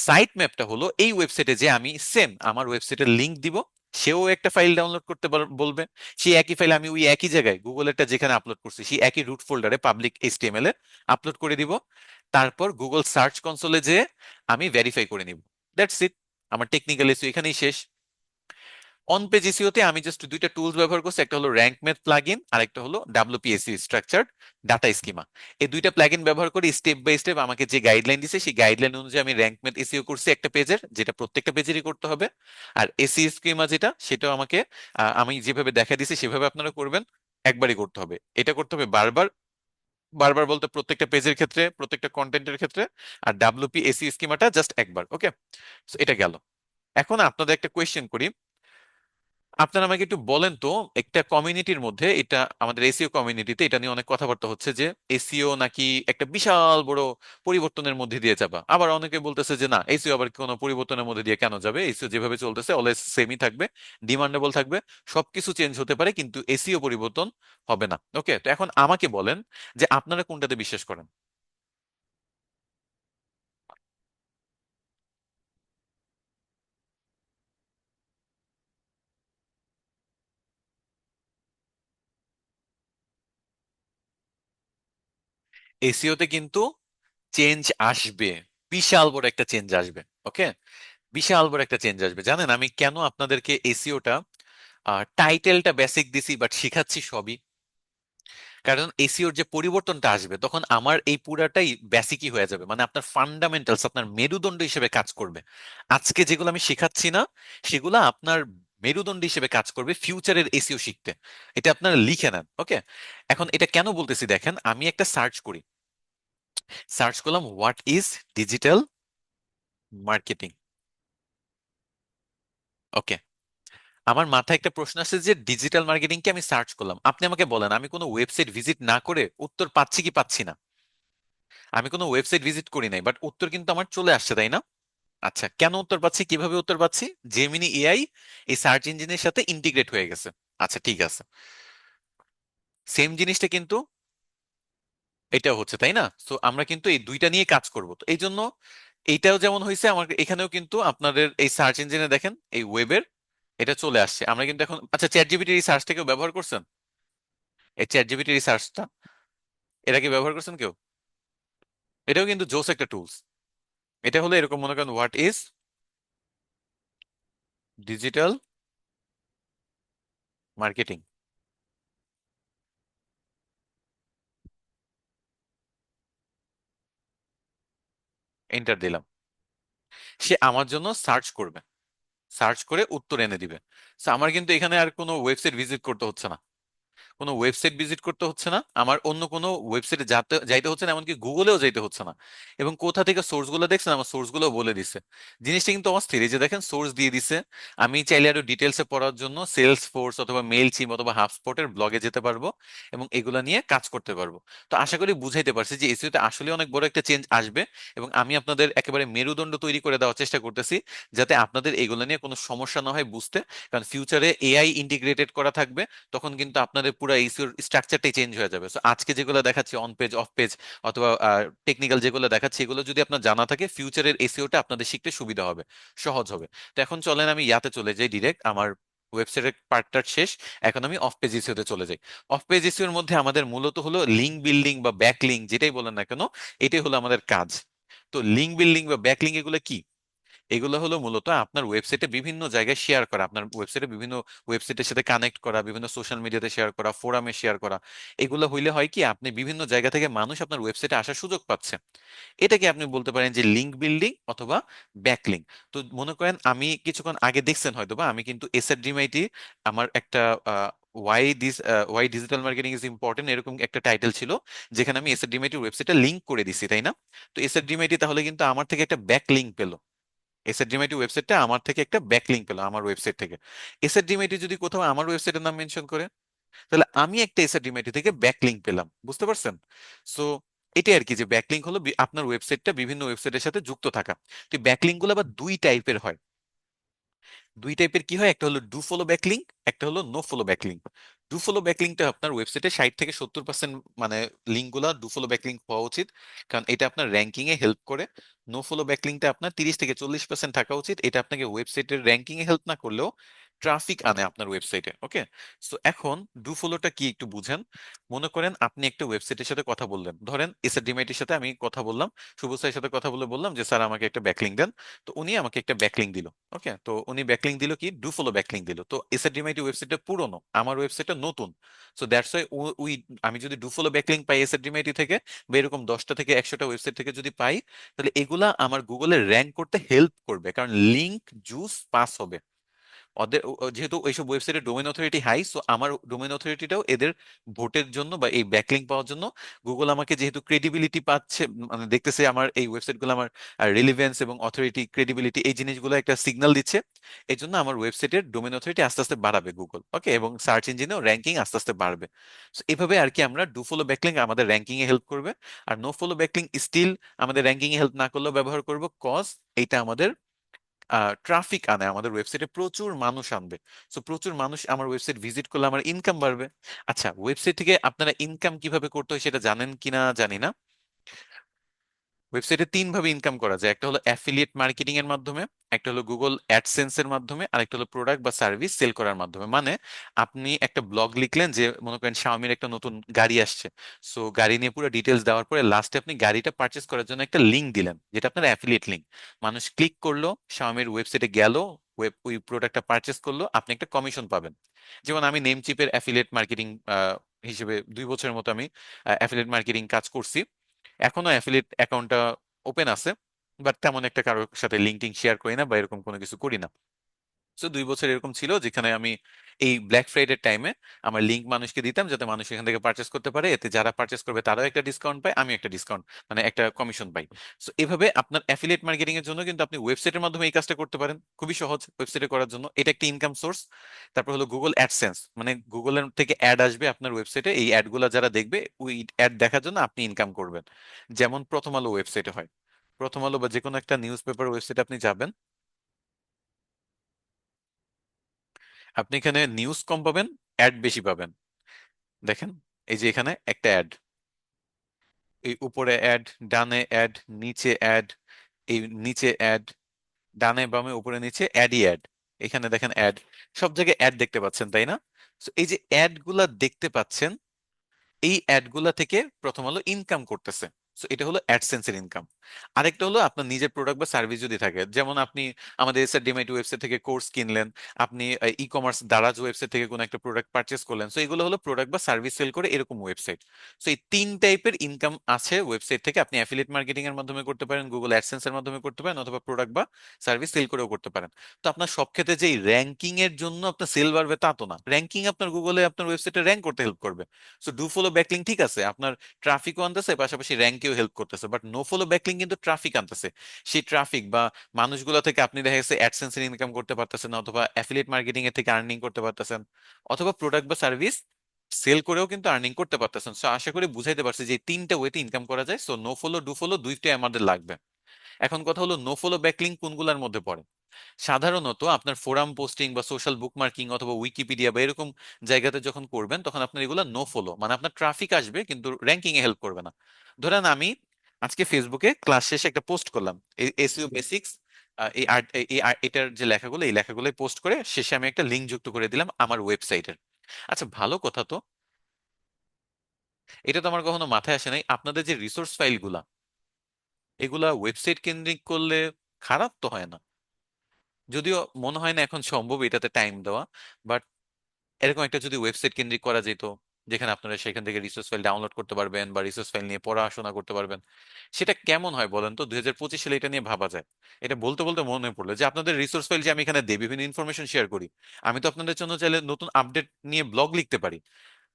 সাইট ম্যাপটা হলো এই ওয়েবসাইটে যে আমি সেম আমার ওয়েবসাইটের লিংক দিব, সেও একটা ফাইল ডাউনলোড করতে বলবে। সেই একই ফাইল আমি ওই একই জায়গায় গুগলেরটা যেখানে আপলোড করছি সেই একই রুট ফোল্ডারে পাবলিক এইচটিএমএল এ আপলোড করে দিব। তারপর গুগল সার্চ কনসোলে যে আমি ভেরিফাই করে নিব। That's it. আমার টেকনিক্যাল ইস্যু এখানেই শেষ। অন পেজ এসইওতে আমি জাস্ট দুইটা টুলস ব্যবহার করছি, একটা হলো র্যাঙ্ক ম্যাথ প্লাগইন আর একটা হলো ডাব্লিউপিএসসি স্ট্রাকচারড ডাটা স্কিমা। এই দুইটা প্লাগইন ব্যবহার করে স্টেপ বাই স্টেপ আমাকে যে গাইডলাইন দিছে সেই গাইডলাইন অনুযায়ী আমি র্যাঙ্ক ম্যাথ এসইও করছি একটা পেজের, যেটা প্রত্যেকটা পেজেরই করতে হবে। আর এসি স্কিমা যেটা, সেটাও আমাকে আমি যেভাবে দেখা দিছি সেভাবে আপনারা করবেন। একবারই করতে হবে, এটা করতে হবে বারবার। বারবার বলতে প্রত্যেকটা পেজের ক্ষেত্রে, প্রত্যেকটা কন্টেন্টের ক্ষেত্রে। আর ডাব্লিউপিএসসি স্কিমাটা জাস্ট একবার, ওকে। এটা গেল। এখন আপনাদের একটা কোয়েশ্চেন করি। আপনারা আমাকে একটু বলেন তো, একটা কমিউনিটির মধ্যে, এটা আমাদের এসিও কমিউনিটিতে এটা নিয়ে অনেক কথাবার্তা হচ্ছে যে এসিও নাকি একটা বিশাল বড় পরিবর্তনের মধ্যে দিয়ে যাবা, আবার অনেকে বলতেছে যে না, এসিও আবার কোনো পরিবর্তনের মধ্যে দিয়ে কেন যাবে, এসিও যেভাবে চলতেছে অলওয়েজ সেমই থাকবে, ডিমান্ডেবল থাকবে, সবকিছু চেঞ্জ হতে পারে কিন্তু এসিও পরিবর্তন হবে না। ওকে, তো এখন আমাকে বলেন যে আপনারা কোনটাতে বিশ্বাস করেন। এসিওতে কিন্তু চেঞ্জ আসবে, বিশাল বড় একটা চেঞ্জ আসবে। ওকে, বিশাল বড় একটা চেঞ্জ আসবে। জানেন আমি কেন আপনাদেরকে এসিওটা টাইটেলটা বেসিক দিছি বাট শিখাচ্ছি সবই? কারণ এসিওর যে পরিবর্তনটা আসবে তখন আমার এই পুরাটাই বেসিকই হয়ে যাবে, মানে আপনার ফান্ডামেন্টালস, আপনার মেরুদণ্ড হিসেবে কাজ করবে। আজকে যেগুলো আমি শেখাচ্ছি না, সেগুলো আপনার মেরুদণ্ড হিসেবে কাজ করবে ফিউচারের এসিও শিখতে। এটা আপনারা লিখে নেন, ওকে। এখন এটা কেন বলতেছি দেখেন, আমি একটা সার্চ করি, সার্চ করলাম হোয়াট ইজ ডিজিটাল মার্কেটিং। ওকে, আমার মাথায় একটা প্রশ্ন আসছে যে ডিজিটাল মার্কেটিং কি, আমি সার্চ করলাম। আপনি আমাকে বলেন আমি কোনো ওয়েবসাইট ভিজিট না করে উত্তর পাচ্ছি কি পাচ্ছি না? আমি কোনো ওয়েবসাইট ভিজিট করি নাই বাট উত্তর কিন্তু আমার চলে আসছে, তাই না? আচ্ছা, কেন উত্তর পাচ্ছি, কিভাবে উত্তর পাচ্ছি? জেমিনি এআই এই সার্চ ইঞ্জিনের সাথে ইন্টিগ্রেট হয়ে গেছে। আচ্ছা ঠিক আছে, সেম জিনিসটা কিন্তু এটাও হচ্ছে, তাই না? তো আমরা কিন্তু এই দুইটা নিয়ে কাজ করব, তো এই জন্য এইটাও যেমন হয়েছে আমার এখানেও কিন্তু আপনাদের এই সার্চ ইঞ্জিনে দেখেন এই ওয়েবের এটা চলে আসছে। আমরা কিন্তু এখন, আচ্ছা চ্যাট জিপিটির এই সার্চটাকেও ব্যবহার করছেন? এই চ্যাট জিপিটির এই সার্চটা এটা কি ব্যবহার করছেন কেউ? এটাও কিন্তু জোস একটা টুলস। এটা হলো এরকম, মনে করেন what is digital marketing, enter দিলাম। সে আমার জন্য সার্চ করবে, সার্চ করে উত্তর এনে দিবে। So, আমার কিন্তু এখানে আর কোনো ওয়েবসাইট ভিজিট করতে হচ্ছে না, কোনো ওয়েবসাইট ভিজিট করতে হচ্ছে না, আমার অন্য কোনো ওয়েবসাইটে যাইতে হচ্ছে না, এমনকি গুগলেও যাইতে হচ্ছে না। এবং কোথা থেকে সোর্স গুলো দেখছেন, আমার সোর্স গুলো বলে দিছে। জিনিসটা কিন্তু অস্থির, এই যে দেখেন সোর্স দিয়ে দিছে। আমি চাইলে আরো ডিটেলসে পড়ার জন্য সেলস ফোর্স অথবা মেইল চিম অথবা হাবস্পটের ব্লগে যেতে পারবো এবং এগুলা নিয়ে কাজ করতে পারবো। তো আশা করি বুঝাইতে পারছি যে এসইওতে আসলে অনেক বড় একটা চেঞ্জ আসবে। এবং আমি আপনাদের একেবারে মেরুদণ্ড তৈরি করে দেওয়ার চেষ্টা করতেছি যাতে আপনাদের এগুলো নিয়ে কোনো সমস্যা না হয় বুঝতে। কারণ ফিউচারে এআই ইন্টিগ্রেটেড করা থাকবে, তখন কিন্তু আপনাদের পুরো ইস্যুর স্ট্রাকচারটাই চেঞ্জ হয়ে যাবে। সো আজকে যেগুলো দেখাচ্ছি অন পেজ অফ পেজ অথবা টেকনিক্যাল যেগুলো দেখাচ্ছি, এগুলো যদি আপনার জানা থাকে ফিউচারের এসইওটা আপনাদের শিখতে সুবিধা হবে, সহজ হবে। তো এখন চলেন আমি ইয়াতে চলে যাই ডিরেক্ট, আমার ওয়েবসাইটের পার্টটা শেষ। এখন আমি অফ পেজ এসইওতে চলে যাই। অফ পেজ এসইওর মধ্যে আমাদের মূলত হলো লিঙ্ক বিল্ডিং বা ব্যাক লিঙ্ক, যেটাই বলেন না কেন, এটাই হলো আমাদের কাজ। তো লিঙ্ক বিল্ডিং বা ব্যাক লিঙ্ক এগুলো কি? এগুলো হলো মূলত আপনার ওয়েবসাইটে বিভিন্ন জায়গায় শেয়ার করা, আপনার ওয়েবসাইটে বিভিন্ন ওয়েবসাইটের সাথে কানেক্ট করা, বিভিন্ন সোশ্যাল মিডিয়াতে শেয়ার করা, ফোরামে শেয়ার করা। এগুলো হইলে হয় কি, আপনি বিভিন্ন জায়গা থেকে মানুষ আপনার ওয়েবসাইটে আসার সুযোগ পাচ্ছে। এটাকে আপনি বলতে পারেন যে লিঙ্ক বিল্ডিং অথবা ব্যাকলিঙ্ক। তো মনে করেন আমি কিছুক্ষণ আগে দেখছেন হয়তো বা আমি কিন্তু এসএফডিএমআইটি আমার একটা why digital marketing is important এরকম একটা টাইটেল ছিল, যেখানে আমি এসএফডিএমআইটি ওয়েবসাইটে লিঙ্ক করে দিছি, তাই না? তো এসএফডিএমআইটি তাহলে কিন্তু আমার থেকে একটা ব্যাকলিঙ্ক পেলো, এসএরডিএমআইটি ওয়েবসাইটটা আমার থেকে একটা ব্যাকলিঙ্ক পেলো আমার ওয়েবসাইট থেকে। এসএরডিএমআইটি যদি কোথাও আমার ওয়েবসাইটের নাম মেনশন করে, তাহলে আমি একটা এসএরডিএমআইটি থেকে ব্যাকলিঙ্ক পেলাম, বুঝতে পারছেন? সো এটাই আর কি, যে ব্যাকলিঙ্ক হলো আপনার ওয়েবসাইটটা বিভিন্ন ওয়েবসাইটের সাথে যুক্ত থাকা। তো ব্যাকলিঙ্ক গুলো আবার দুই টাইপের হয়। দুই টাইপের কি হয়, একটা হলো ডু ফলো ব্যাকলিঙ্ক, একটা হলো no follow backlink. Do follow ব্যাকলিঙ্কটা আপনার ওয়েবসাইটে 60 থেকে 70% মানে লিঙ্ক গুলা ডু ফলো ব্যাকলিঙ্ক হওয়া উচিত, কারণ এটা আপনার র্যাঙ্কিং এ হেল্প করে। নো ফলো ব্যাকলিঙ্কটা আপনার 30 থেকে 40% থাকা উচিত, এটা আপনাকে ওয়েবসাইটের র্যাঙ্কিং এ হেল্প না করলেও ট্রাফিক আনে আপনার ওয়েবসাইটে। ওকে, সো এখন ডু ফলোটা কি একটু বুঝেন। মনে করেন আপনি একটা ওয়েবসাইটের সাথে কথা বললেন, ধরেন এসএডিএমআইটি এর সাথে আমি কথা বললাম, শুভ স্যারের সাথে কথা বলে বললাম যে স্যার আমাকে একটা ব্যাকলিং দেন। তো উনি আমাকে একটা ব্যাকলিং দিল। ওকে, তো উনি ব্যাকলিং দিল কি, ডু ফলো ব্যাকলিং দিল। তো এসএডিএমআইটি ওয়েবসাইটটা পুরনো, আমার ওয়েবসাইটটা নতুন। সো দ্যাটস ওয়াই উই আমি যদি ডু ফলো ব্যাকলিং পাই এসএডিএমআইটি থেকে, বা এরকম 10টা থেকে 100টা ওয়েবসাইট থেকে যদি পাই, তাহলে এগুলা আমার গুগলে র্যাঙ্ক করতে হেল্প করবে, কারণ লিংক জুস পাস হবে। ওদের যেহেতু এইসব ওয়েবসাইটের ডোমেইন অথরিটি হাই, সো আমার ডোমেইন অথরিটিটাও এদের ভোটের জন্য বা এই ব্যাকলিং পাওয়ার জন্য, গুগল আমাকে যেহেতু ক্রেডিবিলিটি পাচ্ছে, মানে দেখতেছে আমার এই ওয়েবসাইটগুলো আমার রিলিভেন্স এবং অথরিটি ক্রেডিবিলিটি এই জিনিসগুলো একটা সিগন্যাল দিচ্ছে, এই জন্য আমার ওয়েবসাইটের ডোমেইন অথরিটি আস্তে আস্তে বাড়াবে গুগল। ওকে, এবং সার্চ ইঞ্জিনেও র্যাঙ্কিং আস্তে আস্তে বাড়বে। So এভাবে আর কি আমরা ডু ফলো ব্যাকলিং আমাদের র্যাঙ্কিং এ হেল্প করবে। আর নো ফলো ব্যাকলিং স্টিল আমাদের র্যাঙ্কিং এ হেল্প না করলেও ব্যবহার করব, কজ এটা আমাদের ট্রাফিক আনে, আমাদের ওয়েবসাইটে প্রচুর মানুষ আনবে। সো প্রচুর মানুষ আমার ওয়েবসাইট ভিজিট করলে আমার ইনকাম বাড়বে। আচ্ছা, ওয়েবসাইট থেকে আপনারা ইনকাম কিভাবে করতে হয় সেটা জানেন কিনা জানি না। ওয়েবসাইটে তিন ভাবে ইনকাম করা যায়, একটা হলো অ্যাফিলিয়েট মার্কেটিং এর মাধ্যমে, একটা হলো গুগল অ্যাডসেন্স এর মাধ্যমে, আর একটা হলো প্রোডাক্ট বা সার্ভিস সেল করার মাধ্যমে। মানে আপনি একটা ব্লগ লিখলেন যে মনে করেন শাওমির একটা নতুন গাড়ি আসছে, সো গাড়ি নিয়ে পুরো ডিটেলস দেওয়ার পরে লাস্টে আপনি গাড়িটা পারচেস করার জন্য একটা লিংক দিলেন, যেটা আপনার অ্যাফিলিয়েট লিংক। মানুষ ক্লিক করলো, শাওমির ওয়েবসাইটে গেল, ওই প্রোডাক্টটা পারচেস করলো, আপনি একটা কমিশন পাবেন। যেমন আমি নেমচিপের অ্যাফিলিয়েট মার্কেটিং হিসেবে 2 বছরের মতো আমি অ্যাফিলিয়েট মার্কেটিং কাজ করছি। এখনো অ্যাফিলিয়েট অ্যাকাউন্টটা ওপেন আছে, বাট তেমন একটা কারোর সাথে লিঙ্কটিং শেয়ার করি না বা এরকম কোনো কিছু করি না। তো 2 বছর এরকম ছিল যেখানে আমি এই ব্ল্যাক ফ্রাইডে টাইমে আমার লিঙ্ক মানুষকে দিতাম, যাতে মানুষ এখান থেকে পারচেস করতে পারে, এতে যারা পারচেস করবে তারাও একটা ডিসকাউন্ট পায়, আমি একটা ডিসকাউন্ট, মানে একটা কমিশন পাই। সো এভাবে আপনার অ্যাফিলিয়েট মার্কেটিং এর জন্য কিন্তু আপনি ওয়েবসাইটের মাধ্যমে এই কাজটা করতে পারেন, খুবই সহজ ওয়েবসাইটে করার জন্য, এটা একটা ইনকাম সোর্স। তারপর হলো গুগল অ্যাডসেন্স, মানে গুগলের থেকে অ্যাড আসবে আপনার ওয়েবসাইটে, এই অ্যাড গুলা যারা দেখবে ওই অ্যাড দেখার জন্য আপনি ইনকাম করবেন। যেমন প্রথম আলো ওয়েবসাইটে হয়, প্রথম আলো বা যে কোনো একটা নিউজ পেপার ওয়েবসাইটে আপনি যাবেন, আপনি এখানে নিউজ কম পাবেন, অ্যাড বেশি পাবেন। দেখেন, এই যে এখানে একটা অ্যাড, এই উপরে অ্যাড, ডানে অ্যাড, নিচে অ্যাড, এই নিচে অ্যাড, ডানে বামে উপরে নিচে অ্যাডই অ্যাড। এখানে দেখেন অ্যাড, সব জায়গায় অ্যাড দেখতে পাচ্ছেন, তাই না? So এই যে অ্যাড গুলা দেখতে পাচ্ছেন, এই অ্যাডগুলা থেকে প্রথম হলো ইনকাম করতেছে। সো এটা হলো অ্যাডসেন্সের ইনকাম। আরেকটা হলো আপনার নিজের প্রোডাক্ট বা সার্ভিস যদি থাকে, যেমন আপনি আমাদের এসআরডিএমআইটি ওয়েবসাইট থেকে কোর্স কিনলেন, আপনি ই কমার্স দারাজ ওয়েবসাইট থেকে কোনো একটা প্রোডাক্ট পারচেস করলেন, সো এগুলো হলো প্রোডাক্ট বা সার্ভিস সেল করে এরকম ওয়েবসাইট। সো এই তিন টাইপের ইনকাম আছে ওয়েবসাইট থেকে, আপনি অ্যাফিলিয়েট মার্কেটিং এর মাধ্যমে করতে পারেন, গুগল অ্যাডসেন্স এর মাধ্যমে করতে পারেন, অথবা প্রোডাক্ট বা সার্ভিস সেল করেও করতে পারেন। তো আপনার সব ক্ষেত্রে যে র্যাঙ্কিং এর জন্য আপনার সেল বাড়বে তা তো না, র্যাঙ্কিং আপনার গুগলে আপনার ওয়েবসাইটে র্যাঙ্ক করতে হেল্প করবে। সো ডু ফলো ব্যাকলিং ঠিক আছে, আপনার ট্রাফিকও আনতেছে, পাশাপাশি র্যাঙ্কেও হেল্প করতেছে, বাট নো ফলো ব্যাকলিং কিন্তু ট্রাফিক আনতেছে। সেই ট্রাফিক বা মানুষগুলো থেকে আপনি দেখা গেছে অ্যাডসেন্সের ইনকাম করতে পারতেছেন, অথবা অ্যাফিলিয়েট মার্কেটিং এর থেকে আর্নিং করতে পারতেছেন, অথবা প্রোডাক্ট বা সার্ভিস সেল করেও কিন্তু আর্নিং করতে পারতেছেন। সো আশা করি বুঝাইতে পারছি যে এই তিনটা ওয়েতে ইনকাম করা যায়। So no follow, do follow দুইটাই আমাদের লাগবে। এখন কথা হলো নো ফলো ব্যাকলিং কোনগুলোর মধ্যে পড়ে। সাধারণত আপনার ফোরাম পোস্টিং বা সোশ্যাল বুকমার্কিং অথবা উইকিপিডিয়া বা এরকম জায়গাতে যখন করবেন, তখন আপনার এগুলো নো ফলো, মানে আপনার ট্রাফিক আসবে কিন্তু র্যাঙ্কিং এ হেল্প করবে না। ধরেন আমি আজকে ফেসবুকে ক্লাস শেষে একটা পোস্ট করলাম, এসইও বেসিক্স, এই আর্ট, এটার যে লেখাগুলো, এই লেখাগুলো পোস্ট করে শেষে আমি একটা লিঙ্ক যুক্ত করে দিলাম আমার ওয়েবসাইটের। আচ্ছা, ভালো কথা তো, এটা তো আমার কখনো মাথায় আসে নাই, আপনাদের যে রিসোর্স ফাইলগুলা, এগুলা ওয়েবসাইট কেন্দ্রিক করলে খারাপ তো হয় না? যদিও মনে হয় না এখন সম্ভব এটাতে টাইম দেওয়া, বাট এরকম একটা যদি ওয়েবসাইট কেন্দ্রিক করা যেত, যেখানে আপনারা সেখান থেকে রিসোর্স ফাইল ডাউনলোড করতে পারবেন বা রিসোর্স ফাইল নিয়ে পড়াশোনা করতে পারবেন, সেটা কেমন হয় বলেন তো? 2025 সালে এটা নিয়ে ভাবা যায়। এটা বলতে বলতে মনে পড়লো যে আপনাদের রিসোর্স ফাইল যে আমি এখানে দিই, বিভিন্ন ইনফরমেশন শেয়ার করি, আমি তো আপনাদের জন্য চাইলে নতুন আপডেট নিয়ে ব্লগ লিখতে পারি,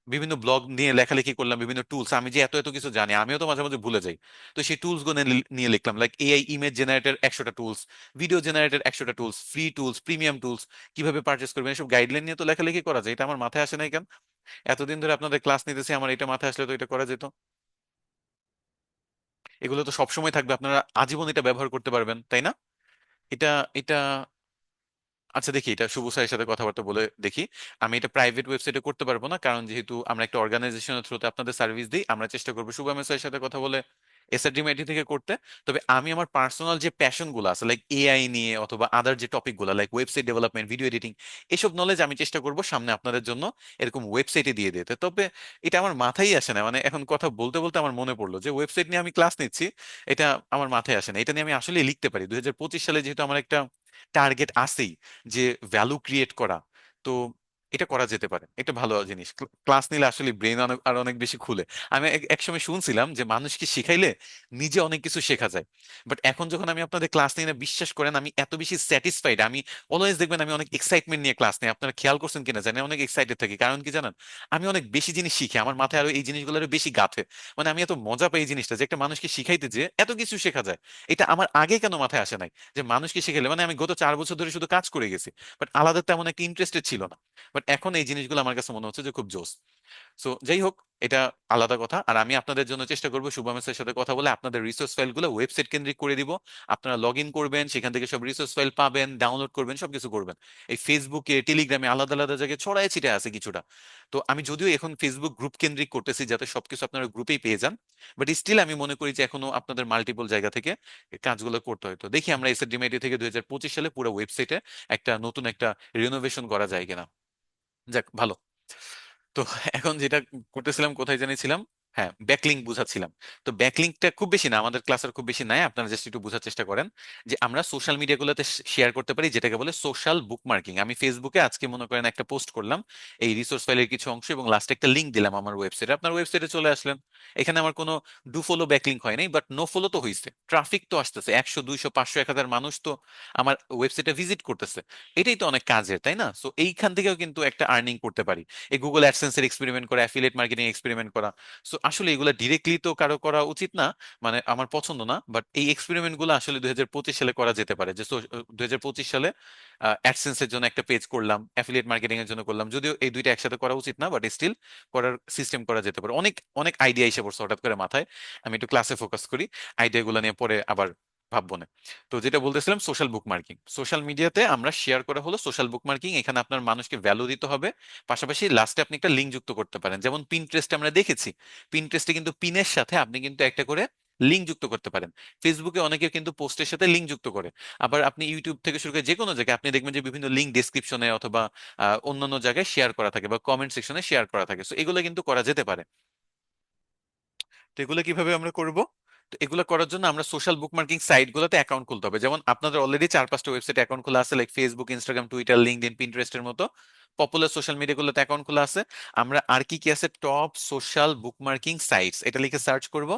বিভিন্ন ব্লগ নিয়ে লেখালেখি করলাম, বিভিন্ন টুলস, আমি যে এত এত কিছু জানি আমিও তো মাঝে মাঝে ভুলে যাই। তো সেই টুলস গুলো নিয়ে লিখলাম, লাইক এআই ইমেজ জেনারেটর 100টা টুলস, ভিডিও জেনারেটর 100টা tools, free tools, premium tools, কিভাবে পারচেস করবেন, এসব গাইডলাইন নিয়ে তো লেখালেখি করা যায়। এটা আমার মাথায় আসে নাই কেন? এতদিন ধরে আপনাদের ক্লাস নিতেছি, আমার এটা মাথায় আসলে তো এটা করা যেত। এগুলো তো সবসময় থাকবে, আপনারা আজীবন এটা ব্যবহার করতে পারবেন, তাই না? এটা এটা আচ্ছা, দেখি এটা শুভ স্যারের সাথে কথাবার্তা বলে দেখি। আমি এটা প্রাইভেট ওয়েবসাইটে করতে পারবো না, কারণ যেহেতু আমরা একটা অর্গানাইজেশনের থ্রুতে আপনাদের সার্ভিস দিই, আমরা চেষ্টা করবো শুভ স্যারের সাথে কথা বলে এসআরডিএমআইটি থেকে করতে। তবে আমি আমার পার্সোনাল যে প্যাশন গুলো আছে, লাইক এআই নিয়ে অথবা আদার যে টপিক গুলো, like website development, video editing, এসব নলেজ আমি চেষ্টা করব সামনে আপনাদের জন্য এরকম ওয়েবসাইটে দিয়ে দিতে। তবে এটা আমার মাথায় আসে না, মানে এখন কথা বলতে বলতে আমার মনে পড়লো যে ওয়েবসাইট নিয়ে আমি ক্লাস নিচ্ছি, এটা আমার মাথায় আসে না। এটা নিয়ে আমি আসলে লিখতে পারি 2025 সালে, যেহেতু আমার একটা টার্গেট আছেই যে ভ্যালু ক্রিয়েট করা। তো এটা করা যেতে পারে, এটা ভালো জিনিস। ক্লাস নিলে আসলে ব্রেন অনেক আর অনেক বেশি খুলে। আমি একসময় শুনছিলাম যে মানুষকে শিখাইলে নিজে অনেক কিছু শেখা যায়, বাট এখন যখন আমি আপনাদের ক্লাস নিয়ে, না বিশ্বাস করেন আমি এত বেশি স্যাটিসফাইড। আমি অলওয়েজ দেখবেন আমি অনেক এক্সাইটমেন্ট নিয়ে ক্লাস নিই, আপনারা খেয়াল করছেন কিনা জানি, অনেক এক্সাইটেড থাকি। কারণ কি জানেন, আমি অনেক বেশি জিনিস শিখি, আমার মাথায় আরো এই জিনিসগুলো আরো বেশি গাঁথে। মানে আমি এত মজা পাই এই জিনিসটা, যে একটা মানুষকে শিখাইতে যে এত কিছু শেখা যায়। এটা আমার আগে কেন মাথায় আসে নাই, যে মানুষকে শিখাইলে, মানে আমি গত 4 বছর ধরে শুধু কাজ করে গেছি, বাট আলাদা তেমন একটা ইন্টারেস্টেড ছিল না। বাট এখন এই জিনিসগুলো আমার কাছে মনে হচ্ছে যে খুব জোস। সো যাই হোক, এটা আলাদা কথা। আর আমি আপনাদের জন্য চেষ্টা করবো শুভমের সাথে কথা বলে আপনাদের রিসোর্স ফাইলগুলো ওয়েবসাইট কেন্দ্রিক করে দিব। আপনারা লগ ইন করবেন, সেখান থেকে সব রিসোর্স ফাইল পাবেন, ডাউনলোড করবেন, সবকিছু করবেন। এই ফেসবুকে, টেলিগ্রামে আলাদা আলাদা জায়গায় ছড়ায় ছিটে আছে কিছুটা। তো আমি যদিও এখন ফেসবুক গ্রুপ কেন্দ্রিক করতেছি যাতে সবকিছু আপনারা গ্রুপেই পেয়ে যান, বাট স্টিল আমি মনে করি যে এখনো আপনাদের মাল্টিপল জায়গা থেকে এই কাজগুলো করতে হয়। তো দেখি আমরা এসএডিএমআইটি থেকে 2025 সালে পুরো ওয়েবসাইটে একটা নতুন একটা রিনোভেশন করা যায় কিনা। যাক, ভালো। তো এখন যেটা করতেছিলাম, কোথায় জানিয়েছিলাম, হ্যাঁ, ব্যাকলিংক বুঝাচ্ছিলাম। তো ব্যাকলিংকটা খুব বেশি না, আমাদের ক্লাসের খুব বেশি নাই, আপনারা জাস্ট একটু বোঝার চেষ্টা করেন যে আমরা সোশ্যাল মিডিয়াগুলোতে শেয়ার করতে পারি, যেটাকে বলে সোশ্যাল বুকমার্কিং। আমি ফেসবুকে আজকে মনে করেন একটা পোস্ট করলাম এই রিসোর্স ফাইলের কিছু অংশ, এবং লাস্টে একটা লিংক দিলাম আমার ওয়েবসাইটে, আপনার ওয়েবসাইটে চলে আসলেন। এখানে আমার কোনো ডু ফলো ব্যাকলিংক হয় নাই, বাট নো ফলো তো হয়েছে, ট্রাফিক তো আসতেছে, 100 200 500 1000 মানুষ তো আমার ওয়েবসাইটে ভিজিট করতেছে। এটাই তো অনেক কাজের, তাই না? সো এইখান থেকেও কিন্তু একটা আর্নিং করতে পারি। এই গুগল অ্যাডসেন্স এর এক্সপেরিমেন্ট করা, অ্যাফিলিয়েট মার্কেটিং এক্সপেরিমেন্ট করা। সো আসলে এগুলো ডিরেক্টলি তো কারো করা উচিত না, মানে আমার পছন্দ না, বাট এই এক্সপেরিমেন্ট গুলো আসলে 2025 সালে করা যেতে পারে। যে 2025 সালে অ্যাডসেন্স এর জন্য একটা পেজ করলাম, অ্যাফিলিয়েট মার্কেটিং এর জন্য করলাম, যদিও এই দুইটা একসাথে করা উচিত না, বাট স্টিল করার সিস্টেম করা যেতে পারে। অনেক অনেক আইডিয়া এসে পড়ছে হঠাৎ করে মাথায়, আমি একটু ক্লাসে ফোকাস করি, আইডিয়া গুলো নিয়ে পরে আবার ভাববো না। তো যেটা বলতেছিলাম, সোশ্যাল বুকমার্কিং, সোশ্যাল মিডিয়াতে আমরা শেয়ার করা হলো সোশ্যাল বুকমার্কিং। এখানে আপনার মানুষকে ভ্যালু দিতে হবে, পাশাপাশি লাস্টে আপনি একটা লিঙ্ক যুক্ত করতে পারেন। যেমন পিনট্রেস্টে আমরা দেখেছি, পিনট্রেস্টে কিন্তু পিনের সাথে আপনি কিন্তু একটা করে লিঙ্ক যুক্ত করতে পারেন। ফেসবুকে অনেকে কিন্তু পোস্টের সাথে লিঙ্ক যুক্ত করে। আবার আপনি ইউটিউব থেকে শুরু করে যে কোনো জায়গায় আপনি দেখবেন যে বিভিন্ন লিঙ্ক ডেসক্রিপশনে অথবা অন্যান্য জায়গায় শেয়ার করা থাকে, বা কমেন্ট সেকশনে শেয়ার করা থাকে। সো এগুলো কিন্তু করা যেতে পারে। তো এগুলো কিভাবে আমরা করব? তো এগুলো করার জন্য আমরা সোশ্যাল বুকমার্কিং সাইট গুলোতে অ্যাকাউন্ট খুলতে হবে। যেমন আপনাদের অলরেডি 4 5টা ওয়েবসাইট অ্যাকাউন্ট খোলা আছে, like Facebook, Instagram, Twitter, LinkedIn, পিন্টারেস্টের মতো পপুলার সোশ্যাল মিডিয়া গুলোতে অ্যাকাউন্ট খোলা আছে। আমরা আর কি কি আছে, টপ সোশ্যাল বুকমার্কিং সাইটস এটা লিখে সার্চ করব।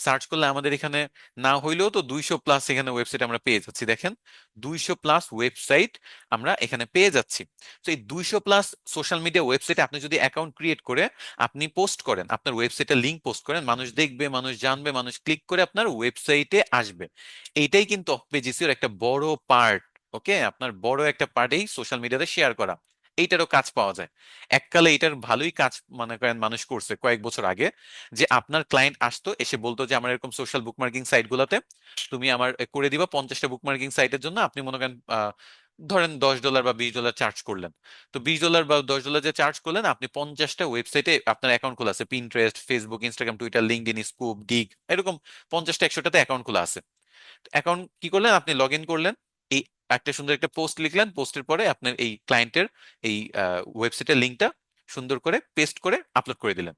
সার্চ করলে আমাদের এখানে না হইলেও তো 200+ এখানে ওয়েবসাইট আমরা পেয়ে যাচ্ছি। দেখেন, 200+ ওয়েবসাইট আমরা এখানে পেয়ে যাচ্ছি। তো এই 200+ সোশ্যাল মিডিয়া ওয়েবসাইটে আপনি যদি অ্যাকাউন্ট ক্রিয়েট করে আপনি পোস্ট করেন, আপনার ওয়েবসাইটে লিংক পোস্ট করেন, মানুষ দেখবে, মানুষ জানবে, মানুষ ক্লিক করে আপনার ওয়েবসাইটে আসবে। এইটাই কিন্তু পেজিসিওর একটা বড় পার্ট। ওকে, আপনার বড় একটা পার্ট এই সোশ্যাল মিডিয়াতে শেয়ার করা। এইটারও কাজ পাওয়া যায়। এককালে এটার ভালোই কাজ মনে করেন মানুষ করছে কয়েক বছর আগে, যে আপনার ক্লায়েন্ট আসতো, এসে বলতো যে আমার এরকম সোশ্যাল বুকমার্কিং সাইট গুলাতে তুমি আমার করে দিবা 50টা বুকমার্কিং সাইটের জন্য। আপনি মনে করেন ধরেন $10 বা $20 চার্জ করলেন। তো $20 বা $10 যে চার্জ করলেন, আপনি 50টা ওয়েবসাইটে আপনার অ্যাকাউন্ট খোলা আছে, Pinterest, Facebook, Instagram, Twitter, LinkedIn, Scoop, Digg, এরকম 50টা 100টাতে অ্যাকাউন্ট খোলা আছে। অ্যাকাউন্ট কি করলেন, আপনি লগ ইন করলেন, এই একটা সুন্দর একটা পোস্ট লিখলেন, পোস্টের পরে আপনার এই ক্লায়েন্টের এই ওয়েবসাইটের লিঙ্কটা সুন্দর করে পেস্ট করে আপলোড করে দিলেন।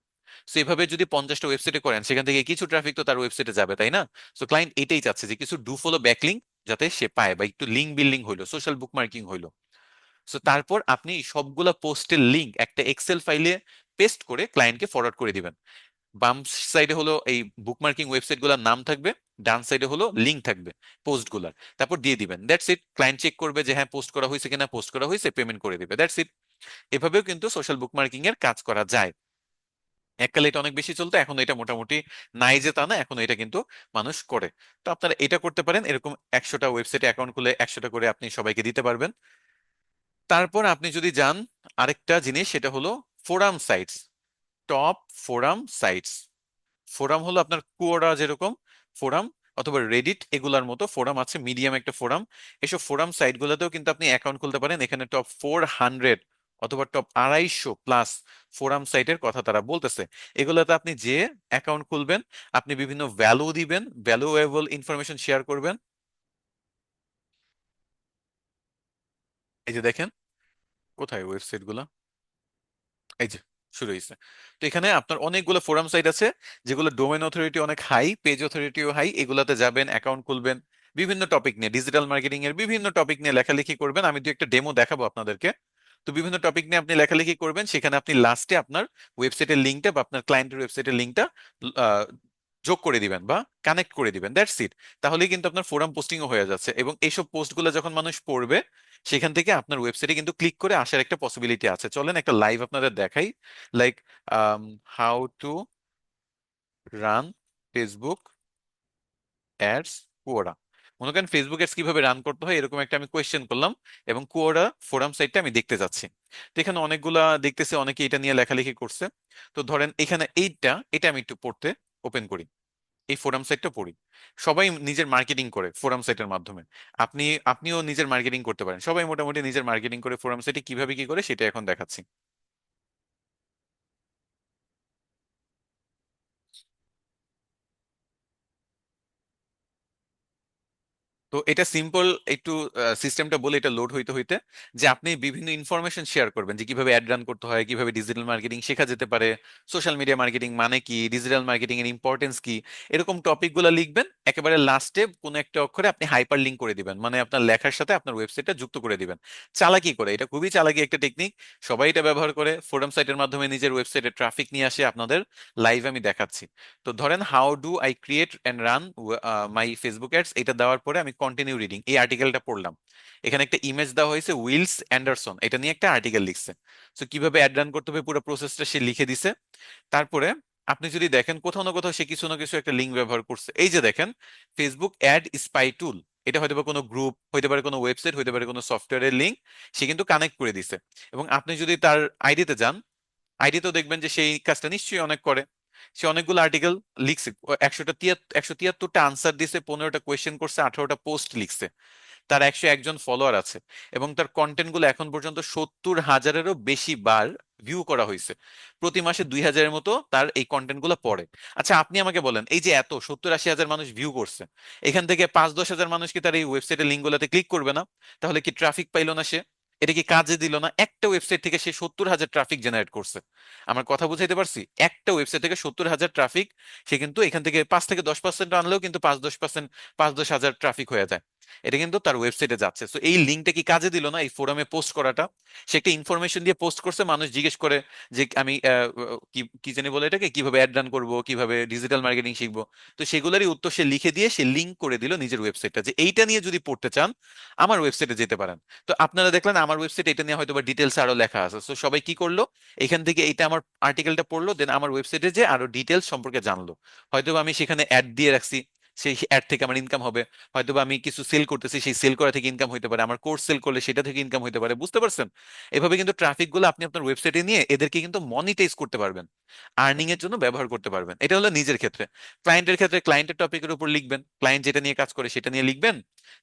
সো এভাবে যদি 50টা ওয়েবসাইটে করেন, সেখান থেকে কিছু ট্রাফিক তো তার ওয়েবসাইটে যাবে, তাই না? সো ক্লায়েন্ট এটাই চাচ্ছে যে কিছু ডু ফলো ব্যাকলিঙ্ক যাতে সে পায়, বা একটু লিঙ্ক বিল্ডিং হইলো, সোশ্যাল বুকমার্কিং হইলো। সো তারপর আপনি সবগুলা পোস্টের লিঙ্ক একটা এক্সেল ফাইলে পেস্ট করে ক্লায়েন্টকে ফরওয়ার্ড করে দিবেন। বাম সাইডে হলো এই বুকমার্কিং ওয়েবসাইট গুলোর নাম থাকবে, ডান সাইডে হলো লিঙ্ক থাকবে পোস্ট গুলার, তারপর দিয়ে দিবেন। That's it. ক্লায়েন্ট চেক করবে যে হ্যাঁ পোস্ট করা হয়েছে কিনা, পোস্ট করা হয়েছে, পেমেন্ট করে দিবে, দ্যাটস ইট। এভাবেও কিন্তু সোশ্যাল বুকমার্কিং এর কাজ করা যায়। এককালে এটা অনেক বেশি চলতো, এখন এটা মোটামুটি নাই যে তা না, এখন এটা কিন্তু মানুষ করে। তো আপনারা এটা করতে পারেন, এরকম 100টা ওয়েবসাইটে অ্যাকাউন্ট খুলে 100টা করে আপনি সবাইকে দিতে পারবেন। তারপর আপনি যদি যান আরেকটা জিনিস, সেটা হলো forum sites, top forum sites. Forum হলো আপনার কোরা যেরকম ফোরাম, অথবা রেডিট, এগুলার মতো ফোরাম আছে, মিডিয়াম একটা ফোরাম। এসব ফোরাম সাইট গুলোতেও কিন্তু আপনি অ্যাকাউন্ট খুলতে পারেন। এখানে টপ 400 অথবা টপ 250 ফোরাম সাইটের কথা তারা বলতেছে। এগুলোতে আপনি যে অ্যাকাউন্ট খুলবেন, আপনি বিভিন্ন ভ্যালু দিবেন, ভ্যালুয়েবল ইনফরমেশন শেয়ার করবেন। এই যে দেখেন, কোথায় ওয়েবসাইট গুলো, এই যে শুরু হয়েছে। তো এখানে আপনার অনেকগুলো ফোরাম সাইট আছে, যেগুলো ডোমেন অথরিটি অনেক হাই, পেজ অথরিটিও হাই। এগুলাতে যাবেন, অ্যাকাউন্ট খুলবেন, বিভিন্ন টপিক নিয়ে, ডিজিটাল মার্কেটিং এর বিভিন্ন টপিক নিয়ে লেখালেখি করবেন। আমি দু একটা ডেমো দেখাবো আপনাদেরকে। তো বিভিন্ন টপিক নিয়ে আপনি লেখালেখি করবেন, সেখানে আপনি লাস্টে আপনার ওয়েবসাইটের লিঙ্কটা বা আপনার ক্লায়েন্টের ওয়েবসাইটের লিঙ্কটা যোগ করে দিবেন বা কানেক্ট করে দিবেন, দ্যাটস ইট। তাহলেই কিন্তু আপনার ফোরাম পোস্টিংও হয়ে যাচ্ছে, এবং এইসব পোস্টগুলো যখন মানুষ পড়বে, সেখান থেকে আপনার ওয়েবসাইটে কিন্তু ক্লিক করে আসার একটা পসিবিলিটি আছে। চলেন একটা লাইভ আপনাদের দেখাই, like how to run Facebook ads Quora. মনে করেন ফেসবুক অ্যাডস কিভাবে রান করতে হয়, এরকম একটা আমি কোয়েশ্চেন করলাম, এবং কুয়োরা ফোরাম সাইটটা আমি দেখতে যাচ্ছি। তো এখানে অনেকগুলা দেখতেছি, অনেকে এটা নিয়ে লেখালেখি করছে। তো ধরেন এখানে এটা আমি একটু পড়তে ওপেন করি, এই ফোরাম সাইটটা পড়ি। সবাই নিজের মার্কেটিং করে ফোরাম সাইটের মাধ্যমে। আপনিও নিজের মার্কেটিং করতে পারেন, সবাই মোটামুটি নিজের মার্কেটিং করে ফোরাম সাইটে কিভাবে কি করে সেটা এখন দেখাচ্ছি। তো এটা সিম্পল একটু সিস্টেমটা বলে, এটা লোড হইতে হইতে যে আপনি বিভিন্ন ইনফরমেশন শেয়ার করবেন, যে কিভাবে অ্যাড রান করতে হয়, কিভাবে ডিজিটাল মার্কেটিং শেখা যেতে পারে, সোশ্যাল মিডিয়া মার্কেটিং মানে কি, ডিজিটাল মার্কেটিং এর ইম্পর্টেন্স কি, এরকম টপিকগুলো লিখবেন। একেবারে লাস্টে কোনো একটা অক্ষরে আপনি হাইপার লিঙ্ক করে দিবেন, মানে আপনার লেখার সাথে আপনার ওয়েবসাইটটা যুক্ত করে দিবেন। চালাকি করে, এটা খুবই চালাকি একটা টেকনিক, সবাই এটা ব্যবহার করে ফোরাম সাইটের মাধ্যমে নিজের ওয়েবসাইটে ট্রাফিক নিয়ে আসে। আপনাদের লাইভ আমি দেখাচ্ছি। তো ধরেন how do I create and run my Facebook ads, এটা দেওয়ার পরে আমি কন্টিনিউ রিডিং, এই আর্টিকেলটা পড়লাম। এখানে একটা ইমেজ দেওয়া হয়েছে, উইলস অ্যান্ডারসন এটা নিয়ে একটা আর্টিকেল লিখছে। তো কিভাবে অ্যাড রান করতে হবে পুরো প্রসেসটা সে লিখে দিছে। তারপরে আপনি যদি দেখেন কোথাও না কোথাও সে কিছু না কিছু একটা লিঙ্ক ব্যবহার করছে। এই যে দেখেন, ফেসবুক অ্যাড স্পাই টুল, এটা হয়তো বা কোনো গ্রুপ, হইতে পারে কোনো ওয়েবসাইট, হইতে পারে কোনো সফটওয়্যারের লিঙ্ক, সে কিন্তু কানেক্ট করে দিছে। এবং আপনি যদি তার আইডিতে যান, আইডিতেও দেখবেন যে সেই কাজটা নিশ্চয়ই অনেক করে। সে অনেকগুলো আর্টিকেল লিখছে, 173টা আনসার দিছে, 15টা কোয়েশ্চেন করছে, 18টা পোস্ট লিখছে। তার 101 জন ফলোয়ার আছে, এবং তার কন্টেন্ট গুলো এখন পর্যন্ত 70,000-এরও বেশি বার ভিউ করা হয়েছে। প্রতি মাসে 2,000-এর মতো তার এই কন্টেন্ট গুলো পড়ে। আচ্ছা আপনি আমাকে বলেন, এই যে এত 70-80 হাজার মানুষ ভিউ করছে, এখান থেকে 5-10 হাজার মানুষ কি তার এই ওয়েবসাইটের লিঙ্ক গুলোতে ক্লিক করবে না? তাহলে কি ট্রাফিক পাইলো না সে? এটা কি কাজে দিল না? একটা ওয়েবসাইট থেকে সে 70,000 ট্রাফিক জেনারেট করছে। আমার কথা বুঝাইতে পারছি? একটা ওয়েবসাইট থেকে 70,000 ট্রাফিক, সে কিন্তু এখান থেকে 5 থেকে 10% আনলেও কিন্তু 5-10%, 5-10 হাজার ট্রাফিক হয়ে যায়। এটা কিন্তু তার ওয়েবসাইটে যাচ্ছে। তো এই লিঙ্কটা কি কাজে দিল না, এই ফোরামে পোস্ট করাটা? সে একটা ইনফরমেশন দিয়ে পোস্ট করছে, মানুষ জিজ্ঞেস করে যে আমি কি কি জানি বলে এটাকে, কিভাবে অ্যাড রান করবো, কিভাবে ডিজিটাল মার্কেটিং শিখবো। তো সেগুলোরই উত্তর সে লিখে দিয়ে সে লিঙ্ক করে দিল নিজের ওয়েবসাইটটা, যে এইটা নিয়ে যদি পড়তে চান আমার ওয়েবসাইটে যেতে পারেন। তো আপনারা দেখলেন আমার ওয়েবসাইট এটা নিয়ে হয়তো বা ডিটেলস আরো লেখা আছে। তো সবাই কি করলো, এখান থেকে এইটা আমার আর্টিকেলটা পড়লো, দেন আমার ওয়েবসাইটে যে আরো ডিটেলস সম্পর্কে জানলো। হয়তো বা আমি সেখানে অ্যাড দিয়ে রাখছি, সেই অ্যাড থেকে আমার ইনকাম হবে। হয়তোবা আমি কিছু সেল করতেছি, সেই সেল করা থেকে ইনকাম হতে পারে, আমার কোর্স সেল করলে সেটা থেকে ইনকাম হতে পারে। বুঝতে পারছেন? এভাবে কিন্তু ট্রাফিক গুলো আপনি আপনার ওয়েবসাইটে নিয়ে এদেরকে কিন্তু মনিটাইজ করতে পারবেন, আর্নিং এর জন্য ব্যবহার করতে পারবেন। এটা হলো নিজের ক্ষেত্রে। ক্লায়েন্টের ক্ষেত্রে ক্লায়েন্টের টপিকের উপর লিখবেন, ক্লায়েন্ট যেটা নিয়ে কাজ করে সেটা নিয়ে লিখবেন,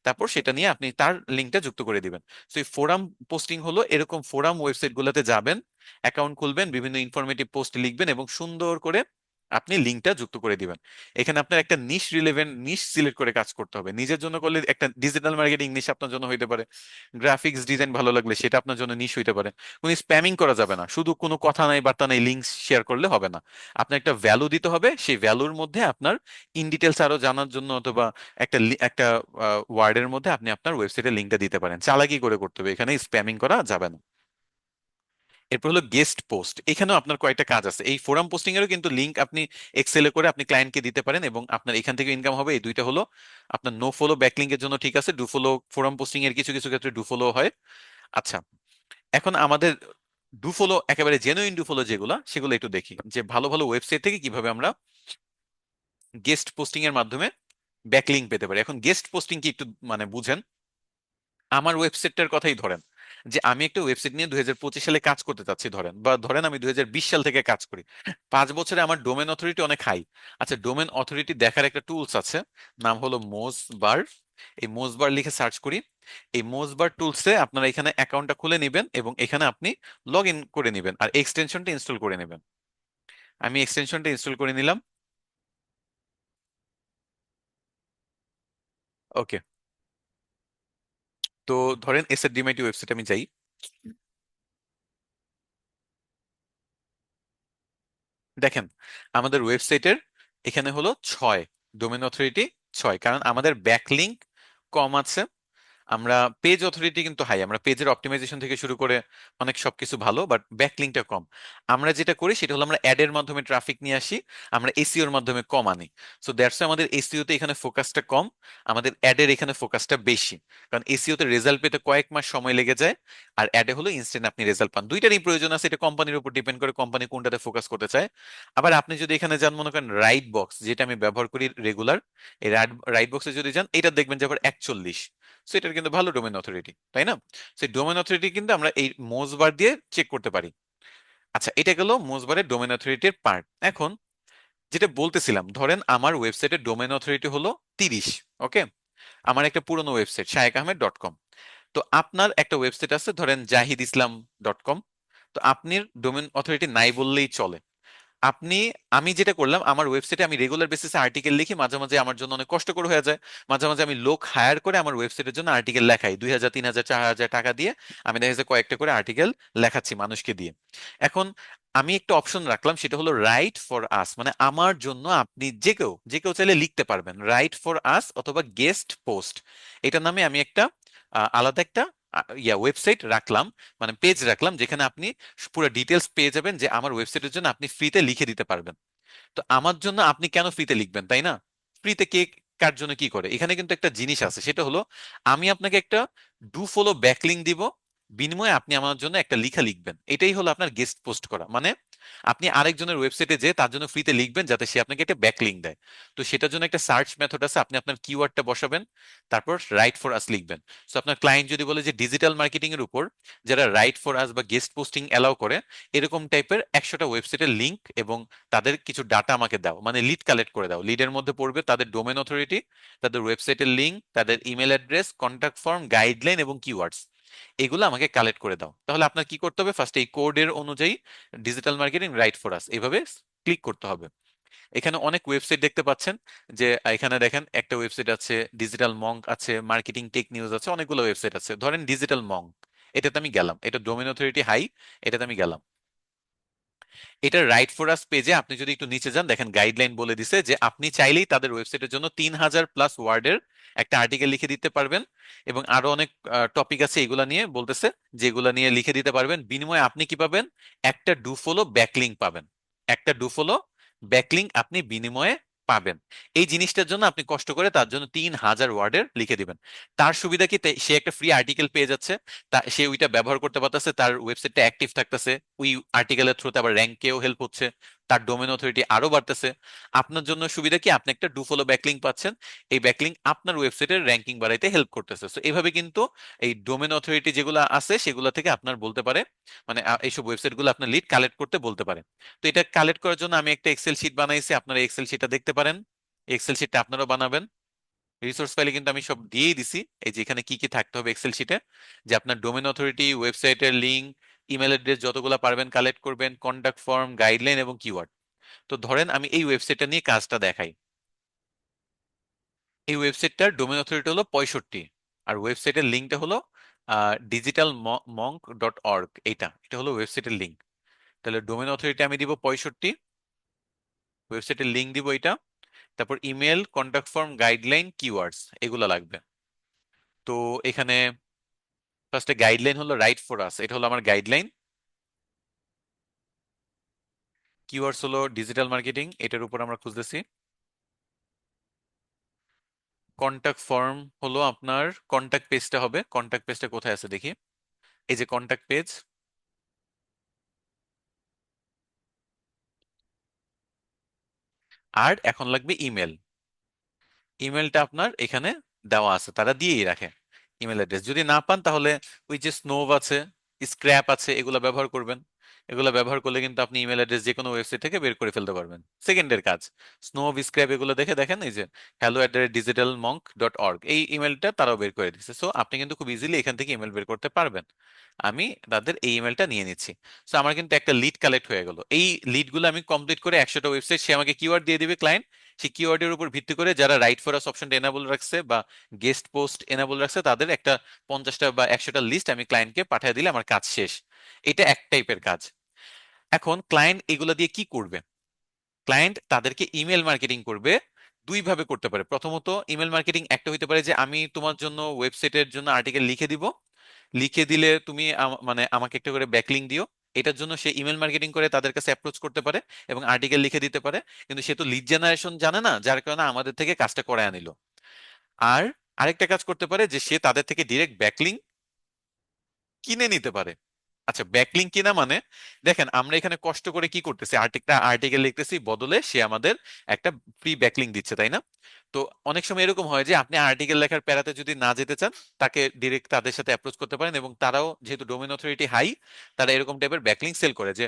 তারপর সেটা নিয়ে আপনি তার লিঙ্কটা যুক্ত করে দিবেন। তো এই ফোরাম পোস্টিং হলো এরকম, ফোরাম ওয়েবসাইট গুলোতে যাবেন, অ্যাকাউন্ট খুলবেন, বিভিন্ন ইনফরমেটিভ পোস্ট লিখবেন, এবং সুন্দর করে আপনি লিঙ্কটা যুক্ত করে দিবেন। এখানে আপনার একটা নিশ রিলেভেন্ট নিশ সিলেক্ট করে কাজ করতে হবে। নিজের জন্য করলে একটা ডিজিটাল মার্কেটিং নিশ আপনার জন্য হইতে পারে, গ্রাফিক্স ডিজাইন ভালো লাগলে সেটা আপনার জন্য নিশ হইতে পারে। কোনো স্প্যামিং করা যাবে না, শুধু কোনো কথা নাই বার্তা নাই লিঙ্ক শেয়ার করলে হবে না। আপনার একটা ভ্যালু দিতে হবে, সেই ভ্যালুর মধ্যে আপনার ইন ডিটেলস আরো জানার জন্য, অথবা একটা ওয়ার্ডের মধ্যে আপনি আপনার ওয়েবসাইটের লিঙ্কটা দিতে পারেন। চালাকি করে করতে হবে, এখানে স্প্যামিং করা যাবে না। এরপর হলো গেস্ট পোস্ট, এখানেও আপনার কয়েকটা কাজ আছে। এই ফোরাম পোস্টিং এরও কিন্তু লিংক আপনি এক্সেলে করে আপনি ক্লায়েন্টকে দিতে পারেন, এবং আপনার এখান থেকে ইনকাম হবে। এই দুইটা হলো আপনার নো ফলো ব্যাকলিংকের জন্য ঠিক আছে, ডু ফলো ফোরাম পোস্টিং এর কিছু কিছু ক্ষেত্রে ডু ফলো হয়। আচ্ছা, এখন আমাদের ডু ফলো, একেবারে জেনুইন ডু ফলো যেগুলো, সেগুলো একটু দেখি, যে ভালো ভালো ওয়েবসাইট থেকে কিভাবে আমরা গেস্ট পোস্টিং এর মাধ্যমে ব্যাকলিং পেতে পারি। এখন গেস্ট পোস্টিং কি একটু মানে বুঝেন। আমার ওয়েবসাইটটার কথাই ধরেন, যে আমি একটা ওয়েবসাইট নিয়ে 2025 সালে কাজ করতে চাচ্ছি, ধরেন, বা ধরেন আমি 2020 সাল থেকে কাজ করি, 5 বছরে আমার ডোমেন অথরিটি অনেক হাই। আচ্ছা, ডোমেন অথরিটি দেখার একটা টুলস আছে, নাম হলো মোজ বার। এই মোজবার লিখে সার্চ করি, এই মোজবার টুলসে আপনারা এখানে অ্যাকাউন্টটা খুলে নেবেন এবং এখানে আপনি লগ ইন করে নেবেন আর এক্সটেনশনটা ইনস্টল করে নেবেন। আমি এক্সটেনশনটা ইনস্টল করে নিলাম। ওকে, তো ধরেন এসএসডিএমআইটি ওয়েবসাইট আমি যাই। দেখেন আমাদের ওয়েবসাইটের এখানে হলো 6, ডোমেন অথরিটি 6, কারণ আমাদের ব্যাকলিংক কম আছে। আমরা পেজ অথরিটি কিন্তু হাই, আমরা পেজের অপটিমাইজেশন থেকে শুরু করে অনেক সবকিছু ভালো, বাট ব্যাকলিংকটা কম। আমরা যেটা করি সেটা হলো আমরা অ্যাডের মাধ্যমে ট্রাফিক নিয়ে আসি, আমরা এসইওর মাধ্যমে কম আনি। সো দ্যাটস আমাদের এসইও তে এখানে ফোকাসটা কম, আমাদের অ্যাডের এখানে ফোকাসটা বেশি। কারণ এসইও তে রেজাল্ট পেতে কয়েক মাস সময় লেগে যায়, আর অ্যাডে হলো ইনস্ট্যান্ট আপনি রেজাল্ট পান। দুইটারই প্রয়োজন আছে, এটা কোম্পানির উপর ডিপেন্ড করে কোম্পানি কোনটাতে ফোকাস করতে চায়। আবার আপনি যদি এখানে যান মনে করেন রাইট বক্স, যেটা আমি ব্যবহার করি রেগুলার, এই রাইট বক্সে যদি যান এটা দেখবেন যে আবার 41। সো এটার কিন্তু ভালো ডোমেন অথরিটি, তাই না? সেই ডোমেন অথরিটি কিন্তু আমরা এই মোজবার দিয়ে চেক করতে পারি। আচ্ছা, এটা গেল মোজবারের ডোমেন অথরিটির পার্ট। এখন যেটা বলতেছিলাম, ধরেন আমার ওয়েবসাইটের ডোমেন অথরিটি হলো 30। ওকে, আমার একটা পুরনো ওয়েবসাইট shaikahmed.com। তো আপনার একটা ওয়েবসাইট আছে ধরেন jahidislam.com। তো আপনি ডোমেন অথরিটি নাই বললেই চলে। আপনি, আমি যেটা করলাম আমার ওয়েবসাইটে আমি রেগুলার বেসিসে আর্টিকেল লিখি, মাঝে মাঝে আমার জন্য অনেক কষ্টকর হয়ে যায়, মাঝে মাঝে আমি লোক হায়ার করে আমার ওয়েবসাইটের জন্য আর্টিকেল লেখাই, 2000 3000 4000 টাকা দিয়ে আমি দেখা যাচ্ছে কয়েকটা করে আর্টিকেল লেখাচ্ছি মানুষকে দিয়ে। এখন আমি একটা অপশন রাখলাম, সেটা হলো রাইট ফর আস, মানে আমার জন্য আপনি যে কেউ চাইলে লিখতে পারবেন, রাইট ফর আস অথবা গেস্ট পোস্ট, এটা নামে আমি একটা আলাদা একটা ওয়েবসাইট রাখলাম, মানে পেজ রাখলাম, যেখানে আপনি পুরো ডিটেলস পেয়ে যাবেন যে আমার ওয়েবসাইটের জন্য আপনি ফ্রিতে লিখে দিতে পারবেন। তো আমার জন্য আপনি কেন ফ্রিতে লিখবেন, তাই না? ফ্রিতে কে কার জন্য কি করে, এখানে কিন্তু একটা জিনিস আছে, সেটা হলো আমি আপনাকে একটা ডু ফলো ব্যাকলিং দিব, বিনিময়ে আপনি আমার জন্য একটা লিখা লিখবেন। এটাই হলো আপনার গেস্ট পোস্ট করা, মানে আপনি আরেকজনের ওয়েবসাইটে যে তার জন্য ফ্রিতে লিখবেন যাতে সে আপনাকে একটা ব্যাকলিং দেয়। তো সেটার জন্য একটা সার্চ মেথড আছে, আপনি আপনার কিওয়ার্ডটা বসাবেন, তারপর রাইট ফর আস লিখবেন। তো আপনার ক্লায়েন্ট যদি বলে যে ডিজিটাল মার্কেটিং এর উপর যারা রাইট ফর আস বা গেস্ট পোস্টিং অ্যালাউ করে এরকম টাইপের 100টা ওয়েবসাইটের লিংক এবং তাদের কিছু ডাটা আমাকে দাও, মানে লিড কালেক্ট করে দাও। লিডের মধ্যে পড়বে তাদের ডোমেন অথরিটি, তাদের ওয়েবসাইটের লিংক, তাদের email address, contact form, guideline এবং কিওয়ার্ডস, এগুলো আমাকে কালেক্ট করে দাও। তাহলে আপনার কি করতে হবে, ফার্স্ট এই কোডের অনুযায়ী digital marketing right for us এইভাবে ক্লিক করতে হবে। এখানে অনেক ওয়েবসাইট দেখতে পাচ্ছেন, যে এখানে দেখেন একটা ওয়েবসাইট আছে, ডিজিটাল মঙ্ক আছে, মার্কেটিং টেক নিউজ আছে, অনেকগুলো ওয়েবসাইট আছে। ধরেন ডিজিটাল মঙ্ক, এটাতে আমি গেলাম, এটা ডোমেন অথরিটি হাই, এটাতে আমি গেলাম। এটা রাইট ফর আস পেজে আপনি যদি একটু নিচে যান দেখেন গাইডলাইন বলে দিছে যে আপনি চাইলেই তাদের ওয়েবসাইটের জন্য 3000+ ওয়ার্ডের একটা আর্টিকেল লিখে দিতে পারবেন, এবং আরো অনেক টপিক আছে এগুলা নিয়ে বলতেছে, যেগুলা নিয়ে লিখে দিতে পারবেন। বিনিময়ে আপনি কি পাবেন, একটা ডু ফলো ব্যাকলিংক পাবেন, একটা ডু ফলো ব্যাকলিংক আপনি বিনিময়ে পাবেন। এই জিনিসটার জন্য আপনি কষ্ট করে তার জন্য 3000 ওয়ার্ডের লিখে দিবেন। তার সুবিধা কি, সে একটা ফ্রি আর্টিকেল পেয়ে যাচ্ছে, সে ওইটা ব্যবহার করতে পারতেছে, তার ওয়েবসাইটটা অ্যাক্টিভ থাকতেছে, ওই আর্টিকেলের থ্রুতে আবার র্যাঙ্কেও হেল্প হচ্ছে, তার ডোমেন অথরিটি আরো বাড়তেছে। আপনার জন্য সুবিধা কি, আপনি একটা ডু ফলো ব্যাকলিংক পাচ্ছেন, এই ব্যাকলিংক আপনার ওয়েবসাইটের র্যাঙ্কিং বাড়াইতে হেল্প করতেছে। তো এভাবে কিন্তু এই ডোমেন অথরিটি যেগুলো আছে সেগুলো থেকে আপনার বলতে পারে, মানে এইসব ওয়েবসাইট গুলো আপনার লিড কালেক্ট করতে বলতে পারে। তো এটা কালেক্ট করার জন্য আমি একটা এক্সেল শিট বানাইছি, আপনারা এক্সেল শিটটা দেখতে পারেন, এক্সেল শিটটা আপনারাও বানাবেন। রিসোর্স ফাইলে কিন্তু আমি সব দিয়েই দিছি, এই যে এখানে কি কি থাকতে হবে এক্সেল শিটে, যে আপনার ডোমেন অথরিটি, ওয়েবসাইটের লিংক, ইমেল অ্যাড্রেস যতগুলো পারবেন কালেক্ট করবেন, কন্টাক্ট ফর্ম, গাইডলাইন এবং কিওয়ার্ড। তো ধরেন আমি এই ওয়েবসাইটটা নিয়ে কাজটা দেখাই। এই ওয়েবসাইটটার ডোমেন অথরিটি হলো 65, আর ওয়েবসাইটের লিঙ্কটা হলো ডিজিটাল monk.org, এটা হলো ওয়েবসাইটের লিঙ্ক। তাহলে ডোমেন অথরিটি আমি দিব 65, ওয়েবসাইটের লিঙ্ক দিব এটা, তারপর email, contact form, guideline, keywords এগুলো লাগবে। তো এখানে ফার্স্টে গাইডলাইন হলো রাইট ফর আস, এটা হলো আমার গাইডলাইন। কিওয়ার্ডস হলো ডিজিটাল মার্কেটিং, এটার উপর আমরা খুঁজতেছি। কন্টাক্ট ফর্ম হলো আপনার কন্টাক্ট পেজটা হবে, কন্টাক্ট পেজটা কোথায় আছে দেখি, এই যে কন্টাক্ট পেজ। আর এখন লাগবে ইমেল, ইমেলটা আপনার এখানে দেওয়া আছে, তারা দিয়েই রাখে ইমেল অ্যাড্রেস। যদি না পান তাহলে ওই যে স্নোভ আছে, স্ক্র্যাপ আছে, এগুলো ব্যবহার করবেন। এগুলো ব্যবহার করলে কিন্তু আপনি ইমেল অ্যাড্রেস যে কোনো ওয়েবসাইট থেকে বের করে ফেলতে পারবেন, সেকেন্ডের কাজ। স্নো স্ক্র্যাপ এগুলো দেখে দেখেন, এই যে hello@digitalmonk.org, এই ইমেলটা তারাও বের করে দিচ্ছে। সো আপনি কিন্তু খুব ইজিলি এখান থেকে ইমেল বের করতে পারবেন। আমি তাদের এই ইমেলটা নিয়ে নিচ্ছি। সো আমার কিন্তু একটা লিড কালেক্ট হয়ে গেল। এই লিডগুলো আমি কমপ্লিট করে 100টা ওয়েবসাইট, সে আমাকে কিওয়ার্ড দিয়ে দিবে ক্লায়েন্ট। সেই কিওয়ার্ডের উপর ভিত্তি করে যারা রাইট ফর আস অপশনটা এনাবল রাখছে বা গেস্ট পোস্ট এনাবল রাখছে, তাদের একটা 50টা বা 100টা লিস্ট আমি ক্লায়েন্টকে পাঠিয়ে দিলে আমার কাজ শেষ। এটা এক টাইপের কাজ। এখন ক্লায়েন্ট এগুলো দিয়ে কি করবে? ক্লায়েন্ট তাদেরকে ইমেল মার্কেটিং করবে। দুই ভাবে করতে পারে। প্রথমত, ইমেল মার্কেটিং একটা হইতে পারে যে আমি তোমার জন্য ওয়েবসাইটের জন্য আর্টিকেল লিখে দিব, লিখে দিলে তুমি মানে আমাকে একটা করে ব্যাকলিং দিও। এটার জন্য সে ইমেল মার্কেটিং করে তাদের কাছে অ্যাপ্রোচ করতে পারে এবং আর্টিকেল লিখে দিতে পারে। কিন্তু সে তো লিড জেনারেশন জানে না, যার কারণে আমাদের থেকে কাজটা করায় আনিল। আর আরেকটা কাজ করতে পারে যে সে তাদের থেকে ডিরেক্ট ব্যাকলিং কিনে নিতে পারে। আচ্ছা, ব্যাকলিংক কিনা মানে, দেখেন আমরা এখানে কষ্ট করে কি করতেছি, আর্টিকেল লিখতেছি, বদলে সে আমাদের একটা ফ্রি ব্যাকলিংক দিচ্ছে, তাই না? তো অনেক সময় এরকম হয় যে আপনি আর্টিকেল লেখার প্যারাতে যদি না যেতে চান, তাকে ডিরেক্ট তাদের সাথে অ্যাপ্রোচ করতে পারেন, এবং তারাও যেহেতু ডোমেন অথরিটি হাই, তারা এরকম টাইপের ব্যাকলিংক সেল করে যে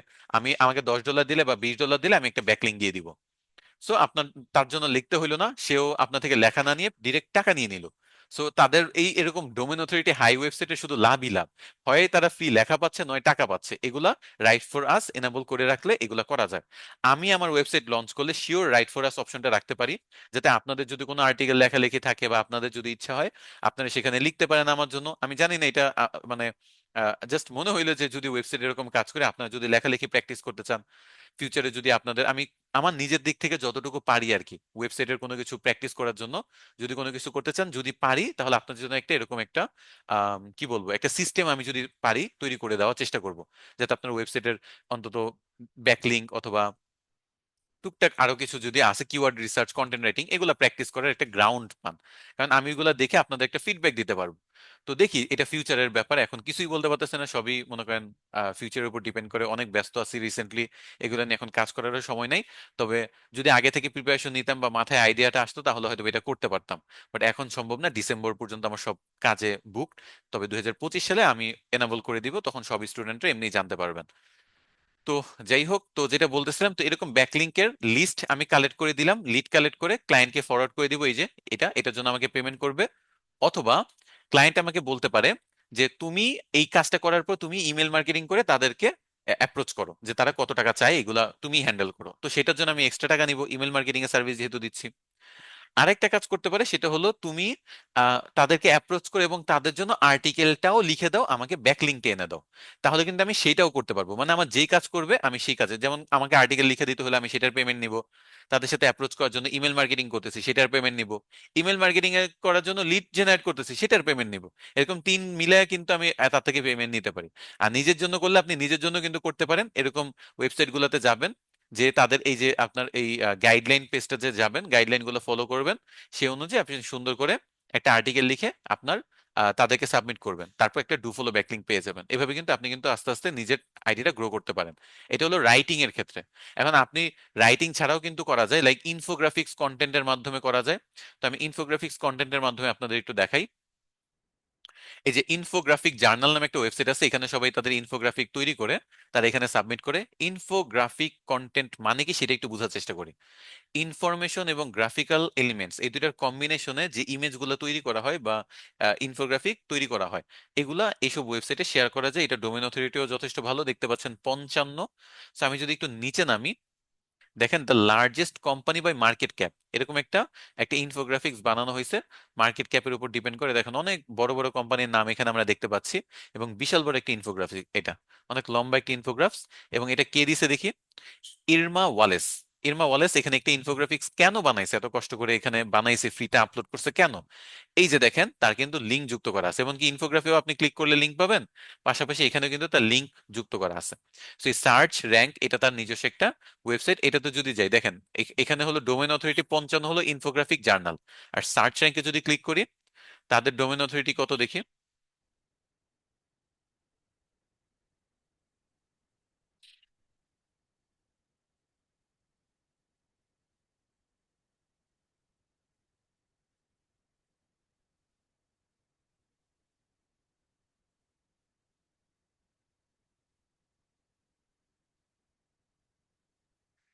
আমাকে $10 দিলে বা $20 দিলে আমি একটা ব্যাকলিংক দিয়ে দিব। সো আপনার তার জন্য লিখতে হইলো না, সেও আপনার থেকে লেখা না নিয়ে ডিরেক্ট টাকা নিয়ে নিল। সো তাদের এই এরকম ডোমেন অথরিটি হাই ওয়েবসাইটে শুধু লাভই লাভ। হয় তারা ফ্রি লেখা পাচ্ছে, নয় টাকা পাচ্ছে। এগুলা রাইট ফর আস এনাবল করে রাখলে এগুলা করা যায়। আমি আমার ওয়েবসাইট লঞ্চ করলে শিওর রাইট ফর আস অপশনটা রাখতে পারি, যাতে আপনাদের যদি কোনো আর্টিকেল লেখালেখি থাকে বা আপনাদের যদি ইচ্ছা হয়, আপনারা সেখানে লিখতে পারেন আমার জন্য। আমি জানি না এটা মানে জাস্ট মনে হইলো যে যদি ওয়েবসাইট এরকম কাজ করে, আপনারা যদি লেখালেখি প্র্যাকটিস করতে চান, ফিউচারে যদি আপনাদের, আমি আমার নিজের দিক থেকে যতটুকু পারি আর কি, ওয়েবসাইটের কোনো কিছু প্র্যাকটিস করার জন্য যদি কোনো কিছু করতে চান, যদি পারি, তাহলে আপনাদের জন্য একটা এরকম একটা কি বলবো, একটা সিস্টেম আমি যদি পারি তৈরি করে দেওয়ার চেষ্টা করব, যাতে আপনার ওয়েবসাইটের অন্তত ব্যাকলিংক অথবা টুকটাক আরো কিছু যদি আছে, কিওয়ার্ড রিসার্চ, কন্টেন্ট রাইটিং, এগুলো প্র্যাকটিস করার একটা গ্রাউন্ড পান। কারণ আমি এগুলো দেখে আপনাদের একটা ফিডব্যাক দিতে পারবো। তো দেখি, এটা ফিউচারের ব্যাপার, এখন কিছুই বলতে পারতেছে না, সবই মনে করেন ফিউচারের উপর ডিপেন্ড করে। অনেক ব্যস্ত আছি রিসেন্টলি, এগুলো নিয়ে এখন কাজ করারও সময় নাই। তবে যদি আগে থেকে প্রিপারেশন নিতাম বা মাথায় আইডিয়াটা আসতো, তাহলে হয়তো এটা করতে পারতাম। বাট এখন সম্ভব না, ডিসেম্বর পর্যন্ত আমার সব কাজে বুকড। তবে 2025 সালে আমি এনাবল করে দিব, তখন সব স্টুডেন্টরা এমনি জানতে পারবেন। তো যাই হোক, তো যেটা বলতেছিলাম, তো এরকম ব্যাকলিংকের লিস্ট আমি কালেক্ট করে দিলাম, লিড কালেক্ট করে ক্লায়েন্টকে ফরওয়ার্ড করে দিব, এই যে এটার জন্য আমাকে পেমেন্ট করবে। অথবা ক্লায়েন্ট আমাকে বলতে পারে যে তুমি এই কাজটা করার পর তুমি ইমেল মার্কেটিং করে তাদেরকে অ্যাপ্রোচ করো, যে তারা কত টাকা চায়, এগুলা তুমি হ্যান্ডেল করো। তো সেটার জন্য আমি এক্সট্রা টাকা নিব, ইমেল মার্কেটিং এর সার্ভিস যেহেতু দিচ্ছি। আরেকটা কাজ করতে পারে, সেটা হলো তুমি তাদেরকে অ্যাপ্রোচ করে এবং তাদের জন্য আর্টিকেলটাও লিখে দাও, আমাকে ব্যাকলিংকটা এনে দাও। তাহলে কিন্তু আমি সেইটাও করতে পারবো, মানে আমার যেই কাজ করবে আমি সেই কাজে, যেমন আমাকে আর্টিকেল লিখে দিতে হলে আমি সেটার পেমেন্ট নিব, তাদের সাথে অ্যাপ্রোচ করার জন্য ইমেল মার্কেটিং করতেছি সেটার পেমেন্ট নিব, ইমেল মার্কেটিং করার জন্য লিড জেনারেট করতেছি সেটার পেমেন্ট নিব। এরকম তিন মিলায় কিন্তু আমি তার থেকে পেমেন্ট নিতে পারি। আর নিজের জন্য করলে আপনি নিজের জন্য কিন্তু করতে পারেন, এরকম ওয়েবসাইট গুলোতে যাবেন, যে তাদের এই যে আপনার এই গাইডলাইন পেজটা যে যাবেন, গাইডলাইন গুলো ফলো করবেন, সেই অনুযায়ী আপনি সুন্দর করে একটা আর্টিকেল লিখে আপনার তাদেরকে সাবমিট করবেন, তারপর একটা ডু ফলো ব্যাকলিংক পেয়ে যাবেন। এভাবে কিন্তু আপনি কিন্তু আস্তে আস্তে নিজের আইডিটা গ্রো করতে পারেন। এটা হলো রাইটিং এর ক্ষেত্রে। এখন আপনি রাইটিং ছাড়াও কিন্তু করা যায়, লাইক ইনফোগ্রাফিক্স কন্টেন্টের মাধ্যমে করা যায়। তো আমি ইনফোগ্রাফিক্স কন্টেন্টের মাধ্যমে আপনাদের একটু দেখাই। এই যে ইনফোগ্রাফিক জার্নাল নামে একটা ওয়েবসাইট আছে, এখানে সবাই তাদের ইনফোগ্রাফিক তৈরি করে তারা এখানে সাবমিট করে। ইনফোগ্রাফিক কন্টেন্ট মানে কি সেটা একটু বোঝার চেষ্টা করি। ইনফরমেশন এবং গ্রাফিক্যাল এলিমেন্টস, এই দুইটার কম্বিনেশনে যে ইমেজগুলো তৈরি করা হয় বা ইনফোগ্রাফিক তৈরি করা হয়, এগুলা এইসব ওয়েবসাইটে শেয়ার করা যায়। এটা ডোমেন অথরিটিও যথেষ্ট ভালো, দেখতে পাচ্ছেন 55। So আমি যদি একটু নিচে নামি, দেখেন the largest company by market cap, এরকম একটা একটা ইনফোগ্রাফিক্স বানানো হয়েছে। মার্কেট ক্যাপের উপর ডিপেন্ড করে দেখেন অনেক বড় বড় কোম্পানির নাম এখানে আমরা দেখতে পাচ্ছি, এবং বিশাল বড় একটা ইনফোগ্রাফিক, এটা অনেক লম্বা একটা ইনফোগ্রাফস। এবং এটা কে দিছে দেখি, ইরমা ওয়ালেস। ইরমা ওয়ালেস এখানে একটা ইনফোগ্রাফিক্স কেন বানাইছে, এত কষ্ট করে এখানে বানাইছে, ফ্রিতে আপলোড করছে কেন? এই যে দেখেন, তার কিন্তু লিঙ্ক যুক্ত করা আছে, এমনকি ইনফোগ্রাফিও আপনি ক্লিক করলে লিঙ্ক পাবেন, পাশাপাশি এখানে কিন্তু তার লিঙ্ক যুক্ত করা আছে। তো এই সার্চ র্যাঙ্ক, এটা তার নিজস্ব একটা ওয়েবসাইট। এটাতে যদি যাই, দেখেন এখানে হলো ডোমেন অথরিটি 55, হলো ইনফোগ্রাফিক জার্নাল। আর সার্চ র্যাঙ্কে যদি ক্লিক করি, তাদের ডোমেন অথরিটি কত দেখি।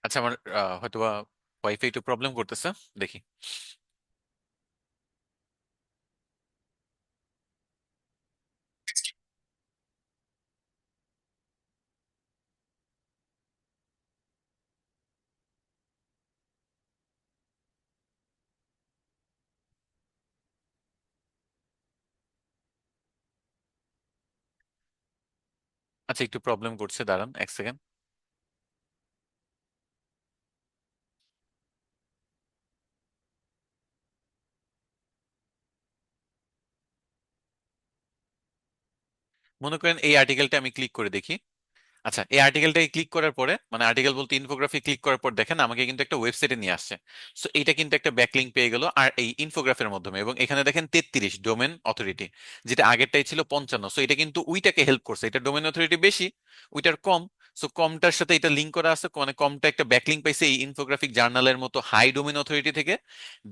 আচ্ছা, আমার হয়তোবা ওয়াইফাই একটু প্রবলেম করতেছে, দেখি। আচ্ছা, একটু প্রবলেম করছে, দাঁড়ান এক সেকেন্ড। মনে করেন এই আর্টিকেলটা আমি ক্লিক করে দেখি। আচ্ছা, এই আর্টিকেলটাকে ক্লিক করার পরে, মানে আর্টিকেল বলতে ইনফোগ্রাফি ক্লিক করার পর দেখেন আমাকে কিন্তু একটা ওয়েবসাইটে নিয়ে আসছে। সো এটা কিন্তু একটা ব্যাকলিংক পেয়ে গেল আর এই ইনফোগ্রাফের মাধ্যমে, এবং এখানে দেখেন 33 ডোমেন অথরিটি, যেটা আগেরটাই ছিল 55। সো এটা কিন্তু ওইটাকে হেল্প করছে, এটা ডোমেন অথরিটি বেশি, ওইটার কম। সো কমটার সাথে এটা লিঙ্ক করা আছে, মানে কমটা একটা ব্যাকলিংক পাইছে এই ইনফোগ্রাফিক জার্নালের মতো হাই ডোমেন অথরিটি থেকে।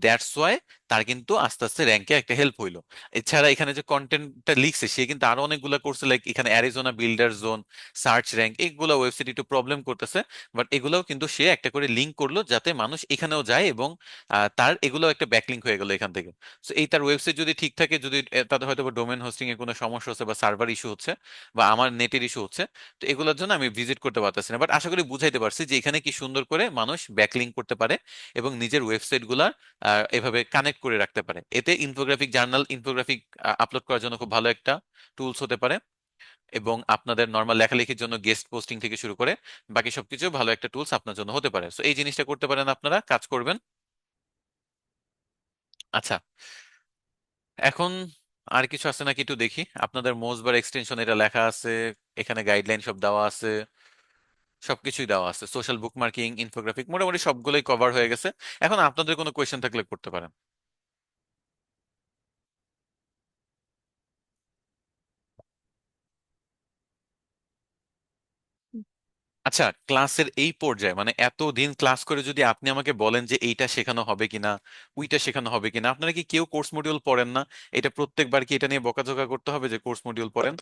দ্যাটস ওয়াই তার কিন্তু আস্তে আস্তে র্যাঙ্কে একটা হেল্প হইলো। এছাড়া এখানে যে কন্টেন্টটা লিখছে সে কিন্তু আরো অনেকগুলো করছে, লাইক এখানে Arizona builder zone, search rank, এগুলো ওয়েবসাইট একটু প্রবলেম করতেছে। বাট এগুলোও কিন্তু সে একটা করে লিঙ্ক করলো যাতে মানুষ এখানেও যায়, এবং তার এগুলো একটা ব্যাকলিঙ্ক হয়ে গেল এখান থেকে। তো এই তার ওয়েবসাইট যদি ঠিক থাকে, যদি তাদের হয়তো ডোমেন হোস্টিং এর কোনো সমস্যা হচ্ছে বা সার্ভার ইস্যু হচ্ছে বা আমার নেটের ইস্যু হচ্ছে, তো এগুলোর জন্য আমি ভিজিট করতে পারতেছি না। বাট আশা করি বুঝাইতে পারছি যে এখানে কি সুন্দর করে মানুষ ব্যাকলিঙ্ক করতে পারে এবং নিজের ওয়েবসাইট গুলা এভাবে কানেক্ট করে রাখতে পারে। এতে ইনফোগ্রাফিক জার্নাল, ইনফোগ্রাফিক আপলোড করার জন্য খুব ভালো একটা টুলস হতে পারে, এবং আপনাদের নর্মাল লেখালেখির জন্য গেস্ট পোস্টিং থেকে শুরু করে বাকি সবকিছু ভালো একটা টুলস আপনার জন্য হতে পারে। তো এই জিনিসটা করতে পারেন, আপনারা কাজ করবেন। আচ্ছা, এখন আর কিছু আছে নাকি একটু দেখি। আপনাদের মোজবার এক্সটেনশন এটা লেখা আছে, এখানে গাইডলাইন সব দেওয়া আছে, সবকিছুই দেওয়া আছে, সোশ্যাল বুক মার্কিং, ইনফোগ্রাফিক, মোটামুটি সবগুলোই কভার হয়ে গেছে। এখন আপনাদের কোনো কোয়েশ্চেন থাকলে করতে পারেন। আচ্ছা, ক্লাসের এই পর্যায়ে মানে এত দিন ক্লাস করে যদি আপনি আমাকে বলেন যে এইটা শেখানো হবে কিনা, ওইটা শেখানো হবে কিনা, আপনারা কি কেউ কোর্স মডিউল পড়েন না? এটা প্রত্যেকবার কি এটা নিয়ে বকাঝকা করতে হবে যে কোর্স মডিউল পড়েন?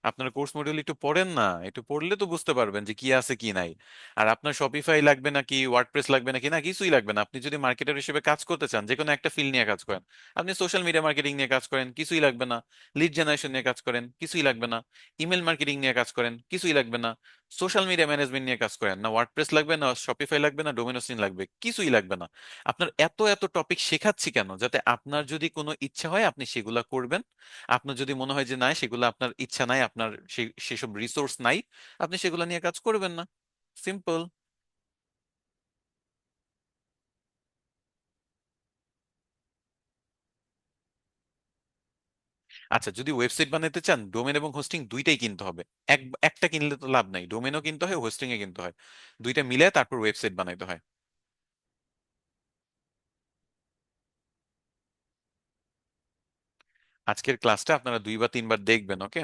আপনার কোর্স মডিউল একটু পড়েন না, একটু পড়লে তো বুঝতে পারবেন যে কি আছে কি নাই। আর আপনার শপিফাই লাগবে নাকি ওয়ার্ডপ্রেস লাগবে নাকি, না কিছুই লাগবে না। আপনি যদি মার্কেটার হিসেবে কাজ করতে চান, যে কোনো একটা ফিল্ড নিয়ে কাজ করেন, আপনি সোশ্যাল মিডিয়া মার্কেটিং নিয়ে কাজ করেন, কিছুই লাগবে না। লিড জেনারেশন নিয়ে কাজ করেন, কিছুই লাগবে না। ইমেল মার্কেটিং নিয়ে কাজ করেন, কিছুই লাগবে না। সোশ্যাল মিডিয়া ম্যানেজমেন্ট নিয়ে কাজ করেন, না ওয়ার্ডপ্রেস লাগবে, না শপিফাই লাগবে, না ডোমেন হোস্টিং লাগবে, কিছুই লাগবে না। আপনার এত এত টপিক শেখাচ্ছি কেন? যাতে আপনার যদি কোনো ইচ্ছা হয় আপনি সেগুলা করবেন। আপনার যদি মনে হয় যে না সেগুলো আপনার ইচ্ছা নাই, আপনার সেসব রিসোর্স নাই, আপনি সেগুলো নিয়ে কাজ করবেন না। সিম্পল। আচ্ছা, যদি ওয়েবসাইট বানাতে চান ডোমেন এবং হোস্টিং দুইটাই কিনতে হবে। একটা কিনলে তো লাভ নাই, ডোমেনও কিনতে হয়, হোস্টিং এ কিনতে হয়। দুইটা মিলে তারপর ওয়েবসাইট বানাইতে হয়। আজকের ক্লাসটা আপনারা 2 বা 3 বার দেখবেন, ওকে?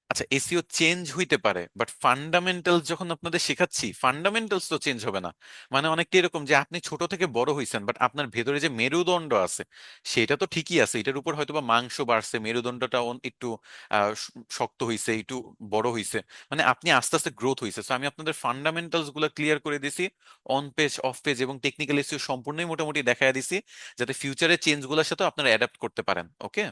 আচ্ছা, এসইও চেঞ্জ হইতে পারে, বাট ফান্ডামেন্টালস যখন আপনাদের শেখাচ্ছি, ফান্ডামেন্টালস তো চেঞ্জ হবে না। মানে অনেকটা এরকম যে আপনি ছোট থেকে বড় হইছেন, বাট আপনার ভেতরে যে মেরুদণ্ড আছে সেটা তো ঠিকই আছে, এটার উপর হয়তোবা মাংস বাড়ছে, মেরুদণ্ডটা একটু শক্ত হইছে, একটু বড় হইছে। মানে আপনি আস্তে আস্তে গ্রোথ হইছে। তো আমি আপনাদের ফান্ডামেন্টালস গুলো ক্লিয়ার করে দিছি, অন পেজ, অফ পেজ এবং টেকনিক্যাল এসইও সম্পূর্ণই মোটামুটি দেখায় দিছি, যাতে ফিউচারে চেঞ্জ গুলোর সাথে আপনারা অ্যাডাপ্ট করতে পারেন, ওকে?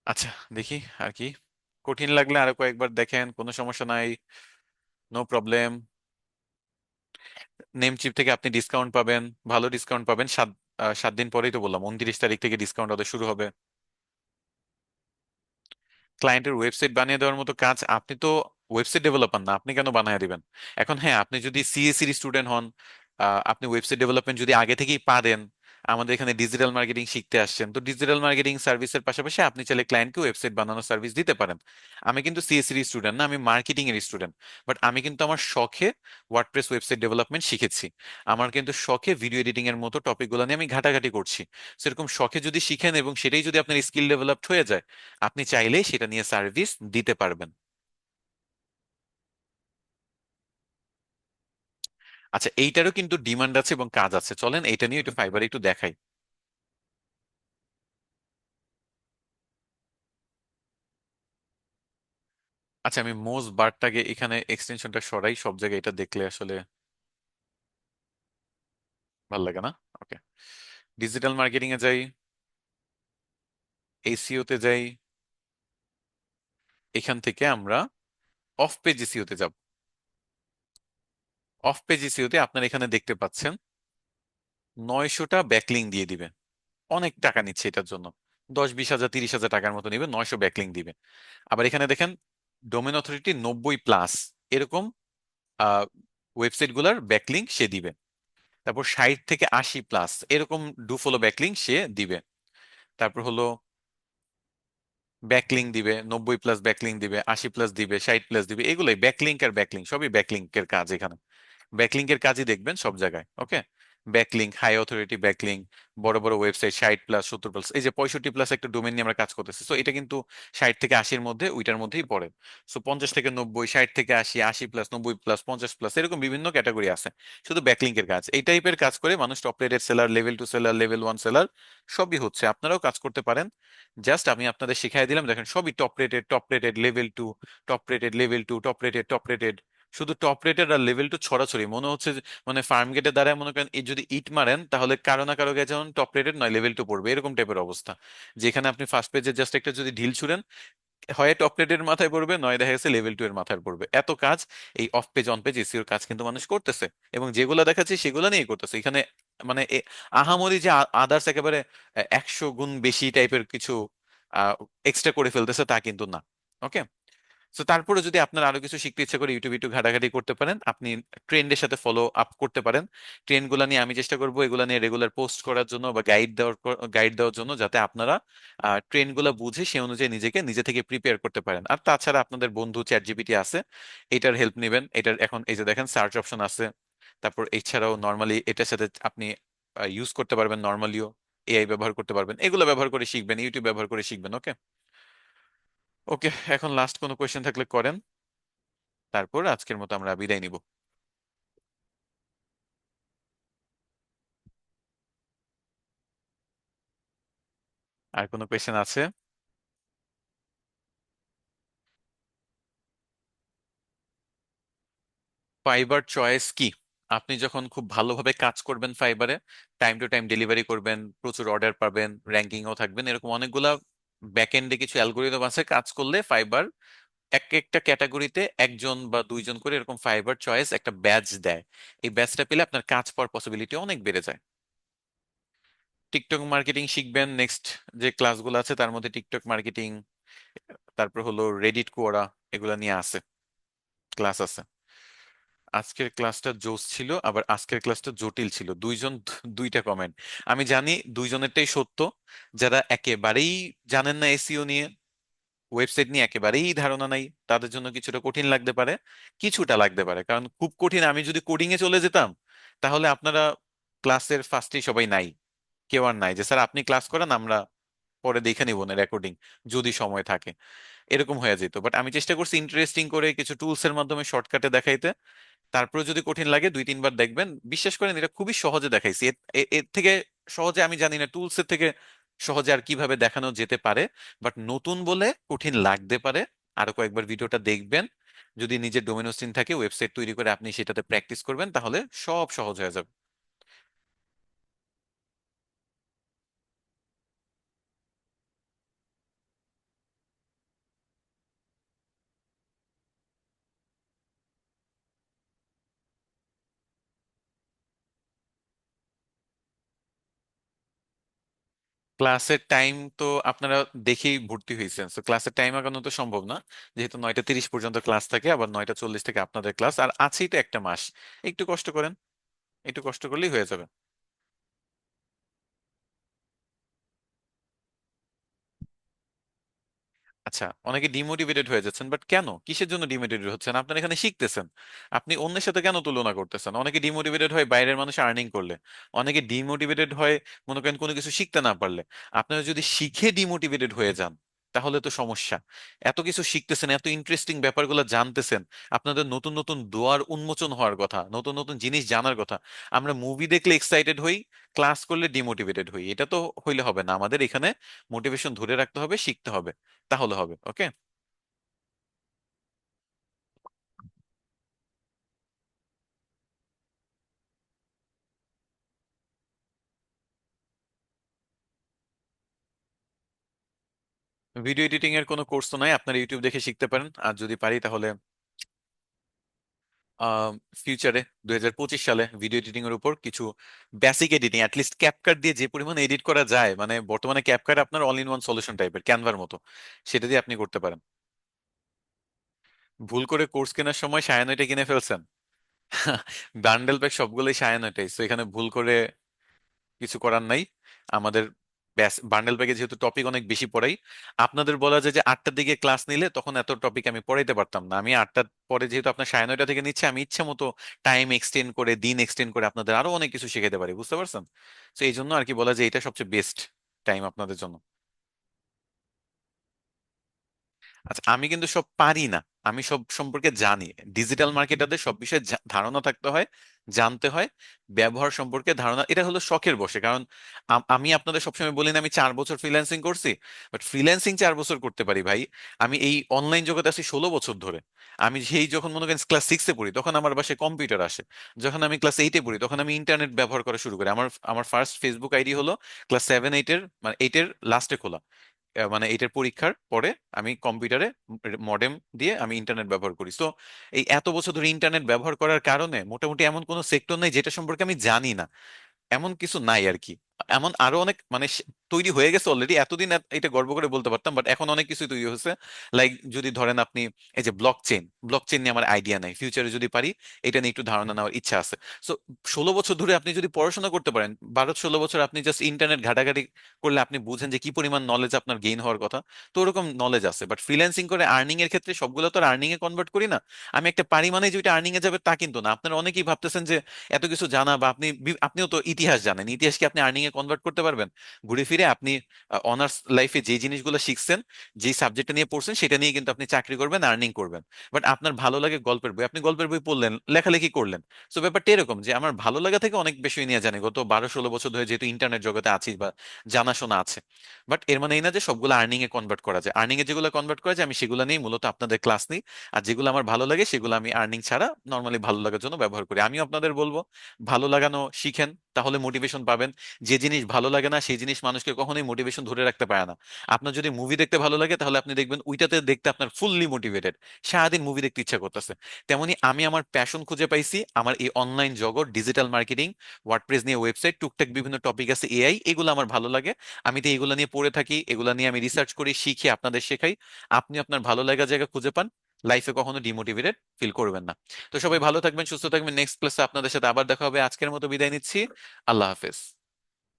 আচ্ছা, দেখি আর কি। কঠিন লাগলে আরো কয়েকবার দেখেন, কোনো সমস্যা নাই, নো প্রবলেম। নেমচিপ থেকে আপনি ডিসকাউন্ট পাবেন, ভালো ডিসকাউন্ট পাবেন। 7 দিন পরেই তো বললাম, 29 তারিখ থেকে ডিসকাউন্ট ওদের শুরু হবে। ক্লায়েন্টের ওয়েবসাইট বানিয়ে দেওয়ার মতো কাজ, আপনি তো ওয়েবসাইট ডেভেলপার না, আপনি কেন বানিয়ে দিবেন? এখন হ্যাঁ, আপনি যদি সিএসসি স্টুডেন্ট হন, আপনি ওয়েবসাইট ডেভেলপমেন্ট যদি আগে থেকেই পারেন, আমাদের এখানে ডিজিটাল মার্কেটিং শিখতে আসছেন, তো ডিজিটাল মার্কেটিং সার্ভিসের পাশাপাশি আপনি চাইলে ক্লায়েন্টকে ওয়েবসাইট বানানোর সার্ভিস দিতে পারেন। আমি কিন্তু সিএসসি এর স্টুডেন্ট না, আমি মার্কেটিং এর স্টুডেন্ট। বাট আমি কিন্তু আমার শখে ওয়ার্ডপ্রেস ওয়েবসাইট ডেভেলপমেন্ট শিখেছি। আমার কিন্তু শখে ভিডিও এডিটিং এর মতো টপিকগুলো নিয়ে আমি ঘাটাঘাটি করছি। সেরকম শখে যদি শিখেন এবং সেটাই যদি আপনার স্কিল ডেভেলপড হয়ে যায়, আপনি চাইলেই সেটা নিয়ে সার্ভিস দিতে পারবেন। আচ্ছা, এইটারও কিন্তু ডিমান্ড আছে এবং কাজ আছে, চলেন এইটা নিয়ে একটু ফাইবারে একটু দেখাই। আচ্ছা, আমি মোজ বারটাকে এখানে এক্সটেনশনটা সরাই, সব জায়গায় এটা দেখলে আসলে ভালো লাগে না। ওকে, ডিজিটাল মার্কেটিং এ যাই, এসিও তে যাই, এখান থেকে আমরা অফ পেজ এসিও তে যাব। অফ পেজ এসিও তে আপনার এখানে দেখতে পাচ্ছেন 900টা ব্যাকলিং দিয়ে দিবে। অনেক টাকা নিচ্ছে এটার জন্য, 10-20 হাজার 30 হাজার টাকার মতো নিবে, 900 ব্যাকলিং দিবে। আবার এখানে দেখেন ডোমেন অথরিটি 90+, এরকম ওয়েবসাইট গুলার ব্যাকলিং সে দিবে। তারপর 60 থেকে 80+, এরকম ডু ফলো ব্যাকলিং সে দিবে। তারপর হলো ব্যাকলিং দিবে, 90+ ব্যাকলিং দিবে, 80+ দিবে, 60+ দিবে, এগুলোই ব্যাকলিঙ্ক আর ব্যাকলিং, সবই ব্যাকলিঙ্কের কাজ এখানে। ব্যাকলিংকের কাজই দেখবেন সব জায়গায়। ওকে, ব্যাকলিং, হাই অথরিটি ব্যাকলিং, বড় বড় ওয়েবসাইট 60+, 70+, এই যে 65+ একটা ডোমেন নিয়ে আমরা কাজ করতেছি, তো এটা কিন্তু 60 থেকে 80-র মধ্যে, ওইটার মধ্যেই পড়ে। সো 50 থেকে 90, 60 থেকে 80, 80+, 90+, 50+, এরকম বিভিন্ন ক্যাটাগরি আছে শুধু ব্যাকলিংকের কাজ। এই টাইপের কাজ করে মানুষ top rated seller, level 2 seller, level 1 seller, সবই হচ্ছে। আপনারাও কাজ করতে পারেন। জাস্ট আমি আপনাদের শিখাই দিলাম, দেখেন সবই top rated, top rated level 2, top rated level 2, top rated, top rated. শুধু টপ রেটেড আর লেভেল 2 ছড়াছড়ি, মনে হচ্ছে যে মানে ফার্ম গেটে দাঁড়ায় মনে করেন এই যদি ইট মারেন তাহলে কারো না কারো কাছে যেমন টপ রেটেড নয় লেভেল 2 পড়বে, এরকম টাইপের অবস্থা। যেখানে আপনি ফার্স্ট পেজে জাস্ট একটা যদি ঢিল ছুড়েন, হয় টপ রেটের মাথায় পড়বে, নয় দেখা গেছে লেভেল 2 এর মাথায় পড়বে। এত কাজ এই অফ পেজ অন পেজ এসিওর কাজ কিন্তু মানুষ করতেছে, এবং যেগুলো দেখাচ্ছে সেগুলো নিয়ে করতেছে এখানে। মানে আহামরি যে আদার্স একেবারে 100 গুণ বেশি টাইপের কিছু এক্সট্রা করে ফেলতেছে তা কিন্তু না। ওকে, তো তারপরে যদি আপনার আরো কিছু শিখতে ইচ্ছা করে ইউটিউবে একটু ঘাটাঘাটি করতে পারেন, আপনি ট্রেন্ডের সাথে ফলো আপ করতে পারেন। ট্রেন্ড গুলা নিয়ে আমি চেষ্টা করবো এগুলা নিয়ে রেগুলার পোস্ট করার জন্য বা গাইড দেওয়ার জন্য, যাতে আপনারা ট্রেন্ড গুলা বুঝে সে অনুযায়ী নিজেকে নিজে থেকে প্রিপেয়ার করতে পারেন। আর তাছাড়া আপনাদের বন্ধু চ্যাট জিপিটি আছে, এটার হেল্প নেবেন। এটার এখন এই যে দেখেন সার্চ অপশন আছে। তারপর এছাড়াও নর্মালি এটার সাথে আপনি ইউজ করতে পারবেন, নর্মালিও এআই ব্যবহার করতে পারবেন, এগুলো ব্যবহার করে শিখবেন, ইউটিউব ব্যবহার করে শিখবেন। ওকে, ওকে, এখন লাস্ট কোনো কোয়েশ্চেন থাকলে করেন, তারপর আজকের মতো আমরা বিদায় নিব। আর কোনো কোয়েশ্চেন আছে? ফাইবার চয়েস কি? আপনি যখন খুব ভালোভাবে কাজ করবেন ফাইবারে, টাইম টু টাইম ডেলিভারি করবেন, প্রচুর অর্ডার পাবেন, র্যাঙ্কিংও থাকবেন, এরকম অনেকগুলা ব্যাকএন্ডে কিছু অ্যালগোরিদম আছে, কাজ করলে ফাইবার এক একটা ক্যাটাগরিতে একজন বা দুইজন করে এরকম ফাইবার চয়েস একটা ব্যাচ দেয়। এই ব্যাচটা পেলে আপনার কাজ পাওয়ার পসিবিলিটি অনেক বেড়ে যায়। টিকটক মার্কেটিং শিখবেন নেক্সট, যে ক্লাসগুলো আছে তার মধ্যে টিকটক মার্কেটিং, তারপর হলো রেডিট কোরা, এগুলা নিয়ে আছে, ক্লাস আছে। আজকের ক্লাসটা জোস ছিল, আবার আজকের ক্লাসটা জটিল ছিল, দুইজন দুইটা কমেন্ট। আমি জানি দুইজনেরটাই সত্য। যারা একেবারেই জানেন না এসইও নিয়ে, ওয়েবসাইট নিয়ে একেবারেই ধারণা নাই, তাদের জন্য কিছুটা কঠিন লাগতে পারে। কিছুটা লাগতে পারে, কারণ খুব কঠিন আমি যদি কোডিং এ চলে যেতাম, তাহলে আপনারা ক্লাসের ফার্স্টেই সবাই নাই, কেউ আর নাই যে স্যার আপনি ক্লাস করান, আমরা পরে দেখে নিব না রেকর্ডিং, যদি সময় থাকে, এরকম হয়ে যেত। বাট আমি চেষ্টা করছি ইন্টারেস্টিং করে কিছু টুলস এর মাধ্যমে শর্টকাটে দেখাইতে। তারপরে যদি কঠিন লাগে 2-3 বার দেখবেন, বিশ্বাস করেন এটা খুবই সহজে দেখাইছি। এর থেকে সহজে আমি জানি না টুলস এর থেকে সহজে আর কিভাবে দেখানো যেতে পারে। বাট নতুন বলে কঠিন লাগতে পারে। আরো কয়েকবার ভিডিওটা দেখবেন। যদি নিজের ডোমেন হোস্টিং থাকে, ওয়েবসাইট তৈরি করে আপনি সেটাতে প্র্যাকটিস করবেন, তাহলে সব সহজ হয়ে যাবে। ক্লাসের টাইম তো আপনারা দেখেই ভর্তি হয়েছেন, তো ক্লাসের টাইম আগানো তো সম্ভব না, যেহেতু 9টা 30 পর্যন্ত ক্লাস থাকে, আবার 9টা 40 থেকে আপনাদের ক্লাস, আর আছেই তো একটা মাস। একটু কষ্ট করেন, একটু কষ্ট করলেই হয়ে যাবে। আচ্ছা, অনেকে ডিমোটিভেটেড হয়ে যাচ্ছেন, বাট কেন, কিসের জন্য ডিমোটিভেটেড হচ্ছেন? আপনারা এখানে শিখতেছেন, আপনি অন্যের সাথে কেন তুলনা করতেছেন? অনেকে ডিমোটিভেটেড হয় বাইরের মানুষ আর্নিং করলে, অনেকে ডিমোটিভেটেড হয় মনে করেন কোনো কিছু শিখতে না পারলে। আপনারা যদি শিখে ডিমোটিভেটেড হয়ে যান তাহলে তো সমস্যা। এত কিছু শিখতেছেন, এত ইন্টারেস্টিং ব্যাপারগুলো জানতেছেন, আপনাদের নতুন নতুন দোয়ার উন্মোচন হওয়ার কথা, নতুন নতুন জিনিস জানার কথা। আমরা মুভি দেখলে এক্সাইটেড হই, ক্লাস করলে ডিমোটিভেটেড হই, এটা তো হইলে হবে না। আমাদের এখানে মোটিভেশন ধরে রাখতে হবে, শিখতে হবে, তাহলে হবে। ওকে। ভিডিও এডিটিং এর কোনো কোর্স তো নাই, আপনার ইউটিউব দেখে শিখতে পারেন। আর যদি পারি তাহলে ফিউচারে 2025 সালে ভিডিও এডিটিং এর উপর কিছু বেসিক এডিটিং, অ্যাটলিস্ট ক্যাপকাট দিয়ে যে পরিমাণ এডিট করা যায়, মানে বর্তমানে ক্যাপকাট আপনার অল ইন ওয়ান সলিউশন টাইপের, ক্যানভার মতো, সেটা দিয়ে আপনি করতে পারেন। ভুল করে কোর্স কেনার সময় সায়ানাইটা কিনে ফেলছেন? বান্ডেল প্যাক সবগুলোই সায়ানাইটাই, তো এখানে ভুল করে কিছু করার নাই। আমাদের বান্ডেল প্যাকে যেহেতু টপিক অনেক বেশি পড়াই, আপনাদের বলা যায় যে 8টার দিকে ক্লাস নিলে তখন এত টপিক আমি পড়াইতে পারতাম না। আমি 8টার পরে যেহেতু আপনার 9:30 থেকে নিচ্ছে, আমি ইচ্ছা মতো টাইম এক্সটেন্ড করে, দিন এক্সটেন্ড করে আপনাদের আরো অনেক কিছু শিখাতে পারি, বুঝতে পারছেন? তো এই জন্য আর কি বলা যায় এটা সবচেয়ে বেস্ট টাইম আপনাদের জন্য। আচ্ছা, আমি কিন্তু সব পারি না, আমি সব সম্পর্কে জানি। ডিজিটাল মার্কেটারদের সব বিষয়ে ধারণা থাকতে হয়, জানতে হয়। ব্যবহার সম্পর্কে ধারণা, এটা হলো শখের বশে। কারণ আমি আপনাদের সবসময় বলি না আমি 4 বছর ফ্রিল্যান্সিং করছি, বাট ফ্রিল্যান্সিং 4 বছর করতে পারি ভাই। আমি এই অনলাইন জগতে আছি 16 বছর ধরে। আমি সেই যখন মনে করেন ক্লাস 6-এ পড়ি তখন আমার বাসায় কম্পিউটার আসে। যখন আমি ক্লাস 8-এ পড়ি তখন আমি ইন্টারনেট ব্যবহার করা শুরু করি। আমার আমার ফার্স্ট ফেসবুক আইডি হলো ক্লাস 7-8-এর, মানে 8-এর লাস্টে খোলা। মানে এটার পরীক্ষার পরে আমি কম্পিউটারে মডেম দিয়ে আমি ইন্টারনেট ব্যবহার করি। তো এই এত বছর ধরে ইন্টারনেট ব্যবহার করার কারণে মোটামুটি এমন কোনো সেক্টর নেই যেটা সম্পর্কে আমি জানি না, এমন কিছু নাই আর কি। এমন আরো অনেক মানে তৈরি হয়ে গেছে অলরেডি, এতদিন এটা গর্ব করে বলতে পারতাম, বাট এখন অনেক কিছু তৈরি হয়েছে। লাইক যদি ধরেন আপনি এই যে ব্লক চেইন নিয়ে আমার আইডিয়া নাই, ফিউচারে যদি পারি এটা নিয়ে একটু ধারণা নেওয়ার ইচ্ছা আছে। সো 16 বছর ধরে আপনি যদি পড়াশোনা করতে পারেন, 12-16 বছর আপনি জাস্ট ইন্টারনেট ঘাটাঘাটি করলে আপনি বুঝেন যে কি পরিমাণ নলেজ আপনার গেইন হওয়ার কথা। তো ওরকম নলেজ আছে, বাট ফ্রিল্যান্সিং করে আর্নিং এর ক্ষেত্রে সবগুলো তো আর আর্নিং এ কনভার্ট করি না। আমি একটা পারি মানে যে ওইটা আর্নিং এ যাবে তা কিন্তু না। আপনারা অনেকেই ভাবতেছেন যে এত কিছু জানা, বা আপনি আপনিও তো ইতিহাস জানেন, ইতিহাস কি আপনি আর্নিং এ কনভার্ট করতে পারবেন? ঘুরে ফিরে আপনি অনার্স লাইফে যে জিনিসগুলো শিখছেন, যে সাবজেক্টটা নিয়ে পড়ছেন, সেটা নিয়ে কিন্তু আপনি চাকরি করবেন, আর্নিং করবেন। বাট আপনার ভালো লাগে গল্পের বই, আপনি গল্পের বই পড়লেন, লেখালেখি করলেন। তো ব্যাপারটা এরকম যে আমার ভালো লাগা থেকে অনেক বেশি নিয়ে জানি, গত 12-16 বছর ধরে যেহেতু ইন্টারনেট জগতে আছি বা জানাশোনা আছে। বাট এর মানে এই না যে সবগুলো আর্নিং এ কনভার্ট করা যায়। আর্নিং এ যেগুলো কনভার্ট করা যায় আমি সেগুলো নিয়ে মূলত আপনাদের ক্লাস নিই। আর যেগুলো আমার ভালো লাগে সেগুলো আমি আর্নিং ছাড়া নর্মালি ভালো লাগার জন্য ব্যবহার করি। আমিও আপনাদের বলবো ভালো লাগানো শিখেন, তাহলে মোটিভেশন পাবেন। যে জিনিস ভালো লাগে না সেই জিনিস মানুষকে কখনোই মোটিভেশন ধরে রাখতে পারে না। আপনার যদি মুভি দেখতে ভালো লাগে তাহলে আপনি দেখবেন ওইটাতে দেখতে আপনার ফুললি মোটিভেটেড, সারাদিন মুভি দেখতে ইচ্ছা করতেছে। তেমনি আমি আমার প্যাশন খুঁজে পাইছি আমার এই অনলাইন জগৎ, ডিজিটাল মার্কেটিং, ওয়ার্ডপ্রেস নিয়ে ওয়েবসাইট, টুকটাক বিভিন্ন টপিক আছে, এআই, এগুলো আমার ভালো লাগে। আমি তো এগুলো নিয়ে পড়ে থাকি, এগুলো নিয়ে আমি রিসার্চ করি, শিখি, আপনাদের শেখাই। আপনি আপনার ভালো লাগা জায়গা খুঁজে পান, লাইফে কখনো ডিমোটিভেটেড ফিল করবেন না। তো সবাই ভালো থাকবেন, সুস্থ থাকবেন। নেক্সট ক্লাসে আপনাদের সাথে আবার দেখা হবে। আজকের মতো বিদায় নিচ্ছি। আল্লাহ হাফেজ।